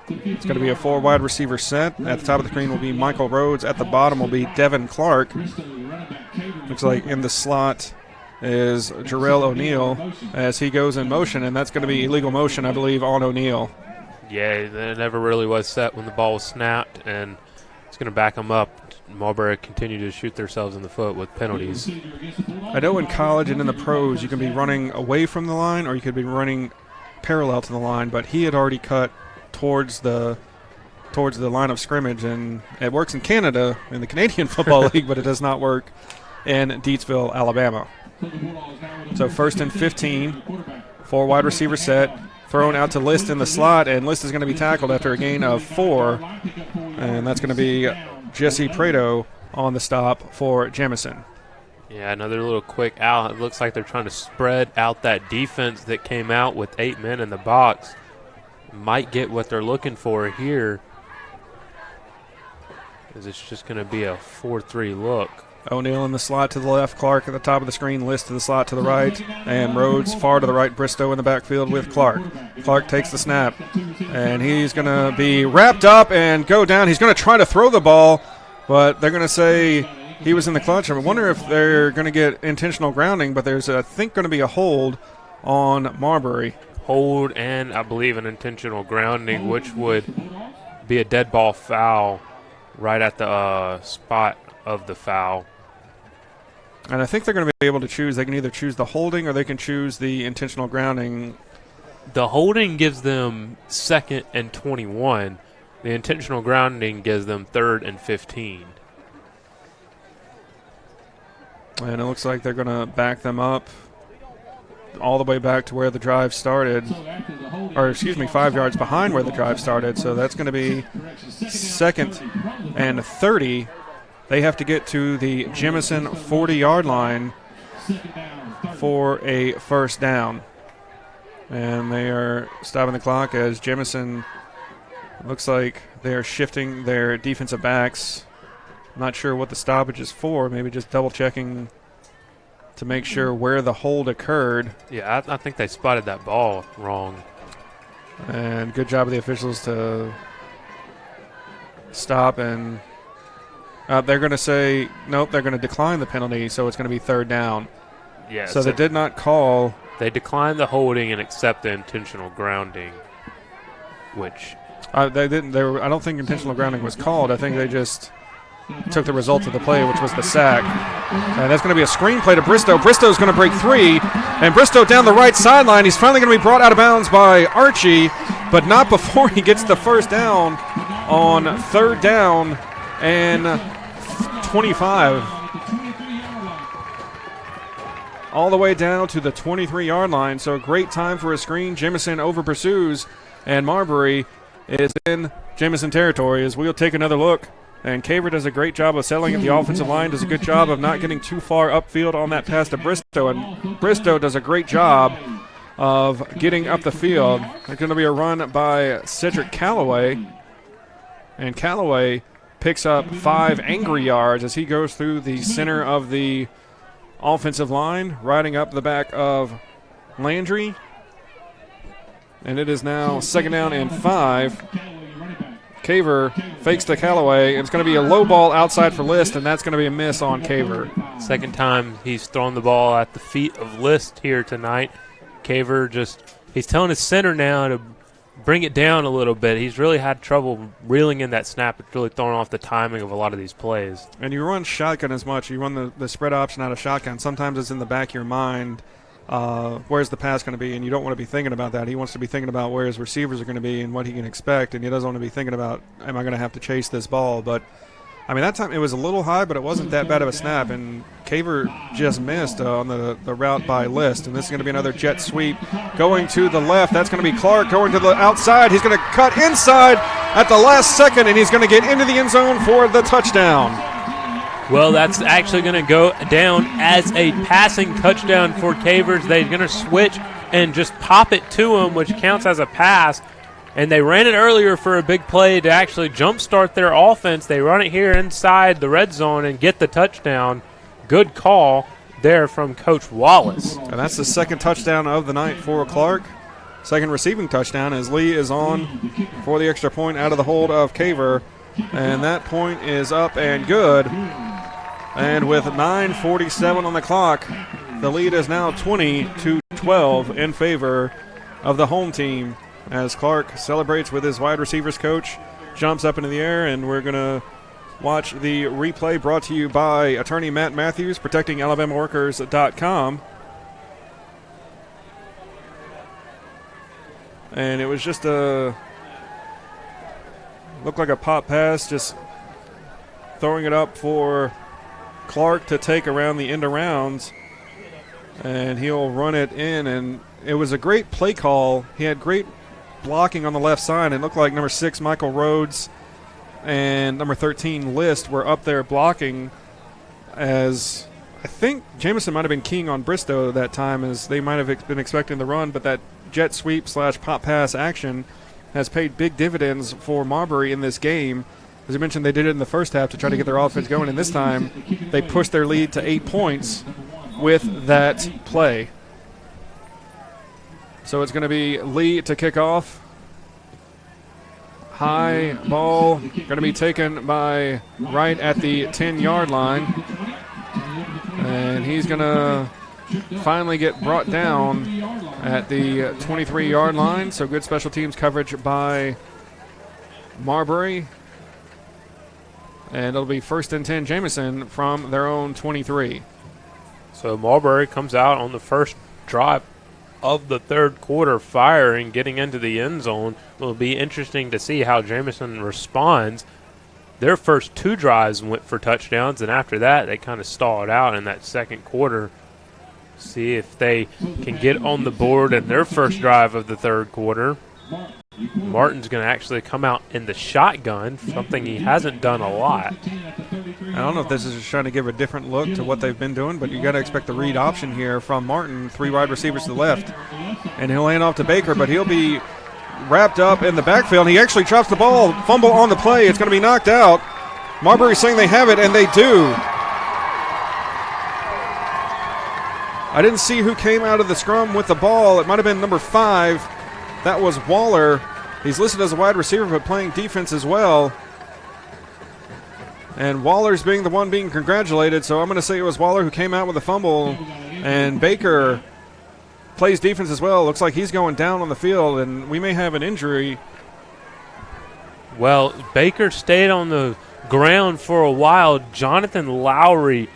It's going to be a 4 wide receiver set. At the top of the screen will be Michael Rhodes. At the bottom will be Devin Clark. Looks like in the slot is Jarrell O'Neal as he goes in motion, and that's going to be illegal motion, I believe, on O'Neal. Yeah, it never really was set when the ball was snapped, and it's going to back them up. Marbury continue to shoot themselves in the foot with penalties. I know in college and in the pros you can be running away from the line or you could be running parallel to the line, but he had already cut towards the line of scrimmage, and it works in Canada in the Canadian Football League, but it does not work in Deatsville, Alabama. So 1st and 15. 4 wide receiver set. Thrown out to List in the slot, and List is going to be tackled after a gain of 4. And that's going to be Jesse Prado on the stop for Jemison. Yeah, another little quick out. It looks like they're trying to spread out that defense that came out with 8 men in the box. Might get what they're looking for here. It's just going to be a 4-3 look. O'Neal in the slot to the left, Clark at the top of the screen, List to the slot to the right, and Rhodes far to the right, Bristow in the backfield with Clark. Clark takes the snap, and he's going to be wrapped up and go down. He's going to try to throw the ball, but they're going to say he was in the clutch. I wonder if they're going to get intentional grounding, but there's, I think, going to be a hold on Marbury. Hold and, I believe, an intentional grounding, which would be a dead ball foul right at the spot of the foul. And I think they're going to be able to choose. They can either choose the holding or they can choose the intentional grounding. The holding gives them 2nd and 21. The intentional grounding gives them 3rd and 15. And it looks like they're going to back them up all the way back to where the drive started. Or, 5 yards behind where the drive started. So that's going to be 2nd and 30. They have to get to the Jemison 40-yard line for a first down. And they are stopping the clock as Jemison looks like they're shifting their defensive backs. I'm not sure what the stoppage is for. Maybe just double-checking to make sure where the hold occurred. Yeah, I think they spotted that ball wrong. And good job of the officials to stop, and they're going to say, nope, they're going to decline the penalty, so it's going to be 3rd down. Yeah, so they did not call. They declined the holding and accept the intentional grounding, which they didn't. I don't think intentional grounding was called. I think they just took the result of the play, which was the sack. And that's going to be a screen play to Bristow. Bristow's going to break 3, and Bristow down the right sideline. He's finally going to be brought out of bounds by Archie, but not before he gets the first down on 3rd down and 25. All the way down to the 23-yard line. So a great time for a screen. Jemison over pursues, and Marbury is in Jemison territory as we'll take another look. And Caver does a great job of settling at the offensive line, does a good job of not getting too far upfield on that pass to Bristow. And Bristow does a great job of getting up the field. There's going to be a run by Cedric Callaway. And Callaway picks up 5 angry yards as he goes through the center of the offensive line, riding up the back of Landry. And it is now 2nd down and 5. Caver fakes to Callaway, and it's going to be a low ball outside for List, and that's going to be a miss on Caver. Second time he's thrown the ball at the feet of List here tonight. Caver he's telling his center now to bring it down a little bit. He's really had trouble reeling in that snap. It's really throwing off the timing of a lot of these plays. And you run shotgun as much. You run the spread option out of shotgun. Sometimes it's in the back of your mind, where's the pass going to be, and you don't want to be thinking about that. He wants to be thinking about where his receivers are going to be and what he can expect, and he doesn't want to be thinking about, am I going to have to chase this ball? But, I mean, that time it was a little high, but it wasn't that bad of a snap, and Caver just missed on the route by List, and this is going to be another jet sweep going to the left. That's going to be Clark going to the outside. He's going to cut inside at the last second, and he's going to get into the end zone for the touchdown. Well, that's actually going to go down as a passing touchdown for Cavers. They're going to switch and just pop it to him, which counts as a pass. And they ran it earlier for a big play to actually jumpstart their offense. They run it here inside the red zone and get the touchdown. Good call there from Coach Wallace. And that's the 2nd touchdown of the night for Clark. 2nd receiving touchdown as Lee is on for the extra point out of the hold of Caver. And that point is up and good. And with 9:47 on the clock, the lead is now 20-12 in favor of the home team as Clark celebrates with his wide receivers coach, jumps up into the air, and we're going to watch the replay brought to you by attorney Matt Matthews, protectingalabamaworkers.com. And it was just looked like a pop pass, just throwing it up for Clark to take around the end arounds. And he'll run it in, and it was a great play call. He had great blocking on the left side. It looked like number 6, Michael Rhodes, and number 13, List, were up there blocking, as I think Jemison might have been keying on Bristow that time, as they might have been expecting the run, but that jet sweep / pop pass action has paid big dividends for Marbury in this game. As I mentioned, they did it in the first half to try to get their offense going, and this time they pushed their lead to 8 points with that play. So it's going to be Lee to kick off. High ball going to be taken by right at the 10-yard line. And he's going to finally get brought down at the 23-yard line. So good special teams coverage by Marbury. And it'll be 1st and 10 Jemison from their own 23. So Marbury comes out on the first drive of the third quarter firing, getting into the end zone. It'll be interesting to see how Jemison responds. Their first 2 drives went for touchdowns, and after that they kind of stalled out in that second quarter. See if they can get on the board in their first drive of the third quarter. Martin's going to actually come out in the shotgun, something he hasn't done a lot. I don't know if this is just trying to give a different look to what they've been doing, but you got to expect the read option here from Martin. 3 wide receivers to the left, and he'll hand off to Baker, but he'll be wrapped up in the backfield. He actually drops the ball, fumble on the play. It's going to be knocked out. Marbury's saying they have it, and they do. I didn't see who came out of the scrum with the ball. It might have been number 5. That was Waller. He's listed as a wide receiver, but playing defense as well. And Waller's being the one being congratulated, so I'm going to say it was Waller who came out with a fumble. And Baker plays defense as well. Looks like he's going down on the field, and we may have an injury. Well, Baker stayed on the ground for a while. Jonathan Lowry,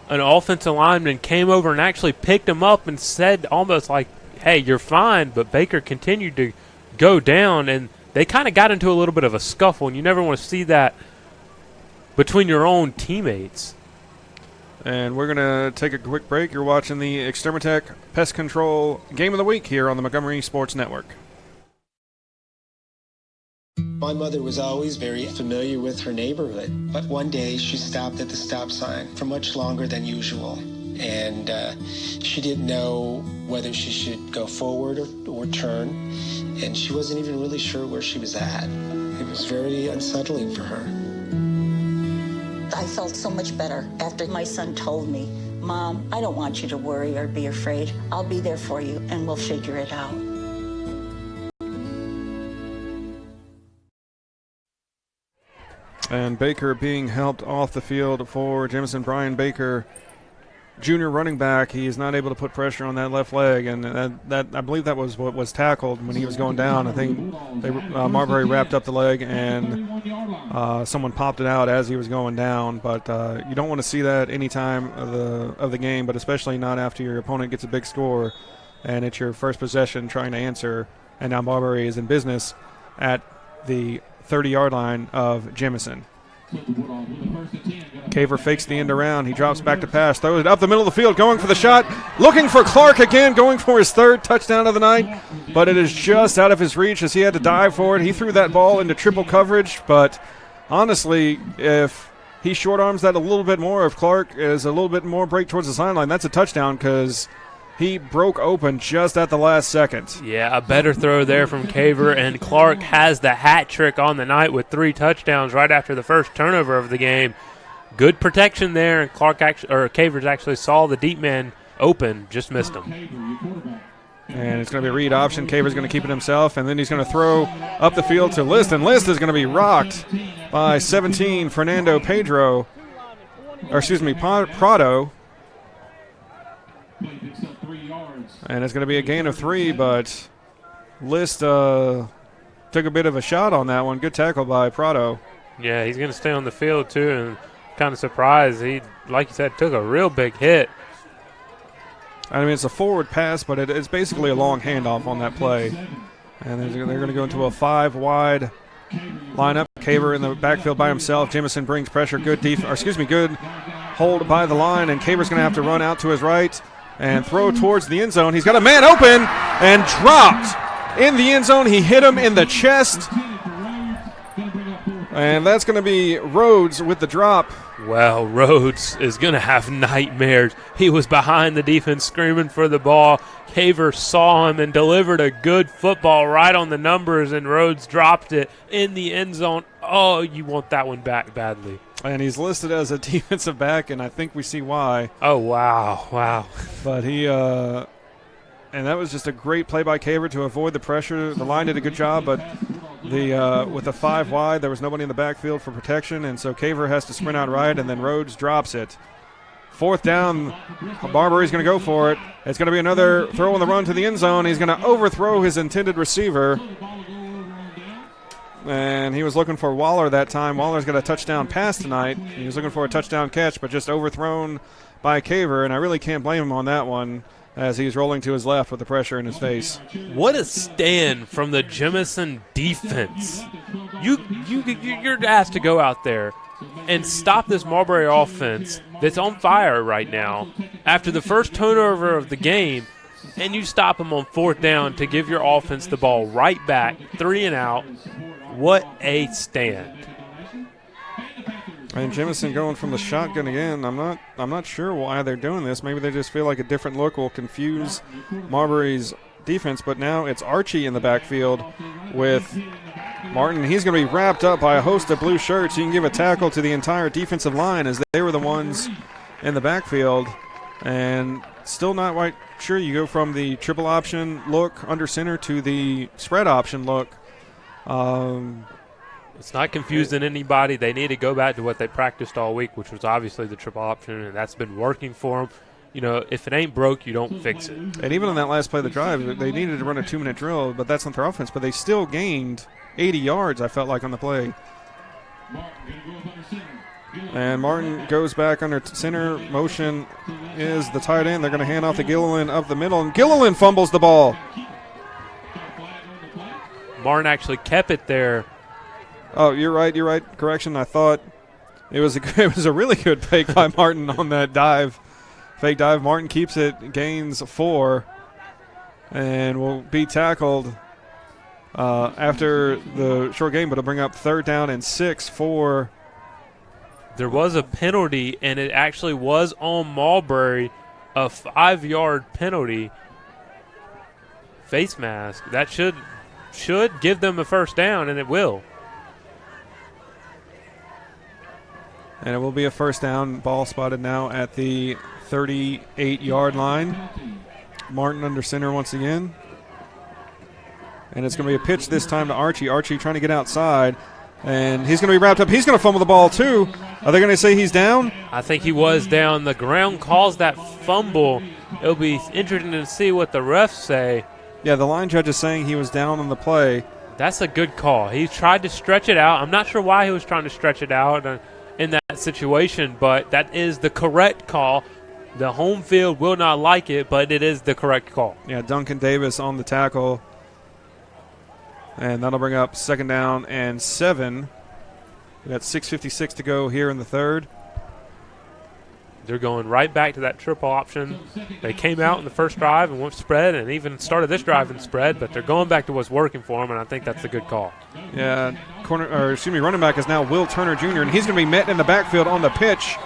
an offensive lineman, came over and actually picked him up and said almost like, hey, you're fine, but Baker continued to go down, and they kind of got into a little bit of a scuffle, and you never want to see that between your own teammates. And we're going to take a quick break. You're watching the Extermatech Pest Control Game of the Week here on the Montgomery Sports Network. My mother was always very familiar with her neighborhood, but one day she stopped at the stop sign for much longer than usual. And she didn't know whether she should go forward or turn, and she wasn't even really sure where she was at. It was very unsettling for her. I felt so much better after my son told me, Mom, I don't want you to worry or be afraid. I'll be there for you, and we'll figure it out. And Baker being helped off the field for Jemison. Brian Baker, junior running back. He is not able to put pressure on that left leg, and that I believe that was what was tackled when he was going down. I think Marbury wrapped up the leg, and someone popped it out as he was going down. But you don't want to see that any time of the game, but especially not after your opponent gets a big score and it's your first possession trying to answer. And now Marbury is in business at the 30-yard line of Jemison. Caver fakes the end around. He drops back to pass. Throws it up the middle of the field, going for the shot. Looking for Clark again, going for his 3rd touchdown of the night. But it is just out of his reach as he had to dive for it. He threw that ball into triple coverage. But honestly, if he short arms that a little bit more, if Clark is a little bit more break towards the sideline, that's a touchdown because he broke open just at the last second. Yeah, a better throw there from Caver, and Clark has the hat trick on the night with 3 touchdowns right after the first turnover of the game. Good protection there, and Cavers actually saw the deep man open, just missed him. And it's going to be a read option. Caver's going to keep it himself, and then he's going to throw up the field to List, and List is going to be rocked by 17, Prado. And it's going to be a gain of 3, but List took a bit of a shot on that one. Good tackle by Prado. Yeah, he's going to stay on the field, too, and kind of surprised. He, like you said, took a real big hit. I mean, it's a forward pass, but it's basically a long handoff on that play. And they're going to go into a 5-wide lineup. Caver in the backfield by himself. Jemison brings pressure. Good hold by the line, and Caver's going to have to run out to his right. and throw towards the end zone. He's got a man open and dropped in the end zone. He hit him in the chest. And that's going to be Rhodes with the drop. Well, Rhodes is going to have nightmares. He was behind the defense screaming for the ball. Caver saw him and delivered a good football right on the numbers, and Rhodes dropped it in the end zone. Oh, you want that one back badly. And he's listed as a defensive back, and I think we see why. Oh, wow, wow. But he and that was just a great play by Caver to avoid the pressure. The line did a good job, but with the 5 wide, there was nobody in the backfield for protection, and so Caver has to sprint out right, and then Rhodes drops it. 4th down, Marbury's going to go for it. It's going to be another throw on the run to the end zone. He's going to overthrow his intended receiver. And he was looking for Waller that time. Waller's got a touchdown pass tonight. He was looking for a touchdown catch, but just overthrown by Caver, and I really can't blame him on that one as he's rolling to his left with the pressure in his face. What a stand from the Jemison defense. You're asked to go out there and stop this Marbury offense that's on fire right now after the first turnover of the game, and you stop them on 4th down to give your offense the ball right back, 3 and out. What a stand. And Jemison going from the shotgun again. I'm not sure why they're doing this. Maybe they just feel like a different look will confuse Marbury's defense, but now it's Archie in the backfield with Martin. He's going to be wrapped up by a host of blue shirts. You can give a tackle to the entire defensive line as they were the ones in the backfield. And still not quite sure. You go from the triple option look under center to the spread option look. It's not confusing anybody. They need to go back to what they practiced all week, which was obviously the triple option, and that's been working for them. You know, if it ain't broke, you don't fix it. And even on that last play of the drive, they needed to run a 2-minute drill, but that's not their offense. But they still gained 80 yards, I felt like, on the play. And Martin goes back under center. Motion is the tight end. They're going to hand off to Gilliland up the middle, and Gilliland fumbles the ball. Martin actually kept it there. Oh, you're right. Correction. I thought it was a really good fake by Martin on that dive. Fake dive. Martin keeps it, gains 4, and will be tackled after the short game, but it'll bring up 3rd down and 6 for. There was a penalty, and it actually was on Marbury, a 5-yard penalty. Face mask. That should give them a 1st down, and it will. And it will be a 1st down. Ball spotted now at the 38-yard line. Martin under center once again. And it's going to be a pitch this time to Archie. Archie trying to get outside. And he's going to be wrapped up. He's going to fumble the ball too. Are they going to say he's down? I think he was down. The ground calls that fumble. It'll be interesting to see what the refs say. Yeah, the line judge is saying he was down on the play. That's a good call. He tried to stretch it out. I'm not sure why he was trying to stretch it out in that situation, but that is the correct call. The home field will not like it, but it is the correct call. Yeah, Duncan Davis on the tackle. And that'll bring up 2nd down and 7. We got 6:56 to go here in the 3rd. They're going right back to that triple option. They came out in the first drive and went spread and even started this drive in spread, but they're going back to what's working for them, and I think that's a good call. Yeah, running back is now Will Turner Jr., and he's going to be met in the backfield on the pitch.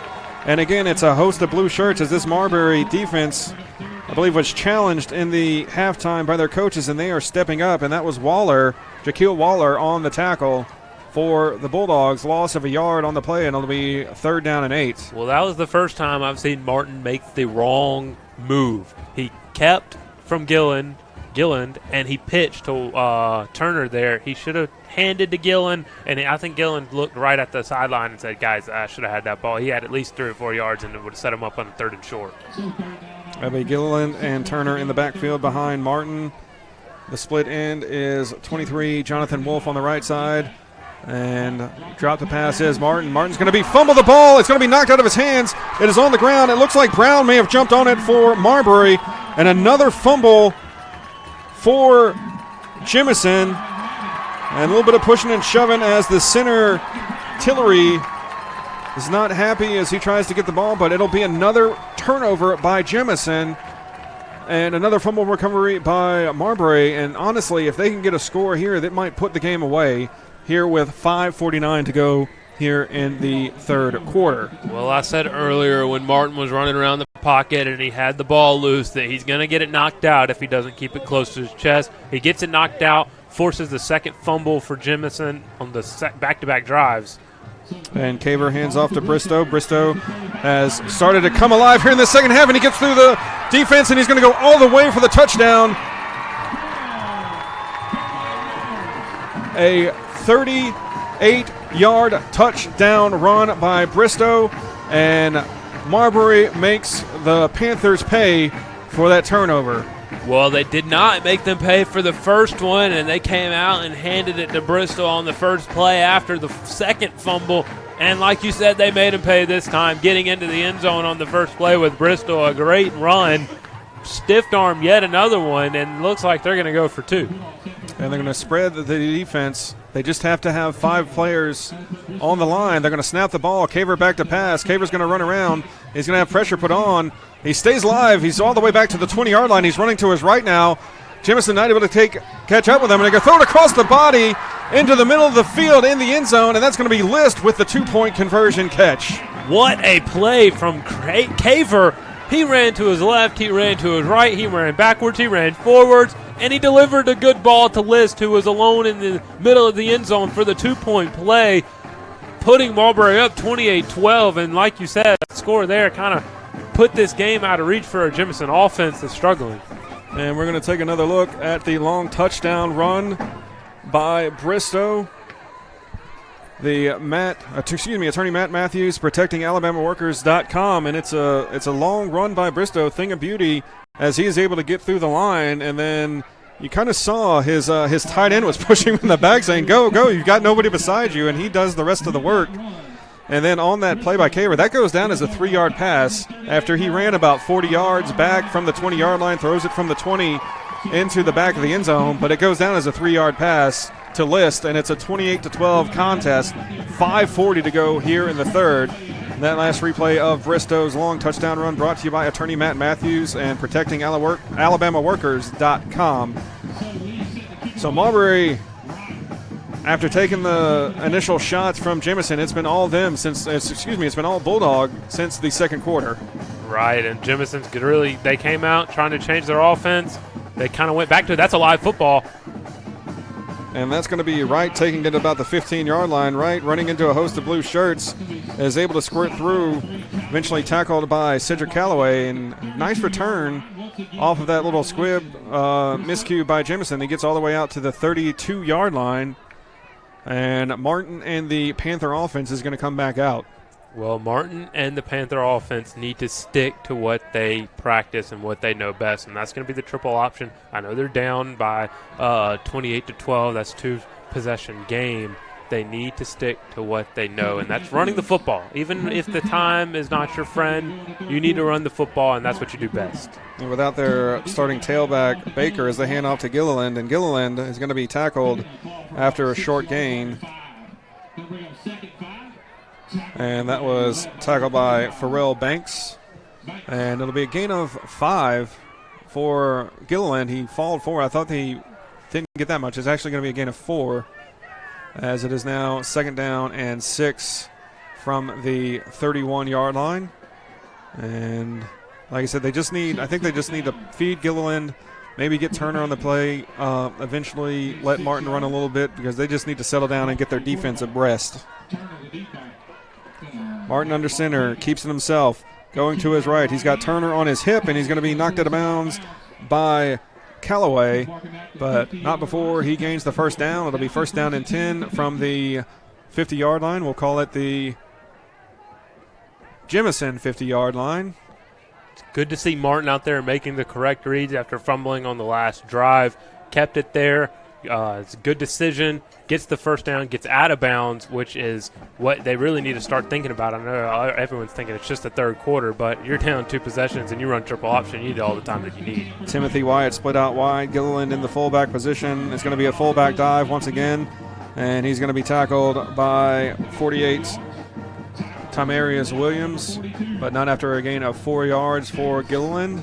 And again, it's a host of blue shirts as this Marbury defense, I believe, was challenged in the halftime by their coaches, and they are stepping up, and that was Jaquil Waller on the tackle for the Bulldogs. Loss of a yard on the play, and it'll be 3rd down and 8. Well, that was the first time I've seen Martin make the wrong move. He kept from Gilland, and he pitched to Turner there. He should have handed to Gilland, and I think Gilland looked right at the sideline and said, guys, I should have had that ball. He had at least 3 or 4 yards, and it would have set him up on 3rd and short. That'll be Gilliland and Turner in the backfield behind Martin. The split end is 23, Jonathan Wolf on the right side. And drop the pass is Martin. Martin's going to be fumble the ball. It's going to be knocked out of his hands. It is on the ground. It looks like Brown may have jumped on it for Marbury. And another fumble for Jemison. And a little bit of pushing and shoving as the center, Tillery, is not happy as he tries to get the ball, but it'll be another turnover by Jemison. And another fumble recovery by Marbury. And honestly, if they can get a score here, that might put the game away here with 5:49 to go here in the third quarter. Well, I said earlier when Martin was running around the pocket and he had the ball loose that he's going to get it knocked out if he doesn't keep it close to his chest. He gets it knocked out, forces the second fumble for Jemison on the back-to-back drives. And Caver hands off to Bristow. Bristow has started to come alive here in the second half, and he gets through the defense, and he's going to go all the way for the touchdown. A 38-yard touchdown run by Bristow, and Marbury makes the Panthers pay for that turnover. Well, they did not make them pay for the first one, and they came out and handed it to Bristol on the first play after the second fumble. And like you said, they made them pay this time, getting into the end zone on the first play with Bristol. A great run, stiffed arm yet another one, and looks like they're going to go for two. And they're going to spread the defense. They just have to have 5 players on the line. They're going to snap the ball. Caver back to pass. Caver's going to run around. He's going to have pressure put on. He stays live. He's all the way back to the 20-yard line. He's running to his right now. Jemison not able to catch up with him. And they're going to throw it across the body into the middle of the field in the end zone. And that's going to be List with the 2-point conversion catch. What a play from Caver. He ran to his left. He ran to his right. He ran backwards. He ran forwards. And he delivered a good ball to List, who was alone in the middle of the end zone for the 2-point play, putting Marbury up 28-12. And like you said, that score there kind of put this game out of reach for a Jemison offense that's struggling. And we're going to take another look at the long touchdown run by Bristow. The attorney Matt Matthews, protectingalabamaworkers.com, and it's a long run by Bristow, thing of beauty, as he is able to get through the line, and then you kind of saw his tight end was pushing him in the back saying, go, you've got nobody beside you, and he does the rest of the work. And then on that play by Caver, that goes down as a 3-yard pass after he ran about 40 yards back from the 20-yard line, throws it from the 20 into the back of the end zone, but it goes down as a 3-yard pass to List, and it's a 28-12 contest, 5:40 to go here in the third. And that last replay of Bristow's long touchdown run brought to you by attorney Matt Matthews and protectingalabamaworkers.com. So Marbury, after taking the initial shots from Jemison, it's been all Bulldog since the second quarter. Right, and Jemison's they came out trying to change their offense. They kind of went back to it. That's a live football. And that's going to be Wright taking it about the 15-yard line. Wright running into a host of blue shirts is able to squirt through, eventually tackled by Cedric Callaway. And nice return off of that little squib miscue by Jemison. He gets all the way out to the 32-yard line. And Martin and the Panther offense is going to come back out. Well, Martin and the Panther offense need to stick to what they practice and what they know best, and that's going to be the triple option. I know they're down by 28-12. That's 2-possession game. They need to stick to what they know, and that's running the football. Even if the time is not your friend, you need to run the football, and that's what you do best. And without their starting tailback, Baker, as they hand off to Gilliland, and Gilliland is going to be tackled after a short gain. And that was tackled by Pharrell Banks. And it'll be a gain of 5 for Gilliland. He fouled 4. I thought he didn't get that much. It's actually going to be a gain of 4, as it is now 2nd down and 6 from the 31-yard line. And like I said, I think they just need to feed Gilliland, maybe get Turner on the play, eventually let Martin run a little bit, because they just need to settle down and get their defense abreast. Martin under center, keeps it himself, going to his right. He's got Turner on his hip, and he's going to be knocked out of bounds by Callaway, but not before he gains the first down. It'll be 1st down and 10 from the 50-yard line. We'll call it the Jemison 50-yard line. It's good to see Martin out there making the correct reads after fumbling on the last drive. Kept it there. It's a good decision. Gets the first down, gets out of bounds, which is what they really need to start thinking about. I know everyone's thinking it's just the third quarter, but you're down 2 possessions and you run triple option. You need all the time that you need. Timothy Wyatt split out wide. Gilliland in the fullback position. It's going to be a fullback dive once again, and he's going to be tackled by 48 Timarius Williams, but not after a gain of 4 yards for Gilliland.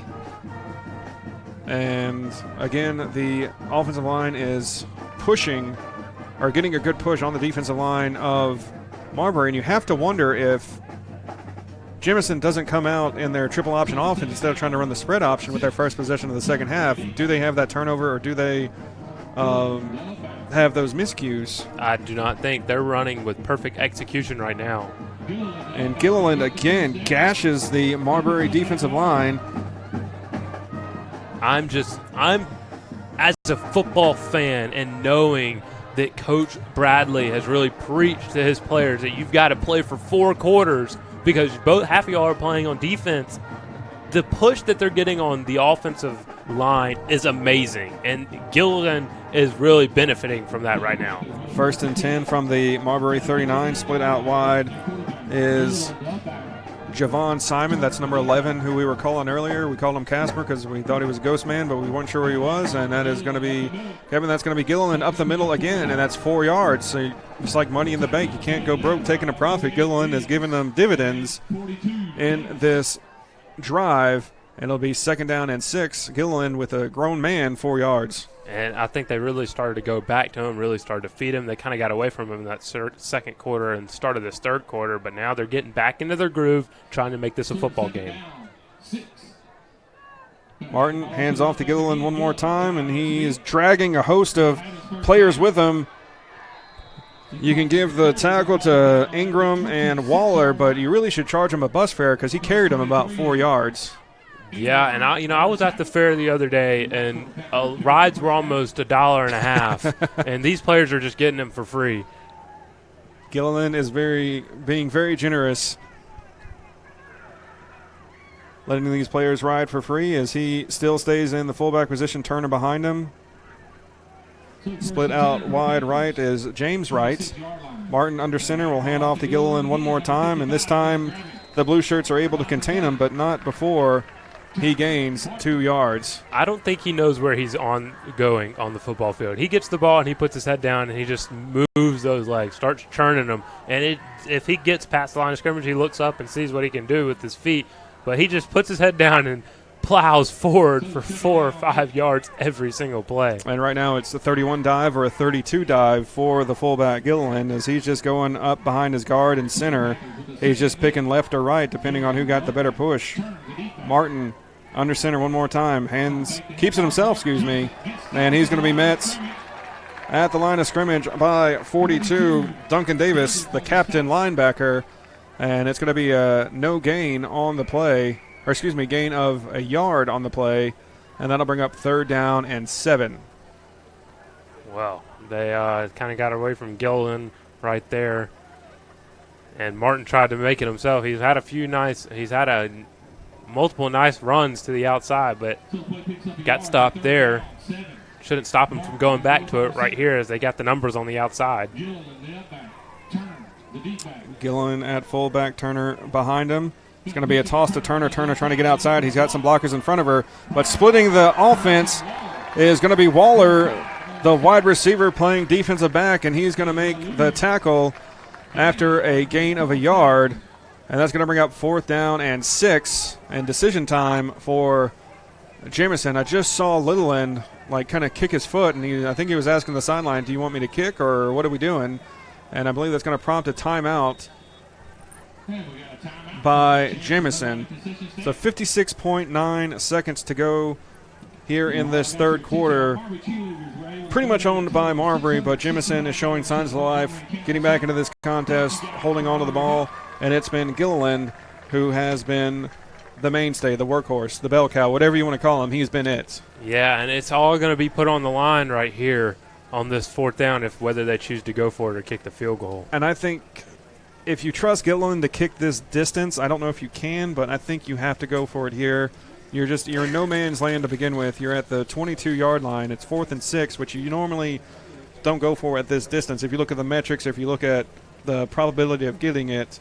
And again, the offensive line is pushing or getting a good push on the defensive line of Marbury. And you have to wonder if Jemison doesn't come out in their triple option offense instead of trying to run the spread option with their first possession of the second half. Do they have that turnover, or do they have those miscues? I do not think. They're running with perfect execution right now. And Gilliland again gashes the Marbury defensive line. I'm as a football fan and knowing that Coach Bradley has really preached to his players that you've got to play for 4 quarters because half of y'all are playing on defense. The push that they're getting on the offensive line is amazing, and Gilliland is really benefiting from that right now. 1st and 10 from the Marbury 39. Split out wide is Javon Simon. That's number 11, who we were calling earlier. We called him Casper because we thought he was a ghost man, but we weren't sure where he was. And that is going to be Kevin. That's going to be Gilliland up the middle again, and that's 4 yards. So it's like money in the bank. You can't go broke taking a profit. Gilliland has given them dividends in this drive, and it'll be 2nd down and 6. Gilliland with a grown man, 4 yards. And I think they really started to go back to him, really started to feed him. They kind of got away from him in that second quarter and started this third quarter, but now they're getting back into their groove, trying to make this a football game. Martin hands off to Gilliland one more time, and he is dragging a host of players with him. You can give the tackle to Ingram and Waller, but you really should charge him a bus fare because he carried him about 4 yards. Yeah, and I was at the fair the other day, and rides were almost $1.50, and these players are just getting them for free. Gilliland is being very generous, letting these players ride for free as he still stays in the fullback position, Turner behind him. Split out wide right is James Wright. Martin under center will hand off to Gilliland one more time, and this time the blue shirts are able to contain him, but not before he gains 2 yards. I don't think he knows where he's going on the football field. He gets the ball and he puts his head down and he just moves those legs, starts churning them. And if he gets past the line of scrimmage, he looks up and sees what he can do with his feet. But he just puts his head down and plows forward for 4 or 5 yards every single play. And right now it's a 31 dive or a 32 dive for the fullback Gilliland as he's just going up behind his guard and center. He's just picking left or right depending on who got the better push. Martin under center one more time. Keeps it himself, and he's going to be met at the line of scrimmage by 42, Duncan Davis, the captain linebacker. And it's going to be a no gain on the play, gain of a yard on the play, and that'll bring up 3rd down and 7. Well, they kind of got away from Gilliland right there. And Martin tried to make it himself. He's had multiple nice runs to the outside, but got stopped there. Shouldn't stop him from going back to it right here as they got the numbers on the outside. Gilliland at fullback, Turner behind him. It's going to be a toss to Turner. Turner trying to get outside. He's got some blockers in front of her, but splitting the offense is going to be Waller, the wide receiver playing defensive back, and he's going to make the tackle after a gain of a yard. And that's going to bring up 4th down and 6, and decision time for Jemison. I just saw Littleland kind of kick his foot, and I think he was asking the sideline, do you want me to kick or what are we doing? And I believe that's going to prompt a timeout by Jemison. So 56.9 seconds to go here in this third quarter. Pretty much owned by Marbury, but Jemison is showing signs of life, getting back into this contest, holding on to the ball. And it's been Gilliland who has been the mainstay, the workhorse, the bell cow, whatever you want to call him. He's been it. Yeah, and it's all going to be put on the line right here on this 4th down whether they choose to go for it or kick the field goal. And I think if you trust Gilliland to kick this distance, I don't know if you can, but I think you have to go for it here. You're in no man's land to begin with. You're at the 22-yard line. It's 4th and 6, which you normally don't go for at this distance. If you look at the metrics, if you look at the probability of getting it,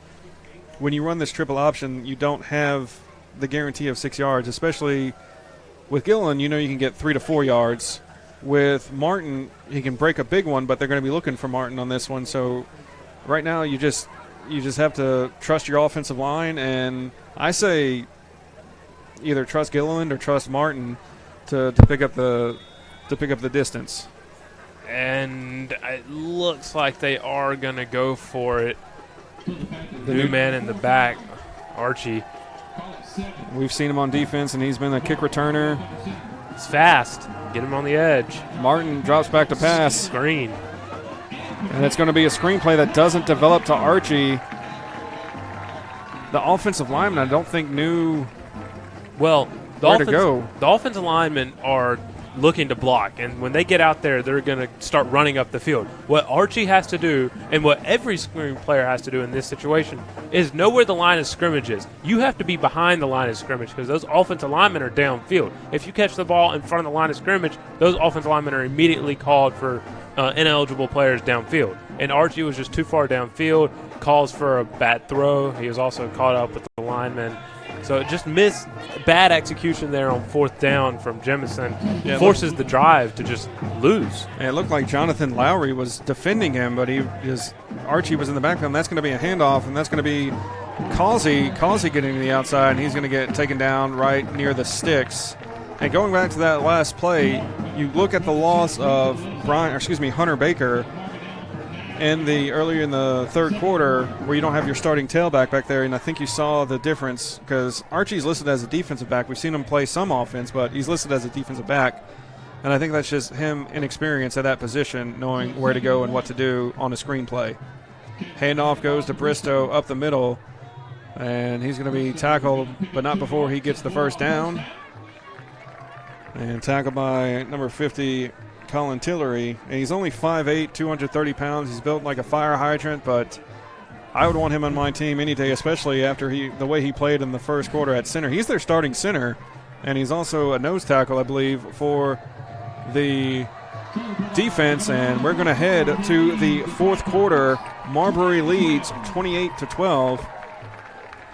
when you run this triple option, you don't have the guarantee of 6 yards, especially with Gilliland. You can get 3 to 4 yards. With Martin, he can break a big one, but they're going to be looking for Martin on this one. So right now you just have to trust your offensive line, and I say either trust Gilliland or trust Martin to pick up the distance. And it looks like they are going to go for it. The new man in the back, Archie. We've seen him on defense, and he's been a kick returner. He's fast. Get him on the edge. Martin drops back to pass. Screen. And it's going to be a screenplay that doesn't develop to Archie. The offensive lineman, I don't think, knew where to go. The offensive linemen are looking to block, and when they get out there, they're going to start running up the field. What Archie has to do, and what every screen player has to do in this situation, is know where the line of scrimmage is. You have to be behind the line of scrimmage because those offensive linemen are downfield. If you catch the ball in front of the line of scrimmage, those offensive linemen are immediately called for ineligible players downfield. And Archie was just too far downfield, calls for a bad throw. He was also caught up with the lineman. So it just missed bad execution there on fourth down from Jemison. Forces the drive to just lose. And it looked like Jonathan Lowry was defending him, but Archie was in the backfield. That's going to be a handoff, and that's going to be Causey getting to the outside, and he's going to get taken down right near the sticks. And going back to that last play, you look at the loss of Hunter Baker earlier in the third quarter, where you don't have your starting tailback back there, and I think you saw the difference because Archie's listed as a defensive back. We've seen him play some offense, but he's listed as a defensive back, and I think that's just him inexperience at that position, knowing where to go and what to do on a screenplay. Handoff goes to Bristow up the middle, and he's going to be tackled, but not before he gets the first down. And tackled by number 50, Colin Tillery, and he's only 5'8", 230 pounds. He's built like a fire hydrant, but I would want him on my team any day, especially after the way he played in the first quarter at center. He's their starting center, and he's also a nose tackle, I believe, for the defense. And we're going to head to the fourth quarter. Marbury leads 28-12.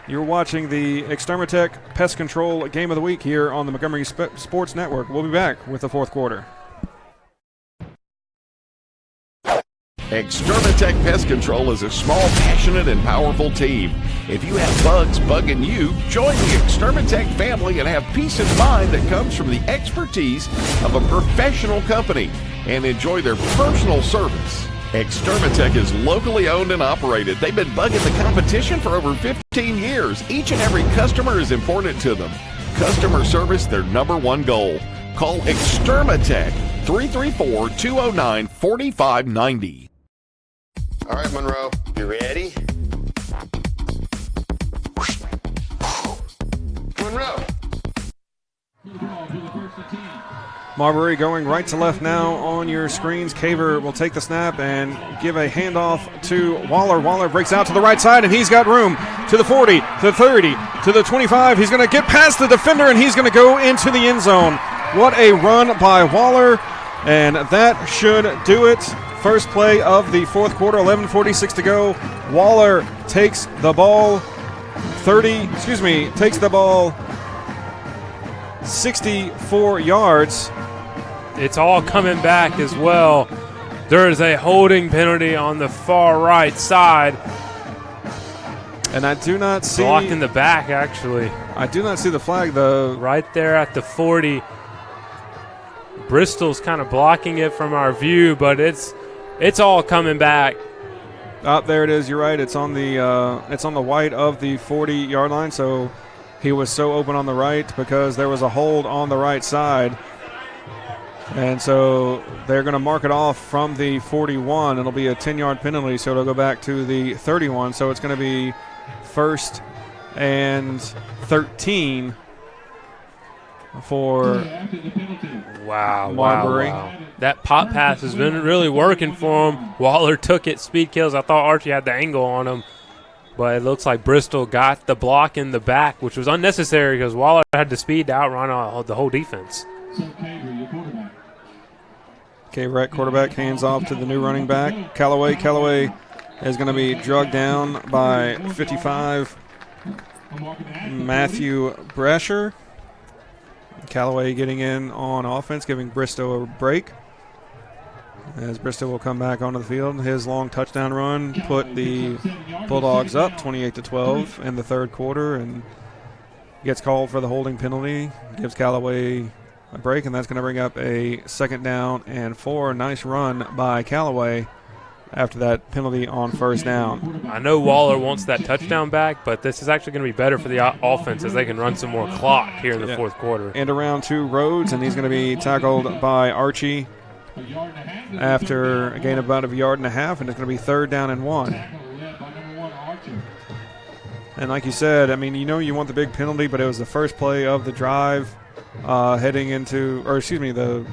You're watching the Extermatech Pest Control Game of the Week here on the Montgomery Sports Network. We'll be back with the fourth quarter. Extermatech Pest Control is a small, passionate, and powerful team. If you have bugs bugging you, join the Extermatech family and have peace of mind that comes from the expertise of a professional company and enjoy their personal service. Extermatech is locally owned and operated. They've been bugging the competition for over 15 years. Each and every customer is important to them. Customer service, their number one goal. Call Extermatech 334-209-4590. All right, Monroe, you ready? Monroe. Marbury going right to left now on your screens. Caver will take the snap and give a handoff to Waller. Waller breaks out to the right side, and he's got room to the 40, to the 30, to the 25. He's going to get past the defender, and he's going to go into the end zone. What a run by Waller, and that should do it. First play of the fourth quarter, 11:46 to go. Waller takes the ball 64 yards. It's all coming back as well. There is a holding penalty on the far right side. And I do not see... Blocked in the back, actually. I do not see the flag, though. Right there at the 40. Bristol's kind of blocking it from our view, but it's all coming back. There it is. You're right. It's on the white of the 40-yard line. So he was so open on the right because there was a hold on the right side. And so they're going to mark it off from the 41. It'll be a 10-yard penalty, so it'll go back to the 31. So it's going to be 1st and 13 for Marbury. Wow. That pop pass has been really working for him. Waller took it, speed kills. I thought Archie had the angle on him, but it looks like Bristol got the block in the back, which was unnecessary because Waller had the speed to outrun the whole defense. Caver at quarterback, hands off to the new running back, Callaway. Callaway is going to be drugged down by 55, Matthew Brasher. Callaway getting in on offense, giving Bristow a break. As Bristow will come back onto the field. His long touchdown run put the Bulldogs up 28-12 in the third quarter and gets called for the holding penalty. Gives Callaway a break, and that's going to bring up a 2nd down and 4. Nice run by Callaway after that penalty on 1st down. I know Waller wants that touchdown back, but this is actually going to be better for the offense as they can run some more clock here in the 4th quarter. And around 2 Rhodes, and he's going to be tackled by Archie after a gain of about 1.5 yards, and it's going to be 3rd down and 1. And like you said, I mean, you want the big penalty, but it was the first play of the drive heading into, or excuse me, the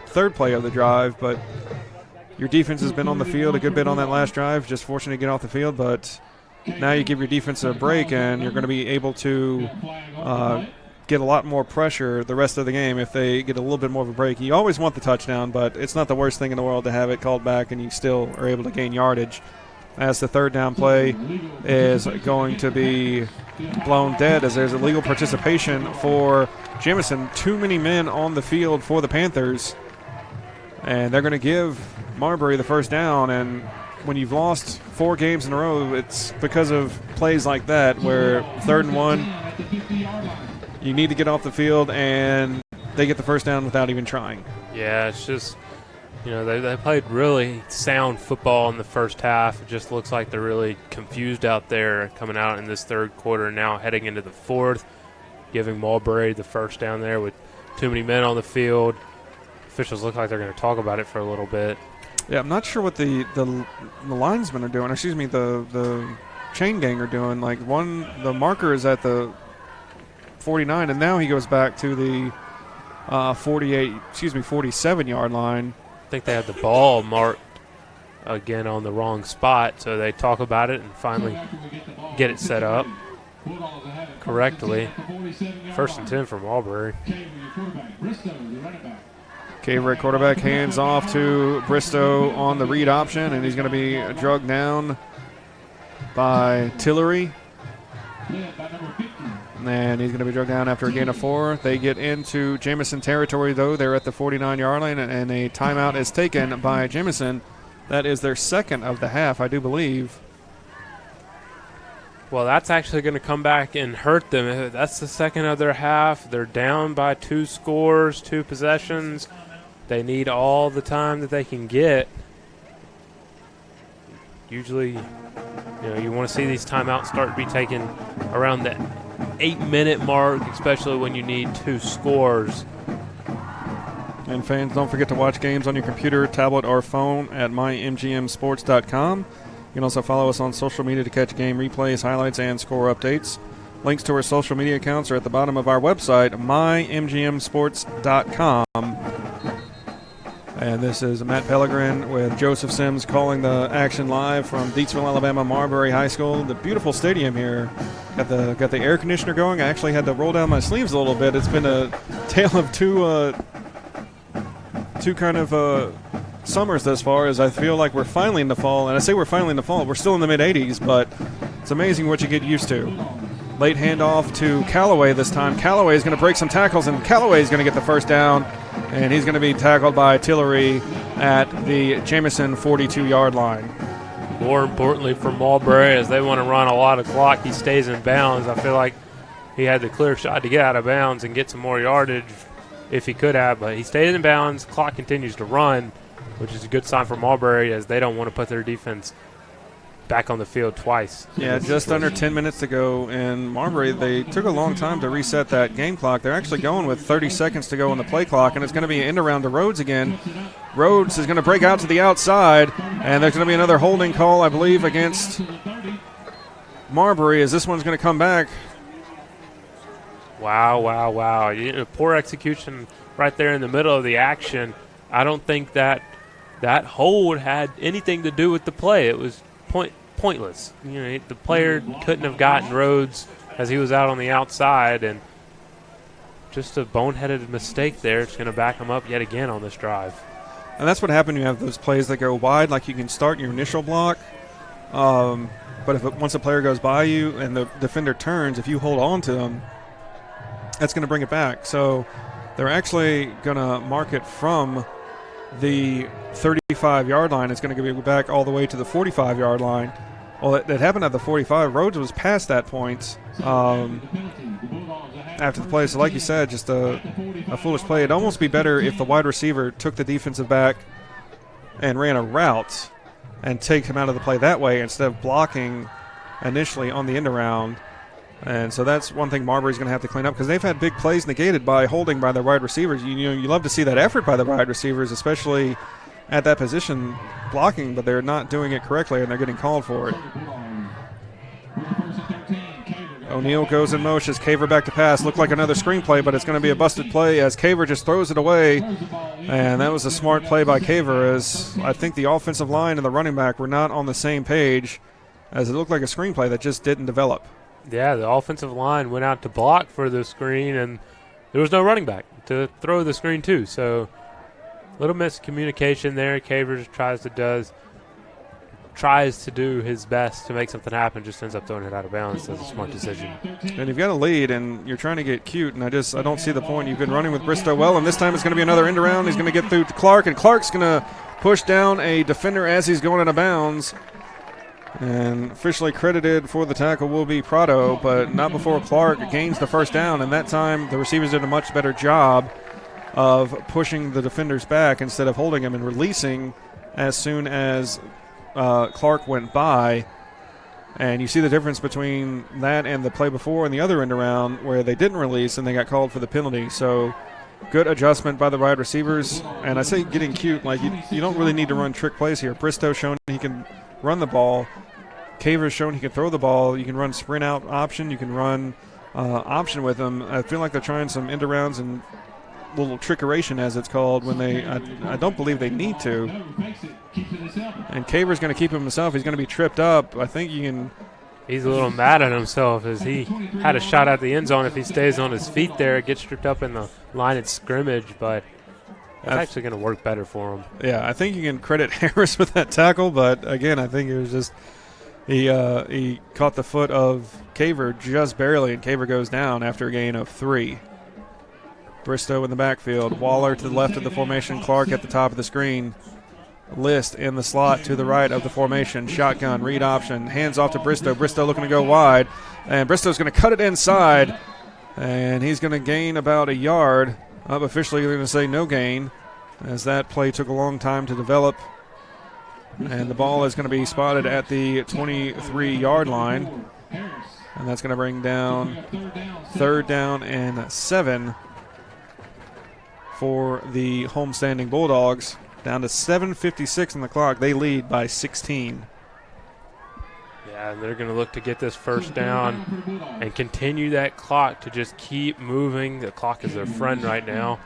3rd play of the drive, but your defense has been on the field a good bit on that last drive, just fortunate to get off the field, but now you give your defense a break, and you're going to be able to get a lot more pressure the rest of the game if they get a little bit more of a break. You always want the touchdown, but it's not the worst thing in the world to have it called back and you still are able to gain yardage, as the 3rd down play is going to be blown dead as there's illegal participation for Jemison. Too many men on the field for the Panthers, and they're going to give Marbury the 1st down. And when you've lost 4 games in a row, it's because of plays like that where 3rd and 1, you need to get off the field, and they get the 1st down without even trying. Yeah, it's just, they played really sound football in the first half. It just looks like they're really confused out there coming out in this 3rd quarter, now heading into the 4th, giving Marbury the 1st down there with too many men on the field. Officials look like they're going to talk about it for a little bit. Yeah, I'm not sure what the linesmen are doing. Excuse me, the chain gang are doing. Like the marker is at the 49, and now he goes back to the 47-yard line. I think they had the ball marked again on the wrong spot, so they talk about it and finally get it set up correctly. 1st and 10 for Marbury. Caver at quarterback, hands off to Bristow on the read option, and he's going to be drugged down by Tillery. And he's going to be drugged down after a gain of 4. They get into Jemison territory, though. They're at the 49-yard line, and a timeout is taken by Jemison. That is their 2nd of the half, I do believe. Well, that's actually going to come back and hurt them. If that's the 2nd of their half. They're down by 2 scores, 2 possessions. They need all the time that they can get. Usually, you want to see these timeouts start to be taken around the 8-minute mark, especially when you need 2 scores. And fans, don't forget to watch games on your computer, tablet, or phone at mymgmsports.com. You can also follow us on social media to catch game replays, highlights, and score updates. Links to our social media accounts are at the bottom of our website, mymgmsports.com. And this is Matt Pellegrin with Joseph Sims calling the action live from Deatsville, Alabama, Marbury High School. The beautiful stadium here. Got the air conditioner going. I actually had to roll down my sleeves a little bit. It's been a tale of two kind of summers thus far, as I feel like we're finally in the fall. And I say we're finally in the fall. We're still in the mid-80s, but it's amazing what you get used to. Late handoff to Callaway this time. Callaway is going to break some tackles, and Callaway is going to get the 1st down. And he's going to be tackled by Tillery at the Jemison 42-yard line. More importantly for Marbury, as they want to run a lot of clock, he stays in bounds. I feel like he had the clear shot to get out of bounds and get some more yardage if he could have, but he stayed in bounds. Clock continues to run, which is a good sign for Marbury, as they don't want to put their defense back on the field twice. Yeah, just under 10 minutes to go, and Marbury, they took a long time to reset that game clock. They're actually going with 30 seconds to go on the play clock, and it's going to be an end around to Rhodes again. Rhodes is going to break out to the outside, and there's going to be another holding call, I believe, against Marbury, as this one's going to come back. Wow. Poor execution right there in the middle of the action. I don't think that hold had anything to do with the play. It was pointless. The player couldn't have gotten Rhodes as he was out on the outside, and just a boneheaded mistake there. It's going to back him up yet again on this drive. And that's what happened. You have those plays that go wide, like you can start your initial block, but once a player goes by you and the defender turns, if you hold on to them, that's going to bring it back. So they're actually going to mark it from the 35-yard line. It's going to go back all the way to the 45-yard line. Well, it happened at the 45. Rhodes was past that point. after the play. So like you said, just a foolish play. It'd almost be better if the wide receiver took the defensive back and ran a route and take him out of the play that way instead of blocking initially on the end around. And so that's one thing Marbury's going to have to clean up, because they've had big plays negated by holding by their wide receivers. You love to see that effort by the wide receivers, especially at that position blocking, but they're not doing it correctly and they're getting called for it. O'Neal goes in motion. Caver back to pass. Looked like another screen play, but it's going to be a busted play as Caver just throws it away. And that was a smart play by Caver, as I think the offensive line and the running back were not on the same page, as it looked like a screen play that just didn't develop. Yeah, the offensive line went out to block for the screen, and there was no running back to throw the screen to. So a little miscommunication there. Caver tries to do his best to make something happen, just ends up throwing it out of bounds. That's a smart decision. And you've got a lead, and you're trying to get cute, and I don't see the point. You've been running with Bristow well, and this time it's going to be another end around. He's going to get through to Clark, and Clark's going to push down a defender as he's going out of bounds. And officially credited for the tackle will be Prado, but not before Clark gains the first down. And that time the receivers did a much better job of pushing the defenders back instead of holding him and releasing as soon as Clark went by. And you see the difference between that and the play before and the other end around where they didn't release and they got called for the penalty. So good adjustment by the wide receivers. And I say getting cute, like you don't really need to run trick plays here. Bristow shown he can run the ball. Caver's shown he can throw the ball. You can run sprint out option. You can run option with them. I feel like they're trying some end arounds and little trickeration, as it's called, when I don't believe they need to. And Caver's going to keep him himself. He's going to be tripped up. I think you can. He's a little mad at himself, as he had a shot at the end zone. If he stays on his feet there, it gets tripped up in the line of scrimmage, but it's actually going to work better for him. Yeah, I think you can credit Harris with that tackle, but again, I think it was just he caught the foot of Caver just barely, and Caver goes down after a gain of 3. Bristow in the backfield. Waller to the left of the formation. Clark at the top of the screen. List in the slot to the right of the formation. Shotgun, read option. Hands off to Bristow. Bristow looking to go wide. And Bristow's going to cut it inside. And he's going to gain about a yard. Officially, they're going to say no gain, as that play took a long time to develop. And the ball is going to be spotted at the 23-yard line. And that's going to bring down 3rd down and 7 for the homestanding Bulldogs. Down to 7:56 on the clock. They lead by 16. Yeah, and they're going to look to get this first down and continue that clock to just keep moving. The clock is their friend right now.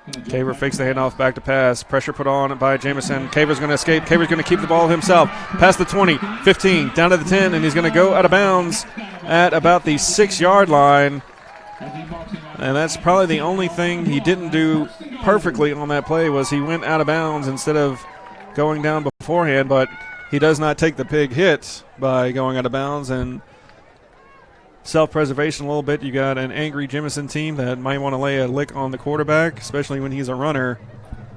Caver fakes the handoff back to pass. Pressure put on by Jemison. Caver's going to escape. Caver's going to keep the ball himself. Past the 20, 15, down to the 10, and he's going to go out of bounds at about the 6-yard line. And that's probably the only thing he didn't do perfectly on that play, was he went out of bounds instead of going down beforehand, but he does not take the big hit by going out of bounds. And self-preservation a little bit. You got an angry Jemison team that might want to lay a lick on the quarterback, especially when he's a runner.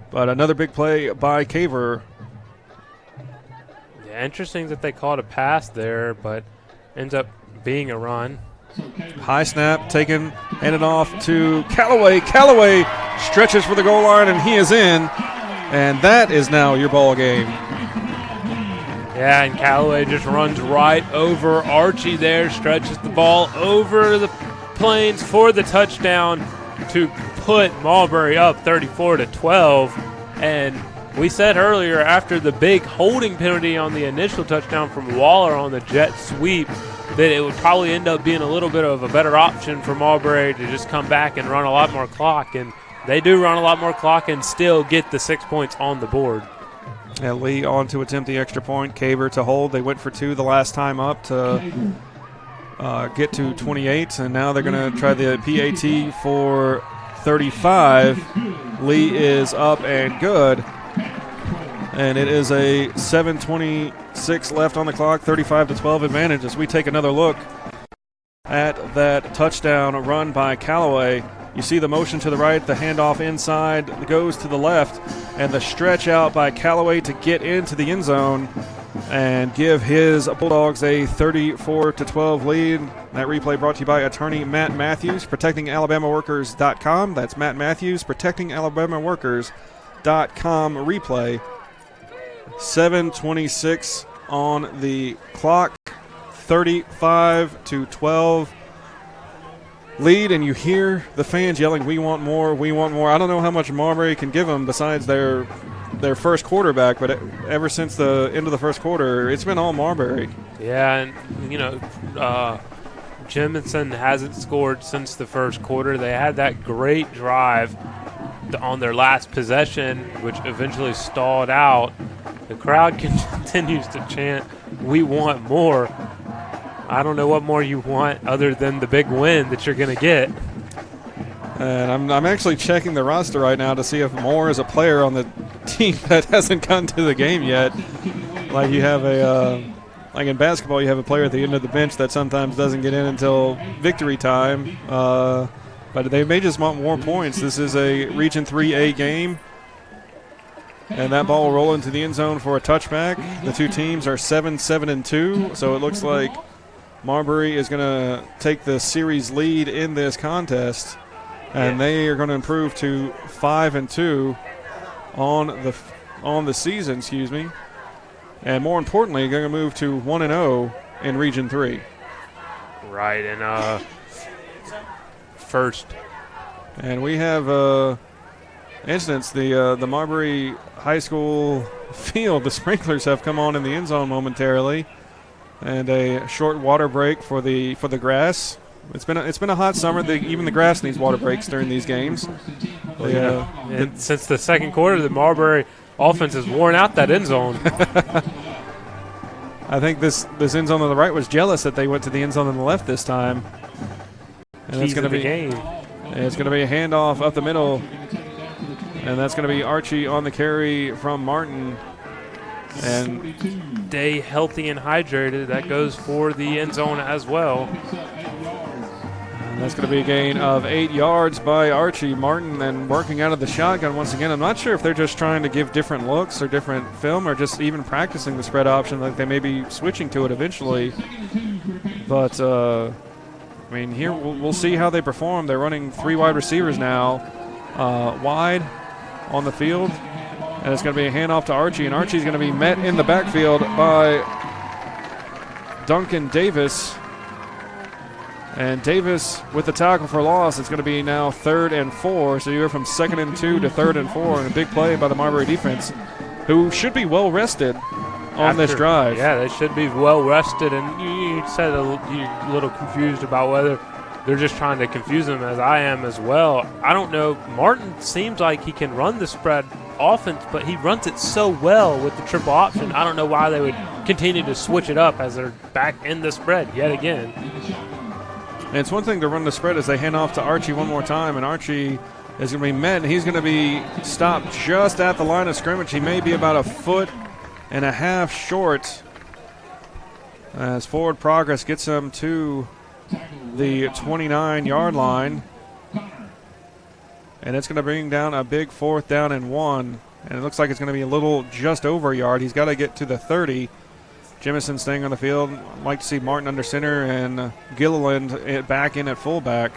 But another big play by Caver. Yeah, interesting that they called a pass there, but ends up being a run. High snap taken, handed off to Callaway. Callaway stretches for the goal line, and he is in. And that is now your ball game. Yeah, and Callaway just runs right over Archie there, stretches the ball over the plains for the touchdown to put Marbury up 34-12. And we said earlier, after the big holding penalty on the initial touchdown from Waller on the jet sweep, that it would probably end up being a little bit of a better option for Marbury to just come back and run a lot more clock. And they do run a lot more clock and still get the 6 points on the board. And Lee on to attempt the extra point. Caver to hold. They went for 2 the last time up to get to 28. And now they're going to try the PAT for 35. Lee is up and good. And it is a 7:26 left on the clock, 35-12 advantage as we take another look at that touchdown run by Callaway. You see the motion to the right, the handoff inside goes to the left, and the stretch out by Callaway to get into the end zone and give his Bulldogs a 34-12 lead. That replay brought to you by attorney Matt Matthews, protectingalabamaworkers.com. That's Matt Matthews, protectingalabamaworkers.com replay. 7:26 on the clock, 35-12 lead, and you hear the fans yelling, "We want more, we want more." I don't know how much Marbury can give them besides their first quarterback, but ever since the end of the first quarter, it's been all Marbury. Yeah, and, Jemison hasn't scored since the first quarter. They had that great drive on their last possession, which eventually stalled out. The crowd continues to chant, "We want more." I don't know what more you want other than the big win that you're going to get. And I'm actually checking the roster right now to see if Moore is a player on the team that hasn't gone to the game yet. Like you have like in basketball, you have a player at the end of the bench that sometimes doesn't get in until victory time. But they may just want more points. This is a Region 3A game. And that ball will roll into the end zone for a touchback. The two teams are 7-2, so it looks like Marbury is going to take the series lead in this contest, and they are going to improve to 5-2 on the season, excuse me. And more importantly, going to move to 1-0 in Region 3. Right, and first. And we have incidents. The Marbury High School field, the sprinklers have come on in the end zone momentarily, and a short water break for the grass. It's been a hot summer. Even the grass needs water breaks during these games. And since the second quarter, the Marbury offense has worn out that end zone. I think this end zone on the right was jealous that they went to the end zone on the left this time. And it's going to be game. It's going to be a handoff up the middle, and that's going to be Archie on the carry from Martin. And stay healthy and hydrated. That goes for the end zone as well. And that's going to be a gain of 8 yards by Archie. Martin then working out of the shotgun once again. I'm not sure if they're just trying to give different looks or different film or just even practicing the spread option. Like they may be switching to it eventually. But, I mean, here we'll see how they perform. They're running 3 wide receivers now wide on the field. And it's going to be a handoff to Archie, and Archie's going to be met in the backfield by Duncan Davis. And Davis with the tackle for loss. It's going to be now 3rd and 4. So you're from 2nd and 2 to 3rd and 4, and a big play by the Marbury defense, who should be well rested on this drive. Yeah, they should be well rested. And you said you're a little confused about whether they're just trying to confuse them, as I am as well. I don't know. Martin seems like he can run the spread offense, but he runs it so well with the triple option. I don't know why they would continue to switch it up as they're back in the spread yet again. And it's one thing to run the spread as they hand off to Archie one more time, and Archie is going to be met, and he's going to be stopped just at the line of scrimmage. He may be about 1.5 feet short as forward progress gets him to the 29-yard line. And it's going to bring down a big 4th down and 1. And it looks like it's going to be a little just over a yard. He's got to get to the 30. Jemison staying on the field. I'd like to see Martin under center and Gilliland back in at fullback.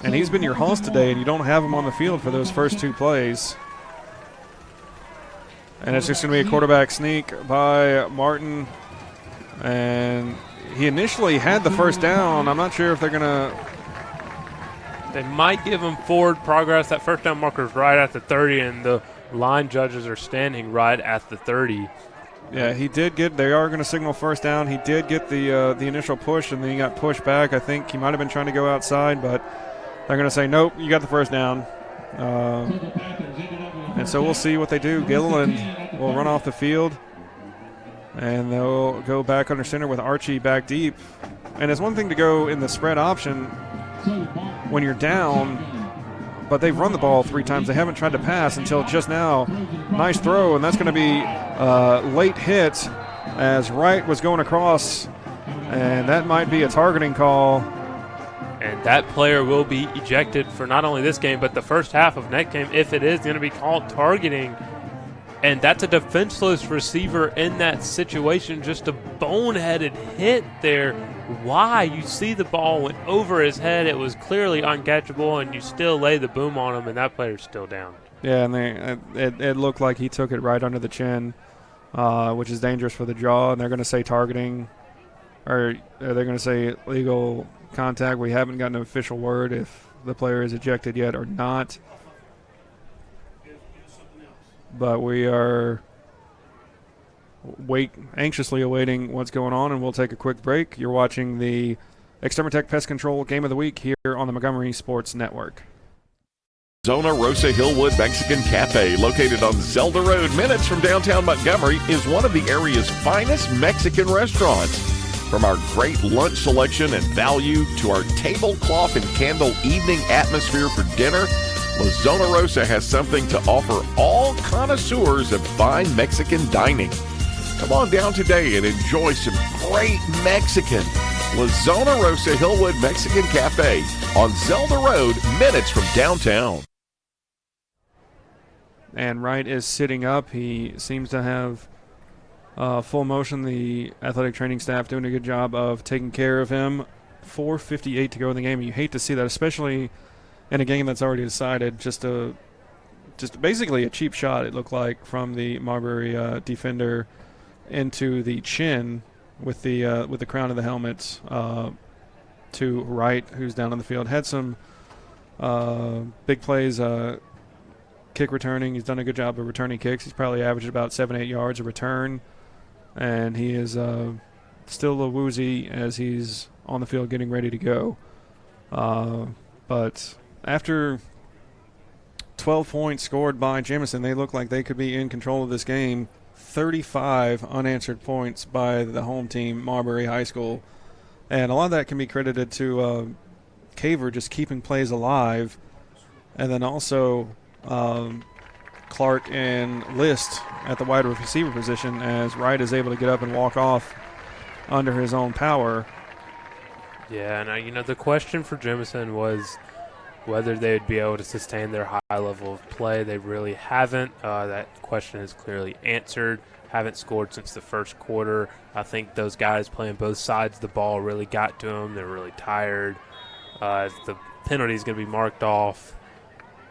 And he's been your host today, and you don't have him on the field for those first 2 plays. And it's just going to be a quarterback sneak by Martin. And he initially had the first down. I'm not sure if they're going to. They might give him forward progress. That first down marker is right at the 30, and the line judges are standing right at the 30. Yeah, he did get. They are going to signal first down. He did get the initial push, and then he got pushed back. I think he might have been trying to go outside, but they're going to say, nope, you got the first down. And so we'll see what they do. Gilliland will run off the field, and they'll go back under center with Archie back deep. And it's one thing to go in the spread option when you're down, but they've run the ball 3 times. They haven't tried to pass until just now. Nice throw, and that's going to be a late hit as Wright was going across, and that might be a targeting call. And that player will be ejected for not only this game, but the first half of next game if it is going to be called targeting. And that's a defenseless receiver in that situation. Just a boneheaded hit there why. You see the ball went over his head. It was clearly uncatchable, and you still lay the boom on him, and that player's still down. Yeah, and it looked like he took it right under the chin, which is dangerous for the jaw, and they're going to say targeting, or they're going to say illegal contact. We haven't gotten an official word if the player is ejected yet or not. But we are anxiously awaiting what's going on, and we'll take a quick break. You're watching the Extermatech Pest Control Game of the Week here on the Montgomery Sports Network. Zona Rosa Hillwood Mexican Cafe, located on Zelda Road, minutes from downtown Montgomery, is one of the area's finest Mexican restaurants. From our great lunch selection and value to our tablecloth and candle evening atmosphere for dinner, La Zona Rosa has something to offer all connoisseurs of fine Mexican dining. Come on down today and enjoy some great Mexican. La Zona Rosa Hillwood Mexican Cafe on Zelda Road, minutes from downtown. And Wright is sitting up. He seems to have full motion. The athletic training staff doing a good job of taking care of him. 4:58 to go in the game. You hate to see that, especially in a game that's already decided. Just basically a cheap shot, it looked like, from the Marbury defender into the chin with the crown of the helmet to Wright, who's down on the field. Had some big plays, kick returning. He's done a good job of returning kicks. He's probably averaged about 7-8 yards a return, and he is still a little woozy as he's on the field getting ready to go. But after 12 points scored by Jemison, they look like they could be in control of this game. 35 unanswered points by the home team, Marbury High School. And a lot of that can be credited to Caver just keeping plays alive. And then also Clark and List at the wide receiver position, as Wright is able to get up and walk off under his own power. Yeah, and the question for Jemison was whether they would be able to sustain their high level of play. They really haven't. That question is clearly answered. Haven't scored since the first quarter. I think those guys playing both sides of the ball really got to them. They're really tired. The penalty is going to be marked off.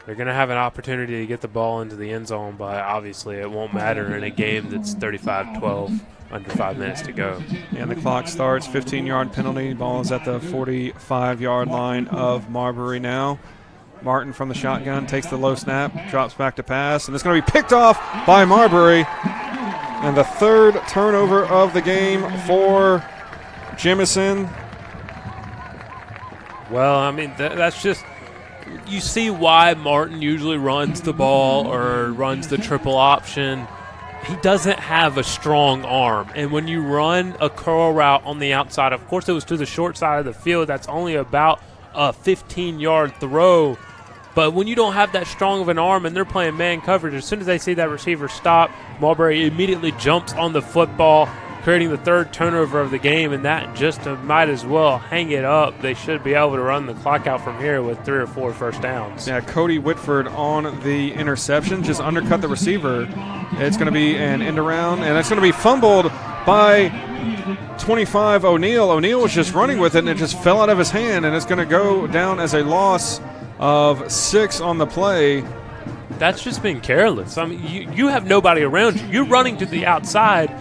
They're going to have an opportunity to get the ball into the end zone, but obviously it won't matter in a game that's 35-12, under 5 minutes to go. And the clock starts, 15-yard penalty. Ball is at the 45-yard line of Marbury now. Martin from the shotgun takes the low snap, drops back to pass, and it's going to be picked off by Marbury. And the third turnover of the game for Jemison. Well, I mean, that's just – you see why Martin usually runs the ball or runs the triple option. He doesn't have a strong arm. And when you run a curl route on the outside, of course it was to the short side of the field. That's only about a 15-yard throw. But when you don't have that strong of an arm and they're playing man coverage, as soon as they see that receiver stop, Marbury immediately jumps on the football, creating the third turnover of the game, and that just might as well hang it up. They should be able to run the clock out from here with 3 or 4 first downs. Yeah, Cody Whitford on the interception, just undercut the receiver. It's going to be an end around, and it's going to be fumbled by 25 O'Neal. O'Neal was just running with it, and it just fell out of his hand, and it's going to go down as a loss of 6 on the play. That's just being careless. I mean, you have nobody around you. You're running to the outside,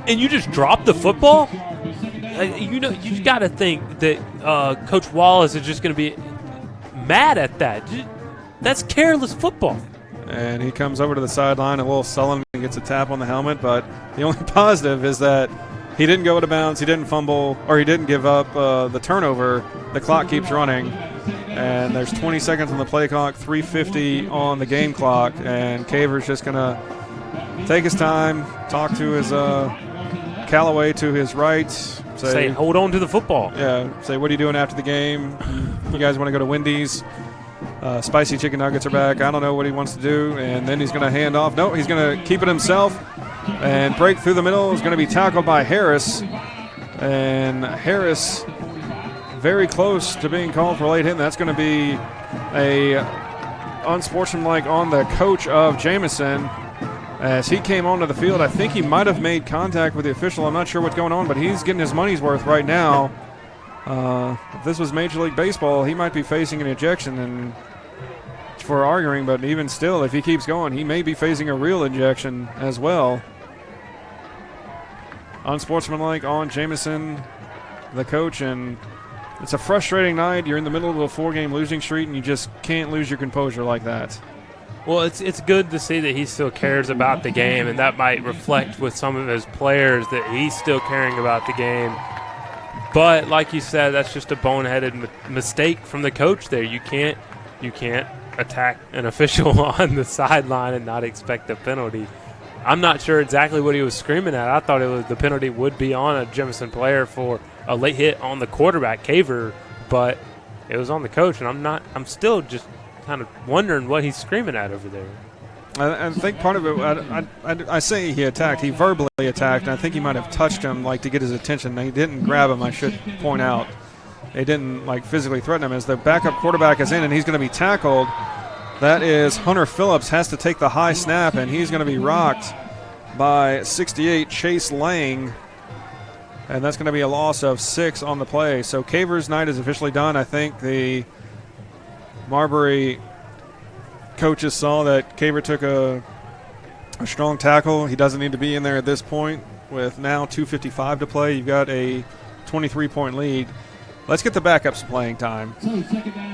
and you just drop the football? You've got to think that Coach Wallace is just going to be mad at that. That's careless football. And he comes over to the sideline, a little sullen, and gets a tap on the helmet. But the only positive is that he didn't go out of bounds, he didn't fumble, or he didn't give up the turnover. The clock keeps running. And there's 20 seconds on the play clock, 3:50 on the game clock. And Caver's just going to take his time, talk to his Callaway to his right. Say, hold on to the football. Yeah, say, what are you doing after the game? You guys want to go to Wendy's? Spicy chicken nuggets are back. I don't know what he wants to do. And then he's going to hand off. No, he's going to keep it himself and break through the middle. Is going to be tackled by Harris. And Harris very close to being called for a late hit. And that's going to be a unsportsmanlike on the coach of Jemison. As he came onto the field, I think he might have made contact with the official. I'm not sure what's going on, but he's getting his money's worth right now. If this was Major League Baseball, he might be facing an ejection and for arguing, but even still, if he keeps going, he may be facing a real ejection as well. Unsportsmanlike on Jemison, the coach, and it's a frustrating night. You're in the middle of a 4-game losing streak, and you just can't lose your composure like that. Well, it's good to see that he still cares about the game, and that might reflect with some of his players that he's still caring about the game. But like you said, that's just a boneheaded mistake from the coach there. You can't attack an official on the sideline and not expect a penalty. I'm not sure exactly what he was screaming at. I thought the penalty would be on a Jemison player for a late hit on the quarterback, Caver, but it was on the coach, and I'm still just kind of wondering what he's screaming at over there. I think part of it, I say he attacked. He verbally attacked, and I think he might have touched him like to get his attention. He didn't grab him, I should point out. They didn't like physically threaten him. As the backup quarterback is in and he's going to be tackled, that is Hunter Phillips has to take the high snap, and he's going to be rocked by 68 Chase Lang, and that's going to be a loss of 6 on the play. So Caver's night is officially done. I think the Marbury coaches saw that Caver took a strong tackle. He doesn't need to be in there at this point with now 2:55 to play. You've got a 23-point lead. Let's get the backups some playing time.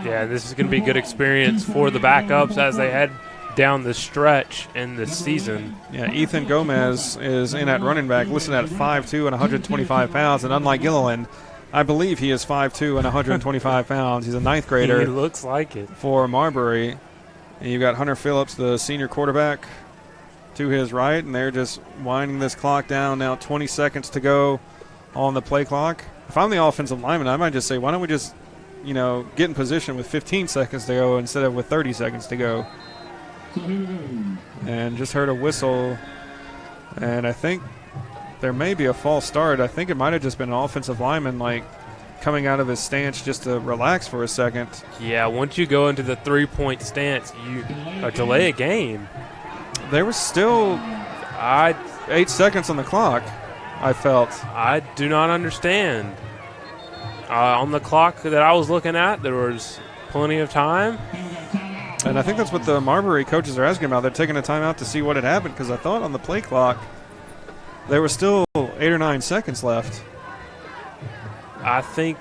Yeah, this is going to be a good experience for the backups as they head down the stretch in the season. Yeah, Ethan Gomez is in at running back, listed at 5'2" and 125 pounds. And unlike Gilliland, I believe he is 5'2" and 125 pounds. He's a 9th grader. He looks like it. For Marbury. And you've got Hunter Phillips, the senior quarterback, to his right. And they're just winding this clock down. Now 20 seconds to go on the play clock. If I'm the offensive lineman, I might just say, why don't we just, get in position with 15 seconds to go instead of with 30 seconds to go. And just heard a whistle, and I think there may be a false start. I think it might have just been an offensive lineman, coming out of his stance just to relax for a second. Yeah, once you go into the 3-point stance, you delay a game. There was still 8 seconds on the clock, I felt. I do not understand. On the clock that I was looking at, there was plenty of time. And I think that's what the Marbury coaches are asking about. They're taking a timeout to see what had happened, because I thought on the play clock there was still 8 or 9 seconds left. I think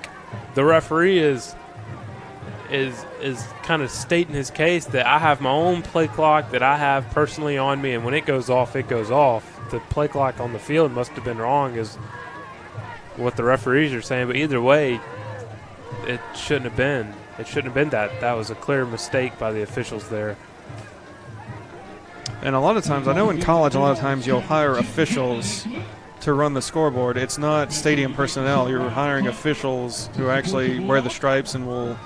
the referee is kind of stating his case that I have my own play clock that I have personally on me, and when it goes off, it goes off. The play clock on the field must have been wrong, is what the referees are saying. But either way, it shouldn't have been. It shouldn't have been that. That was a clear mistake by the officials there. And a lot of times, I know in college, a lot of times you'll hire officials to run the scoreboard. It's not stadium personnel. You're hiring officials who actually wear the stripes and will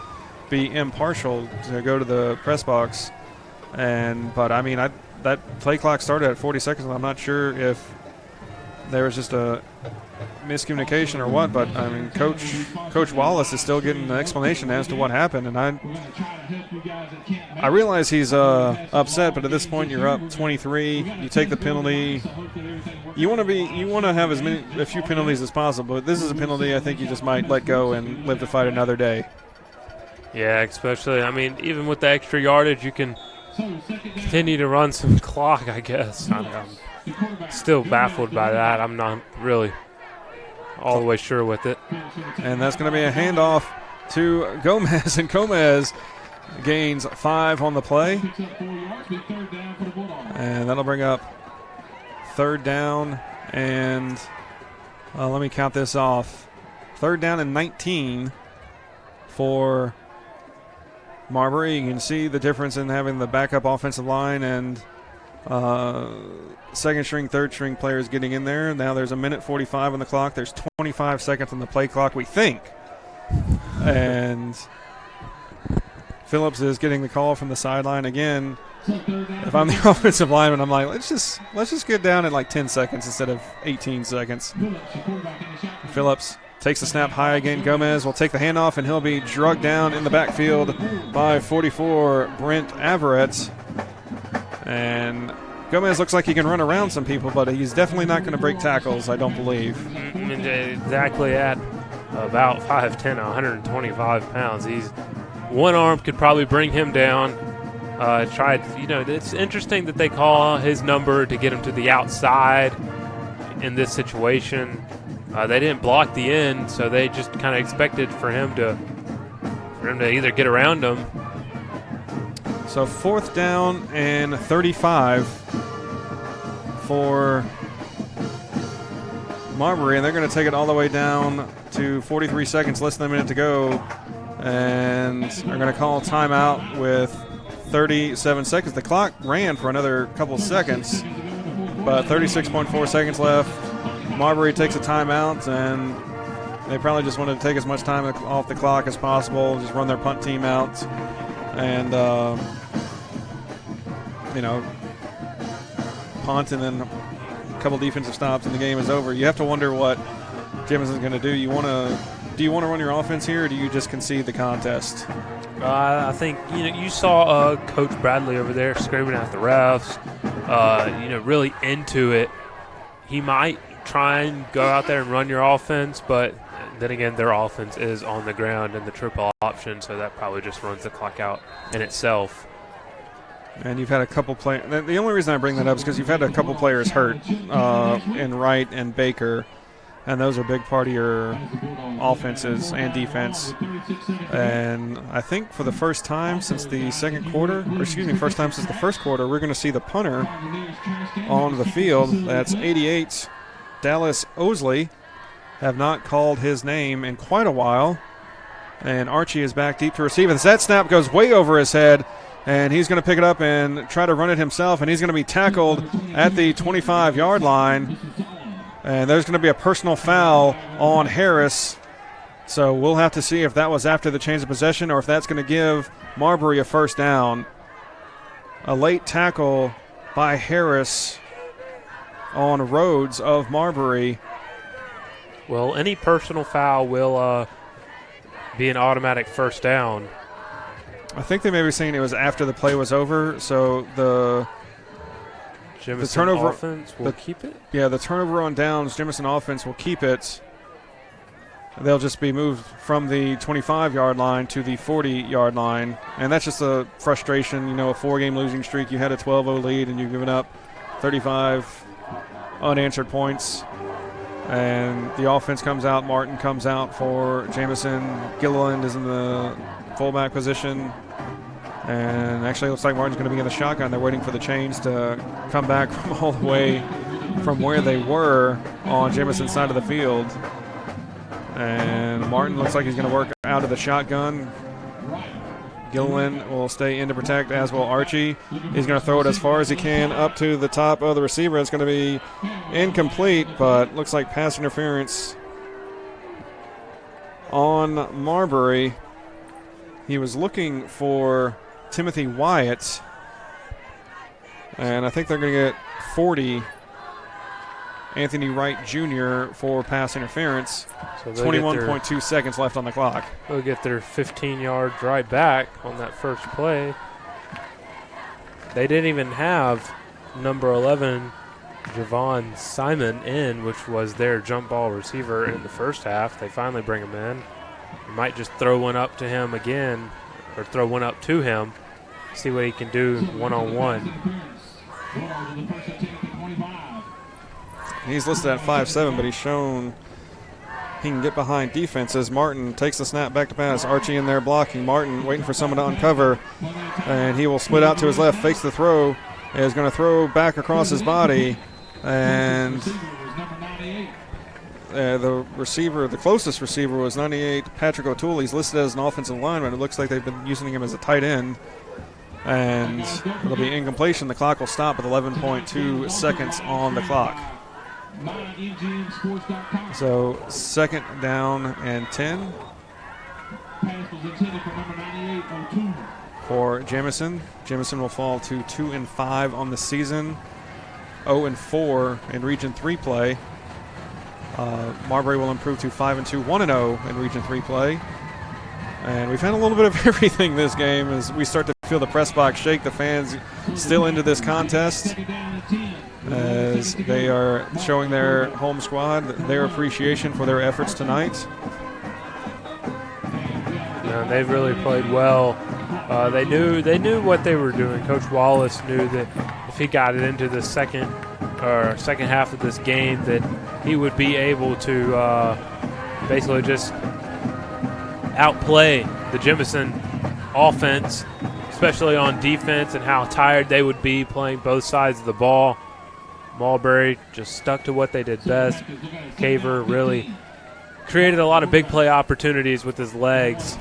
be impartial to go to the press box. But I mean, that play clock started at 40 seconds, and I'm not sure if there was just a miscommunication or what, but I mean, Coach Wallace is still getting an explanation as to what happened, and I realize he's upset, but at this point you're up 23. You take the penalty. You want to have a few penalties as possible, but this is a penalty I think you just might let go and live to fight another day. Yeah, especially, I mean, even with the extra yardage, you can continue to run some clock, I guess. I'm still baffled by that. I'm not really all the way sure with it. And that's going to be a handoff to Gomez, and Gomez gains 5 on the play. And that'll bring up 3rd down, and let me count this off. 3rd down and 19 for Marbury. You can see the difference in having the backup offensive line and second string, third string players getting in there. Now there's 1:45 on the clock. There's 25 seconds on the play clock, we think. And Phillips is getting the call from the sideline again. If I'm the offensive lineman, I'm like, let's just get down at 10 seconds instead of 18 seconds. Phillips takes the snap high again. Gomez will take the handoff, and he'll be drugged down in the backfield by 44 Brent Averett. And Gomez looks like he can run around some people, but he's definitely not going to break tackles, I don't believe. Exactly that. about 5'10", 125 pounds. One arm could probably bring him down. It's interesting that they call his number to get him to the outside in this situation. They didn't block the end, so they just kind of expected for him to either get around him. So 4th down and 35 for Marbury, and they're going to take it all the way down to 43 seconds, less than a minute to go, and are going to call timeout with 37 seconds. The clock ran for another couple seconds, but 36.4 seconds left. Marbury takes a timeout, and they probably just wanted to take as much time off the clock as possible, just run their punt team out, and punt, and then a couple defensive stops, and the game is over. You have to wonder what Jemison's going to do. Do you want to run your offense here, or do you just concede the contest? I think you saw Coach Bradley over there screaming at the refs, really into it. He might try and go out there and run your offense, but then again, their offense is on the ground in the triple option, so that probably just runs the clock out in itself. And you've had a couple players. The only reason I bring that up is because you've had a couple players hurt in Wright and Baker, and those are a big part of your offenses and defense. And I think for the first time since the first time since the first quarter, we're going to see the punter on the field. That's 88, Dallas Osley. Have not called his name in quite a while. And Archie is back deep to receive. And that snap goes way over his head, and he's going to pick it up and try to run it himself, and he's going to be tackled at the 25-yard line. And there's going to be a personal foul on Harris. So we'll have to see if that was after the change of possession or if that's going to give Marbury a first down. A late tackle by Harris on Rhodes of Marbury. Well, any personal foul will be an automatic first down. I think they may be saying it was after the play was over, so the turnover offense will keep it? Yeah, the turnover on downs, Jemison offense will keep it. They'll just be moved from the 25-yard line to the 40-yard line, and that's just a frustration. A 4-game losing streak. You had a 12-0 lead, and you've given up 35 unanswered points. And the offense comes out. Martin comes out for Jemison. Gilliland is in the fullback position. And actually, it looks like Martin's going to be in the shotgun. They're waiting for the chains to come back from all the way from where they were on Jemison's side of the field. And Martin looks like he's going to work out of the shotgun. Gilliland will stay in to protect, as will Archie. He's going to throw it as far as he can up to the top of the receiver. It's going to be incomplete, but looks like pass interference on Marbury. He was looking for Timothy Wyatt, and I think they're going to get 40 Anthony Wright Jr. for pass interference. So 21.2 seconds left on the clock. They'll get their 15-yard drive back on that first play. They didn't even have number 11, Javon Simon, in, which was their jump ball receiver in the first half. They finally bring him in. They might just throw one up to him again, or throw one up to him, see what he can do one-on-one. He's listed at 5'7", but he's shown he can get behind defenses. Martin takes the snap back to pass. Archie in there blocking. Martin waiting for someone to uncover, and he will split out to his left, fakes the throw, is going to throw back across his body, and the receiver, the closest receiver, was 98, Patrick O'Toole. He's listed as an offensive lineman. It looks like they've been using him as a tight end, and it'll be incompletion. The clock will stop with 11.2 seconds on the clock. So 2nd down and 10 for Jemison. Jemison will fall to 2-5 on the season, 0-4 in Region 3 play. Marbury will improve to 5-2, 1-0 in Region 3 play. And we've had a little bit of everything this game as we start to feel the press box shake. The fans still into this contest as they are showing their home squad their appreciation for their efforts tonight. No, they've really played well. They knew what they were doing. Coach Wallace knew that if he got it into the second half of this game, that he would be able to basically just outplay the Jemison offense, especially on defense, and how tired they would be playing both sides of the ball. Marbury just stuck to what they did best. Caver really created a lot of big play opportunities with his legs.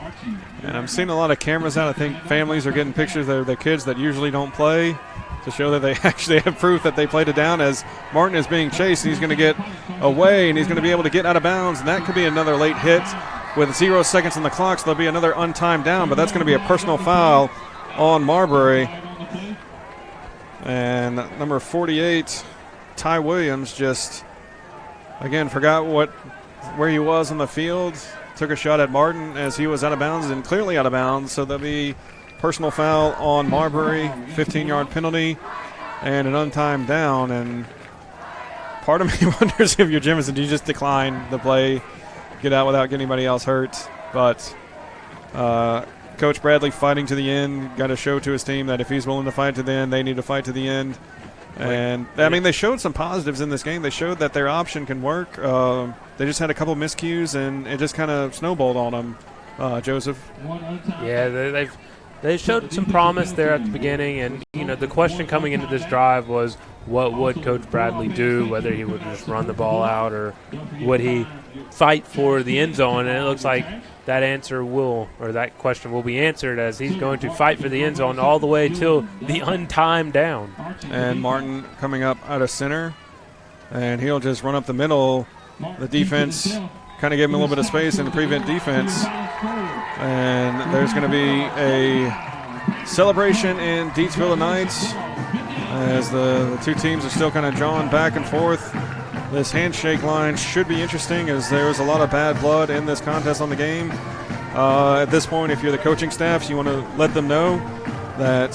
And I'm seeing a lot of cameras out. I think families are getting pictures of their kids that usually don't play to show that they actually have proof that they played it down, as Martin is being chased. He's going to get away, and he's going to be able to get out of bounds, and that could be another late hit. With 0 seconds on the clock, so there'll be another untimed down, but that's going to be a personal foul on Marbury. And number 48, Ty Williams, just, again, forgot where he was on the field. Took a shot at Martin as he was out of bounds and clearly out of bounds. So there'll be personal foul on Marbury, 15-yard penalty, and an untimed down. And part of me wonders if you're Jemison, do you just decline the play, get out without getting anybody else hurt? But Coach Bradley fighting to the end, got to show to his team that if he's willing to fight to the end, they need to fight to the end. And, I mean, they showed some positives in this game. They showed that their option can work. They just had a couple miscues, and it just kind of snowballed on them, Joseph. Yeah, they showed some promise there at the beginning, and, you know, the question coming into this drive was what would Coach Bradley do, whether he would just run the ball out or would he fight for the end zone. And it looks like that question will be answered, as he's going to fight for the end zone all the way till the untimed down. And Martin coming up out of center, and he'll just run up the middle. The defense kind of gave him a little bit of space in the prevent defense. And there's going to be a celebration in Deatsville tonight as the two teams are still kind of drawn back and forth. This handshake line should be interesting, as there was a lot of bad blood in this contest on the game. At this point, if you're the coaching staff, you want to let them know that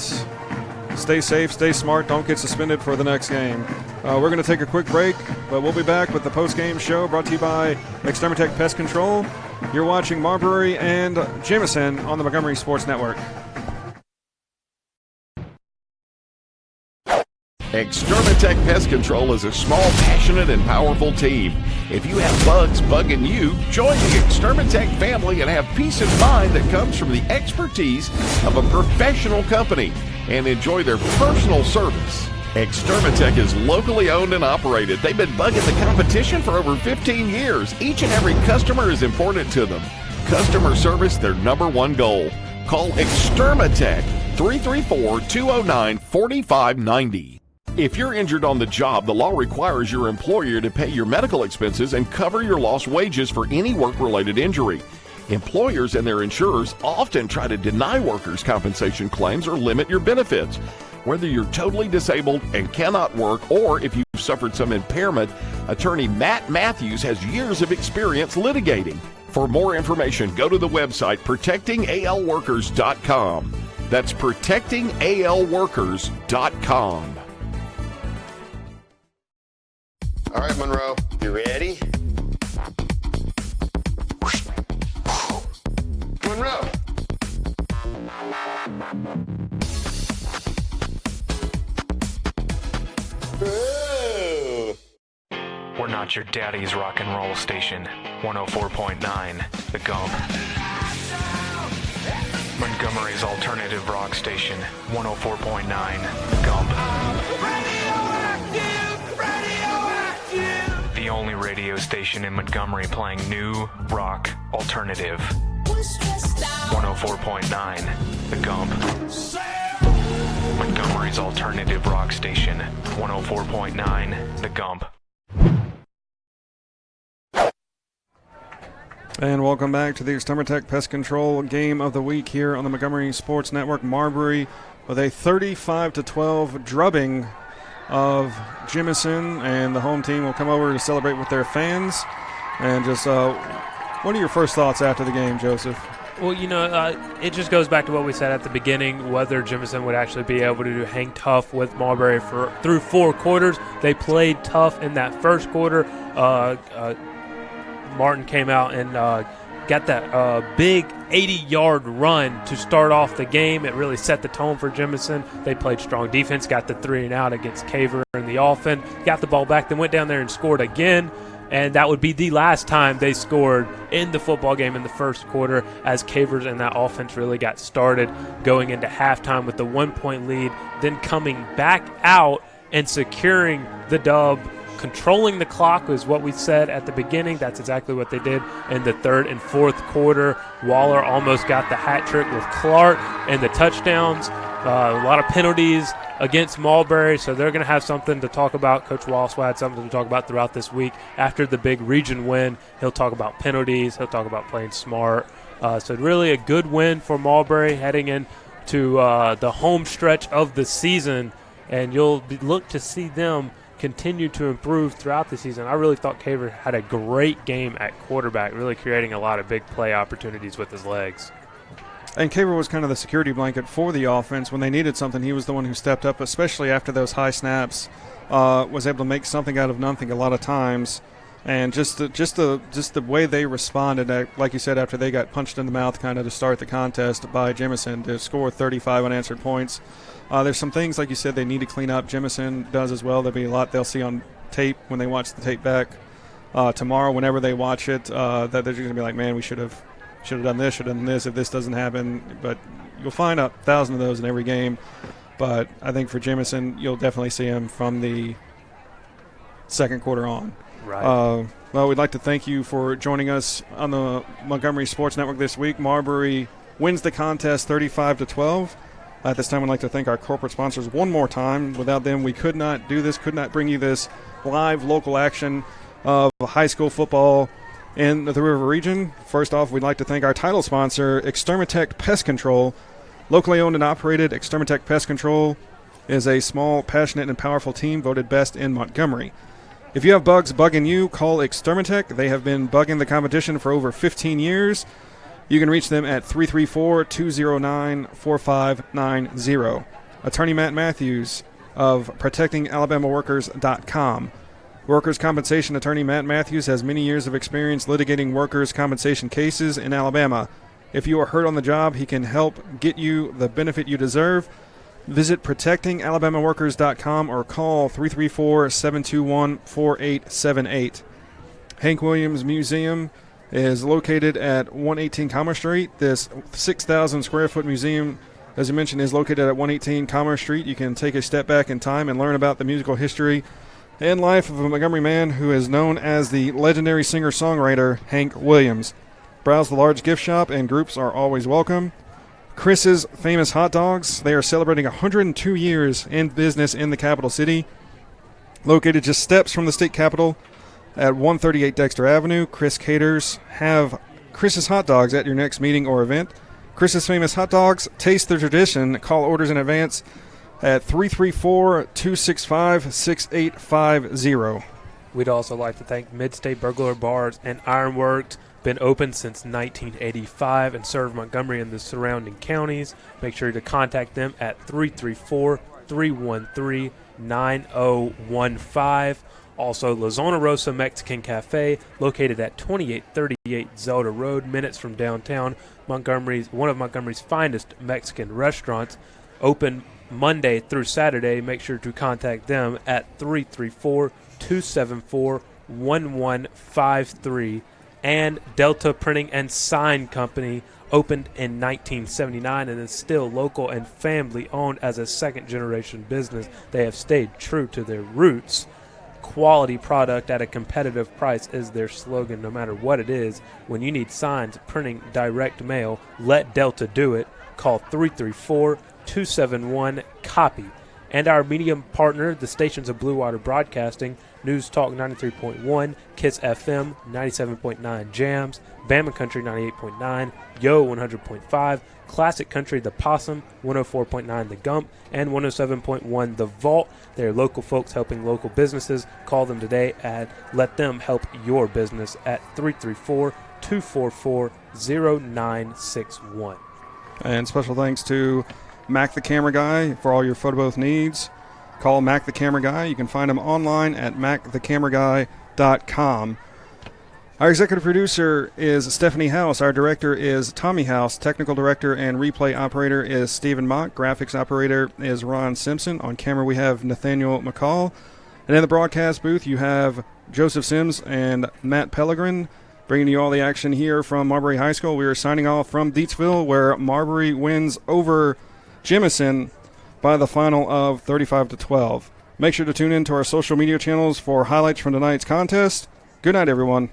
stay safe, stay smart, don't get suspended for the next game. We're going to take a quick break, but we'll be back with the post-game show brought to you by Extermatech Pest Control. You're watching Marbury and Jemison on the Montgomery Sports Network. Extermatech Pest Control is a small, passionate, and powerful team. If you have bugs bugging you, join the Extermatech family and have peace of mind that comes from the expertise of a professional company, and enjoy their personal service. Extermatech is locally owned and operated. They've been bugging the competition for over 15 years. Each and every customer is important to them. Customer service, their #1 goal. Call Extermatech, 334-209-4590. If you're injured on the job, the law requires your employer to pay your medical expenses and cover your lost wages for any work-related injury. Employers and their insurers often try to deny workers' compensation claims or limit your benefits. Whether you're totally disabled and cannot work, or if you've suffered some impairment, attorney Matt Matthews has years of experience litigating. For more information, go to the website protectingalworkers.com. That's protectingalworkers.com. All right, Monroe, you ready? Monroe. We're not your daddy's rock and roll station. 104.9, The Gump. Montgomery's alternative rock station. 104.9, The Gump. The only radio station in Montgomery playing new rock alternative. 104.9, The Gump. Montgomery's alternative rock station. 104.9, The Gump. And welcome back to the Extermatech Pest Control Game of the Week here on the Montgomery Sports Network. Marbury with a 35-12 drubbing of Jemison, and the home team will come over to celebrate with their fans. And just, what are your first thoughts after the game, Joseph? Well, you know, it just goes back to what we said at the beginning, whether Jemison would actually be able to hang tough with Marbury through 4 quarters. They played tough in that first quarter. Martin came out and got that big 80-yard run to start off the game. It really set the tone for Jemison. They played strong defense, got the 3-and-out against Caver in the offense, got the ball back, then went down there and scored again. And that would be the last time they scored in the football game in the first quarter, as Cavers and that offense really got started going into halftime with the 1-point lead, then coming back out and securing the dub. Controlling the clock was what we said at the beginning. That's exactly what they did in the third and fourth quarter. Waller almost got the hat trick with Clark and the touchdowns. A lot of penalties against Marbury, so they're going to have something to talk about. Coach Wallace will have something to talk about throughout this week. After the big region win, he'll talk about penalties. He'll talk about playing smart. So really a good win for Marbury heading into the home stretch of the season, and you'll look to see them continue to improve throughout the season. I really thought Caver had a great game at quarterback, really creating a lot of big play opportunities with his legs. And Caver was kind of the security blanket for the offense. When they needed something, he was the one who stepped up, especially after those high snaps, was able to make something out of nothing a lot of times. And just the way they responded, like you said, after they got punched in the mouth kind of to start the contest by Jemison to score 35 unanswered points. There's some things, like you said, they need to clean up. Jemison does as well. There'll be a lot they'll see on tape when they watch the tape back tomorrow. Whenever they watch it, that they're going to be like, man, we should have done this, should have done this if this doesn't happen. But you'll find 1,000 of those in every game. But I think for Jemison, you'll definitely see him from the second quarter on. Right. Well, we'd like to thank you for joining us on the Montgomery Sports Network this week. Marbury wins the contest 35-12. At this time, I'd like to thank our corporate sponsors one more time. Without them, we could not do this, could not bring you this live local action of high school football in the River region. First off, we'd like to thank our title sponsor, Extermitech Pest Control. Locally owned and operated, Extermitech Pest Control is a small, passionate, and powerful team voted best in Montgomery. If you have bugs bugging you, call Extermitech. They have been bugging the competition for over 15 years. You can reach them at 334-209-4590. Attorney Matt Matthews of ProtectingAlabamaWorkers.com. Workers' compensation attorney Matt Matthews has many years of experience litigating workers' compensation cases in Alabama. If you are hurt on the job, he can help get you the benefit you deserve. Visit ProtectingAlabamaWorkers.com or call 334-721-4878. Hank Williams Museum is located at 118 Commerce Street. This 6,000 square foot museum, as you mentioned, is located at 118 Commerce Street. You can take a step back in time and learn about the musical history and life of a Montgomery man who is known as the legendary singer-songwriter Hank Williams. Browse the large gift shop, and groups are always welcome. Chris's Famous Hot Dogs. They are celebrating 102 years in business in the capital city. Located just steps from the state capitol at 138 Dexter Avenue, Chris caters. Have Chris's Hot Dogs at your next meeting or event. Chris's Famous Hot Dogs. Taste the tradition. Call orders in advance at 334-265-6850. We'd also like to thank Mid-State Burglar Bars and Ironworks. Been open since 1985 and serve Montgomery and the surrounding counties. Make sure to contact them at 334-313-9015. Also, La Zona Rosa Mexican Cafe, located at 2838 Zelda Road, minutes from downtown. One of Montgomery's finest Mexican restaurants. Open Monday through Saturday. Make sure to contact them at 334-274-1153. And Delta Printing and Sign Company, opened in 1979 and is still local and family-owned as a second-generation business. They have stayed true to their roots. Quality product at a competitive price is their slogan, no matter what it is. When you need signs, printing, direct mail, let Delta do it. Call 334-271-COPY. And our medium partner, the stations of Blue Water Broadcasting, News Talk 93.1, Kiss FM 97.9 Jams, Bama Country 98.9, Yo 100.5, Classic Country The Possum 104.9 The Gump, and 107.1 The Vault. They're local folks helping local businesses. Call them today and let them help your business at 334-244-0961. And special thanks to Mac the Camera Guy for all your photo booth needs. Call Mac the Camera Guy. You can find him online at macthecameraguy.com. Our executive producer is Stephanie House. Our director is Tommy House. Technical director and replay operator is Stephen Mock. Graphics operator is Ron Simpson. On camera, we have Nathaniel McCall. And in the broadcast booth, you have Joseph Sims and Matt Pellegrin, bringing you all the action here from Marbury High School. We are signing off from Deatsville, where Marbury wins over Jemison by the final of 35-12. Make sure to tune in to our social media channels for highlights from tonight's contest. Good night, everyone.